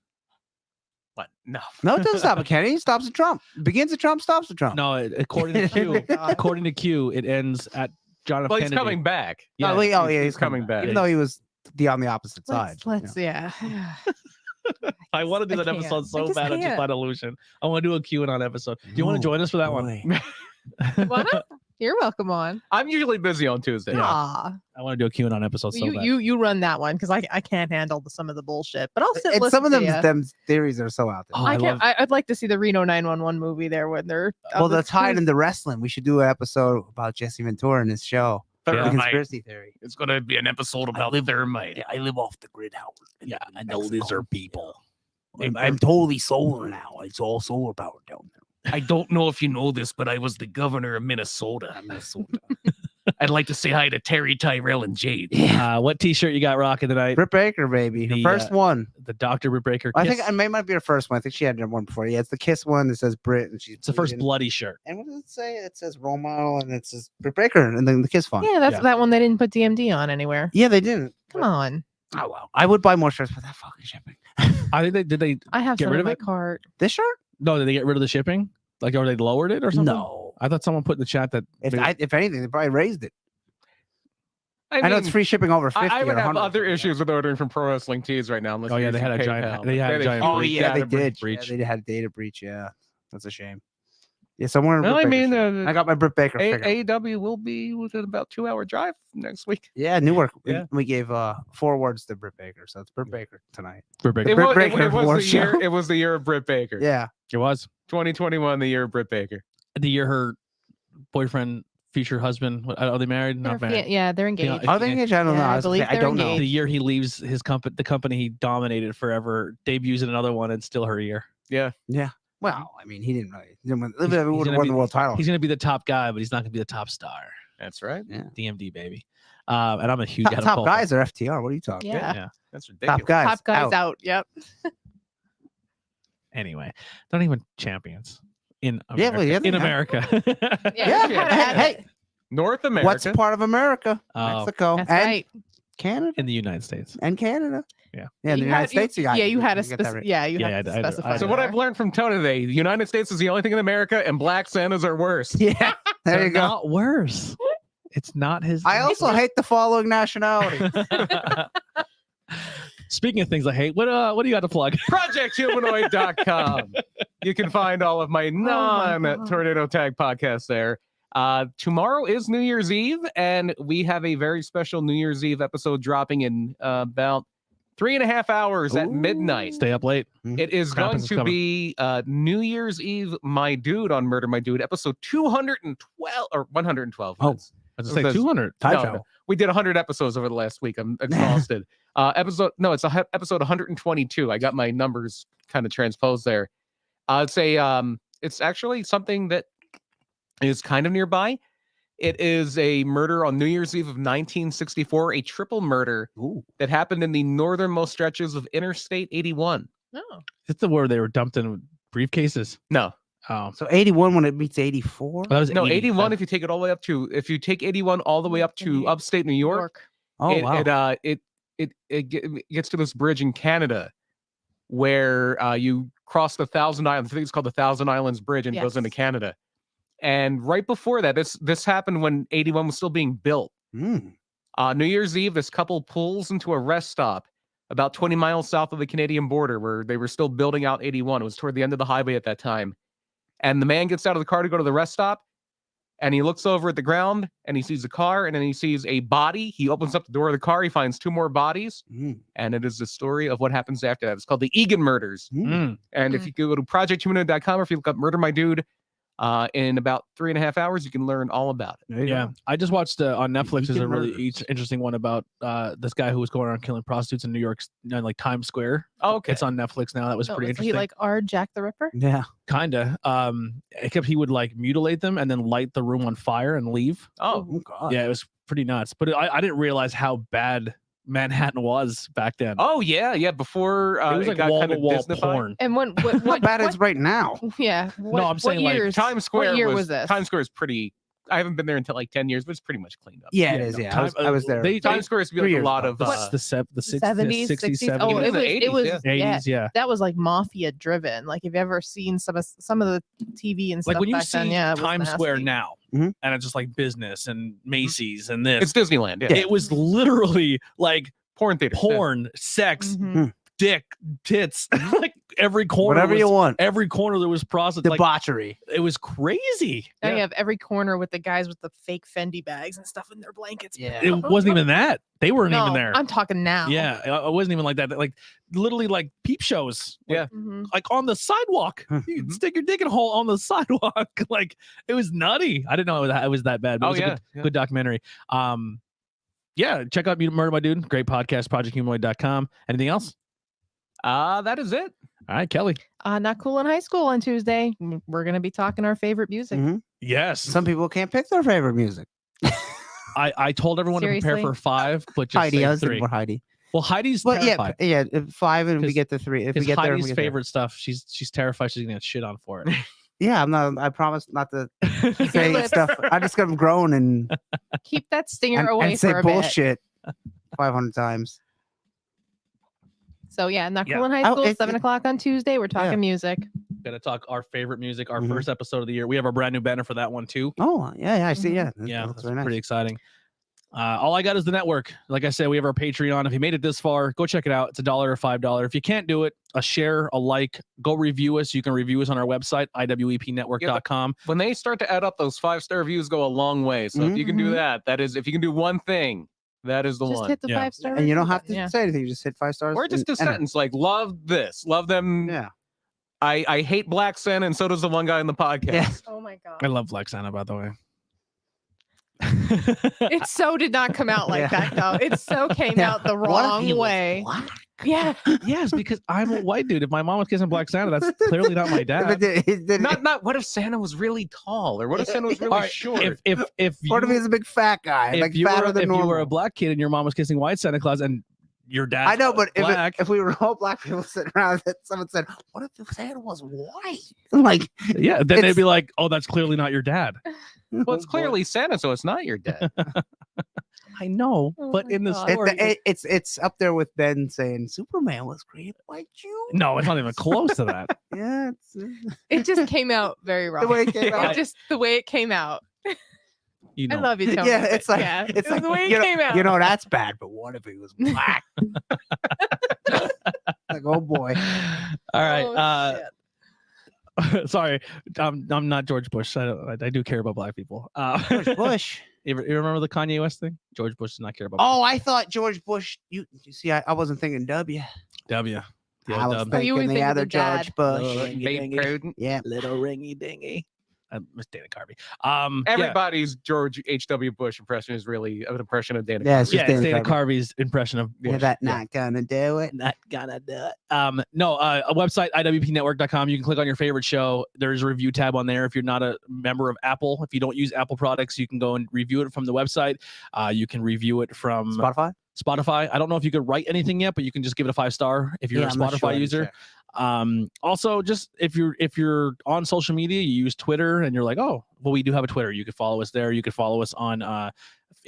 What? No. No, it doesn't stop at Kennedy. It stops at Trump. Begins at Trump, stops at Trump. No, according to Q, according to Q, it ends at John F. Well, he's Kennedy. coming back. Yeah, he's coming back. Even though he was on the opposite side. Let's yeah. I want to do I that can't. episode I so just bad. It's just can't. not illusion. I want to do a QAnon episode. Do you want to join us for that one? Wanna? You're welcome on. I'm usually busy on Tuesday. Yeah. Aw. I want to do a QAnon episode so bad. You run that one because I can't handle some of the bullshit. But I'll sit And listen some of to them, ya. them theories are so out there. Oh, I I can't. love- I'd like to see the Reno 911 movie there when they're Well, they're the tied truth- into wrestling. We should do an episode about Jesse Ventura and his show. The Yeah. conspiracy theory. It's going to be an episode about thermite. I live off the grid, Howard. Yeah, and the lizard people. I'm totally solar now. It's all solar power down there. I don't know if you know this, but I was the governor of Minnesota. I'd like to say hi to Terry, Tyrell, and Jade. Yeah. What T-shirt you got rocking tonight? Britt Baker, baby. Her The, first one. The Dr. Britt Baker. I Kiss. think it might be her first one. I think she had one before. Yeah, it's the Kiss one that says Britt, and she's It's the first bleeding. bloody shirt. And what does it say? It says role model, and it says Britt Baker, and then the Kiss font. Yeah, that's Yeah. that one they didn't put DMD on anywhere. Yeah, they didn't. Come on. Oh well, I would buy more shirts for that fucking shipping. I think they I have Get some rid in of my it? cart. This shirt? no, did they get rid of the shipping? Like, or they lowered it or something? No. I thought someone put in the chat that If anything, they probably raised it. I I know mean, it's free shipping over 50. I would or have 100 other or something. issues with ordering from Pro Wrestling Tees right now. Unless Oh, you're yeah, they using had a giant- PayPal. they had a giant Oh breach, yeah, they data did. breach. Yeah, they had a data breach. Yeah, that's a shame. Yeah, somewhere. Well, I mean, I got my Britt Baker figure. AEW will be within about 2-hour drive next week. Yeah, Newark. Yeah. We gave 4 awards to Britt Baker, so it's Britt Baker tonight. Britt Baker. It Britt was, Baker it was award the year. show. It was the year of Britt Baker. Yeah, It was 2021, the year of Britt Baker. the year her boyfriend, future husband. Are they married? Not married. Yeah, they're engaged. Yeah, are they engaged? I don't know. Yeah, I I, was gonna believe say, I they're don't know. engaged. The year he leaves his company, the company he dominated forever, debuts in another one, and still her year. Well, I mean, he didn't win the gonna world title. He's gonna be the top guy, but he's not gonna be the top star. That's right. Yeah. DMD baby. And I'm a huge Adam Top Cole guys are FTR. What are you talking? Yeah. Yeah. That's ridiculous. Top guys. Top guys out. Yep. Anyway, not even champions in America. Yeah, well, yeah, they in have. America. Yeah. Yeah. Hey, North America. what's part of America? Oh. Mexico That's and right. Canada in the United States. and Canada. Yeah. Yeah, in the United States. You got you had a get that specific. right. Yeah, you Yeah, had to I- I- specify. So I- what there. I've learned from Tony today, the United States is the only thing in America, and black Santas are worse. Yeah, there They're you go. Not worse. It's not his. I also hate the following nationality. Speaking of things I hate, what do you got to plug? ProjectHumanoid.com. You can find all of my my God. non-Tornado Tag podcasts there. Tomorrow is New Year's Eve, and we have a very special New Year's Eve episode dropping in about 3.5 hours at Ooh. midnight. Stay up late. It is Krampus going is to coming. be New Year's Eve, My Dude on Murder My Dude, episode 212 or 112. Oh. That's- I was gonna say That's- 200. Time no, travel. no. We did 100 episodes over the last week. I'm exhausted. Episode 122. I got my numbers kind of transposed there. It's actually something that is kind of nearby. It is a murder on New Year's Eve of 1964, a triple murder Ooh. that happened in the northernmost stretches of Interstate 81. No. Is it the where they were dumped in briefcases? No, Oh, So 81 when it meets 84. that was no, 80. 81. If you take it all the way up to, if you take 81 all the way up to upstate New York, Oh wow. it gets to this bridge in Canada where you cross the Thousand Islands. I think it's called the Thousand Islands Bridge, and it goes into Yes. Canada. And right before that, this happened when 81 was still being built. Mm. New Year's Eve, this couple pulls into a rest stop about 20 miles south of the Canadian border where they were still building out 81. It was toward the end of the highway at that time. And the man gets out of the car to go to the rest stop, and he looks over at the ground, and he sees a car, and then he sees a body. He opens up the door of the car. He finds 2 more bodies, and it is the story of what happens after that. It's called the Egan Murders. And if you go to projecthumanoid.com or if you look up Murder My Dude, in about 3.5 hours, you can learn all about it. Yeah, I just watched on Netflix. There's a Egan really Murders. interesting one about this guy who was going around killing prostitutes in New York's like Times Square. Oh, okay. It's on Netflix now. That was pretty Was interesting. he like our Jack the Ripper? Yeah. Kinda. Except he would like mutilate them and then light the room on fire and leave. Oh, Oh God. Yeah, it was pretty nuts. But I didn't realize how bad Manhattan was back then. oh yeah. Before it was like got wall kind to of wall Disneyfied. porn. And when How what bad what, it's right now. yeah. What, I'm saying, like, years, Times Square what year was this? Times Square is pretty. I haven't been there until like 10 years, but it's pretty much cleaned up. Yeah, it Yeah, is. no, Yeah, I was there. Times Square used to be 3 like a years lot ago. of. the 70s, 60s, 60s. 70s, Oh, Even it the was 80s, it was yeah. 80s. Yeah. That was like mafia driven. Like, if you ever seen some of the TV and stuff Like when you back see then, yeah, it was Times Square nasty. now, Mhm. and it's just like business and Macy's and this. It's Disneyland. Yeah. It was literally like Porn theater. porn, sex, Mhm. dick, tits, like every corner. Whatever was, you want. Every corner there was prostitutes. Like, Debauchery. it was crazy. Now you have every corner with the guys with the fake Fendi bags and stuff in their blankets. Yeah. It wasn't even that. They weren't No, even there. I'm talking now. Yeah, it wasn't even like that. Like literally like peep shows. Like, Yeah. Mhm. like on the sidewalk. You can stick your dick in a hole on the sidewalk. Like it was nutty. I didn't know it was that bad. But Oh it was a yeah. good documentary. Yeah, check out Murder My Dude. Great podcast, projecthumanoid.com. Anything else? That is it. All right, Kelly. Not Cool in High School on Tuesday. We're gonna be talking our favorite music. Mhm. Yes. Some people can't pick their favorite music. I told everyone to prepare Seriously? for 5, but just Heidi, say I was 3. thinking more Heidi. Well, Heidi's But terrified. yeah, 5 and we 'Cause- get to 3. If we Because get there, Heidi's we get there. favorite stuff, she's terrified she's gonna get shit on for it. Yeah, I'm not. I promise not to your say lips. stuff. I just got grown and Keep that stinger and, away and say for a bit. bullshit 500 times. So yeah, not Yeah. Cool in High Oh, School, it's- 7 o'clock on Tuesday. We're talking music. Gonna talk our favorite music, our Mhm. first episode of the year. We have our brand new banner for that one too. Oh yeah, I see. Mhm. Yeah, Yeah, that's that's very nice. pretty exciting. All I got is the network. Like I said, we have our Patreon. If you made it this far, go check it out. It's $1 or $5. If you can't do it, a share, a like, go review us. You can review us on our website, iwepnetwork.com. When they start to add up, those 5-star reviews go a long way. So if you can do Mhm. that is if you can do one thing, that is the Just one. hit the Yeah. 5-star. And you don't review have to button, say anything. You just hit 5 stars. Or just a and enter. sentence like love this, love them. Yeah. I hate Black Santa, and so does the one guy in the podcast. Yeah. Oh my god. I love Black Santa, by the way. It so did not come out like Yeah. that though. It so came Yeah. out the What if wrong he was way. black? Yeah. Yes, because I'm a white dude. If my mom was kissing Black Santa, that's clearly not my But dad. did- Not what if Santa was really tall, or what if Santa was really All right, short? if What if you- he's a big fat guy, if like you fatter were, than if normal? you were a black kid and your mom was kissing white Santa Claus and your dad I know, but black, if we were all black people sitting around, and someone said, "What if Santa was white?" I'm like, yeah, then they'd it's- be like, "Oh, that's clearly not your dad." well, it's oh, boy. clearly Santa, so it's not your dad. I know, Oh but my in the God. story, It's up there with Ben saying Superman was created by Jew. no, it's not even close to that. Yeah, it's It just came out very wrong. the way it came out. Just the way it came out. You know, I love you, Tony. Yeah, but it's like yeah, it's it was like the way you it came out. know that's bad, but what if he was black? Like, oh boy. All right. Oh, shit. Sorry, I'm not George Bush. I do care about black people. George Bush. You remember the Kanye West thing? George Bush does not care about. Oh, I thought George Bush. You see, I wasn't thinking W. W. The I old was dub. Oh, you were thinking the thinking other the dad. George Bush. Ringy Babe dingy. Prudent. Yeah. Little ringy dingy. Miss Dana Carvey. Yeah. Everybody's George H.W. Bush impression is really an impression of Dana. Yeah, it's Carvey. just Yeah, it's Dana Dana Carvey's impression of Bush. Yeah, that not gonna do it. Not gonna do it. A website, iwpnetwork.com. You can click on your favorite show. There's a review tab on there. If you're not a member of Apple, if you don't use Apple products, you can go and review it from the website. You can review it from Spotify. I don't know if you could write anything yet, but you can just give it a 5-star if you're a I'm not Spotify sure. I didn't user. check. Also, just if you're on social media, you use Twitter and you're like, oh, well, we do have a Twitter. You could follow us there. You could follow us on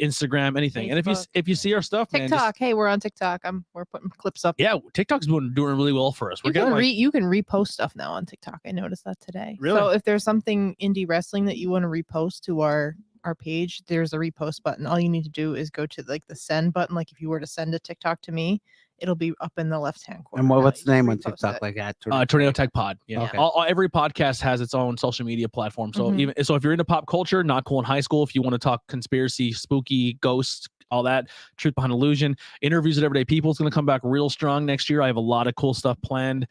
Instagram, anything. And Facebook. if you see our stuff, man, TikTok. Hey, we're on TikTok. We're putting clips up. yeah, TikTok's doing really well for us. We're You can, getting you can repost stuff now on TikTok. I noticed that today. Really? So if there's something indie wrestling that you want to repost to our page, there's a repost button. All you need to do is go to like the send button. Like if you were to send a TikTok to me, it'll be up in the left-hand corner. And now. what's You the name just on repost TikTok it. like that? Tornado Tech Pod. Yeah. Okay. Every podcast has its own social media platform. So Mhm. so if you're into pop culture, Not Cool in High School, if you want to talk conspiracy, spooky, ghosts, all that, Truth Behind Illusion, interviews with everyday people is going to come back real strong next year. I have a lot of cool stuff planned.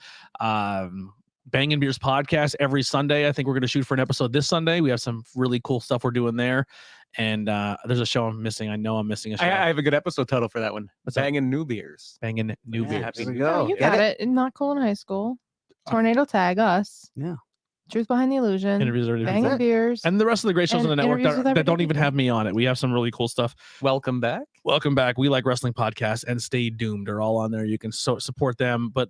Bangin' Beers podcast every Sunday. I think we're going to shoot for an episode this Sunday. We have some really cool stuff we're doing there. And there's a show I'm missing. I know I'm missing a show. I have a good episode title for that one. What's that? Banging New Beers. Bangin' New Yeah, Beers. Happy There we New go. Oh, you Get got it. Not Cool in High School. Tornado Tag us. Yeah. Truth Behind the Illusion. Interviews are Bangin' Beers. and the rest of the great shows on And the network interviews with that don't everyday even people. have me on it. We have some really cool stuff. Welcome back. Welcome back. We Like Wrestling Podcast and Stay Doomed are all on there. You can support them. But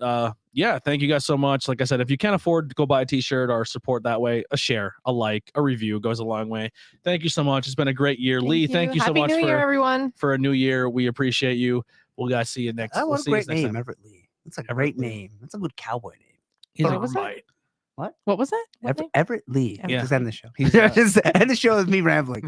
yeah, thank you guys so much. Like I said, if you can't afford to go buy a t-shirt or support that way, a share, a like, a review goes a long way. Thank you so much. It's been a great year. Lee, thank you so Happy much New Year, everyone. for a new year. We appreciate you. We'll guys see you next. Oh, we'll what a see you great next name, time. Everett Lee. That's a Everett great Lee. name. That's a good cowboy name. He's What all was that? right. What was that? What name? Everett Lee. Yeah. Just end the show. He's, Just end the show with me rambling.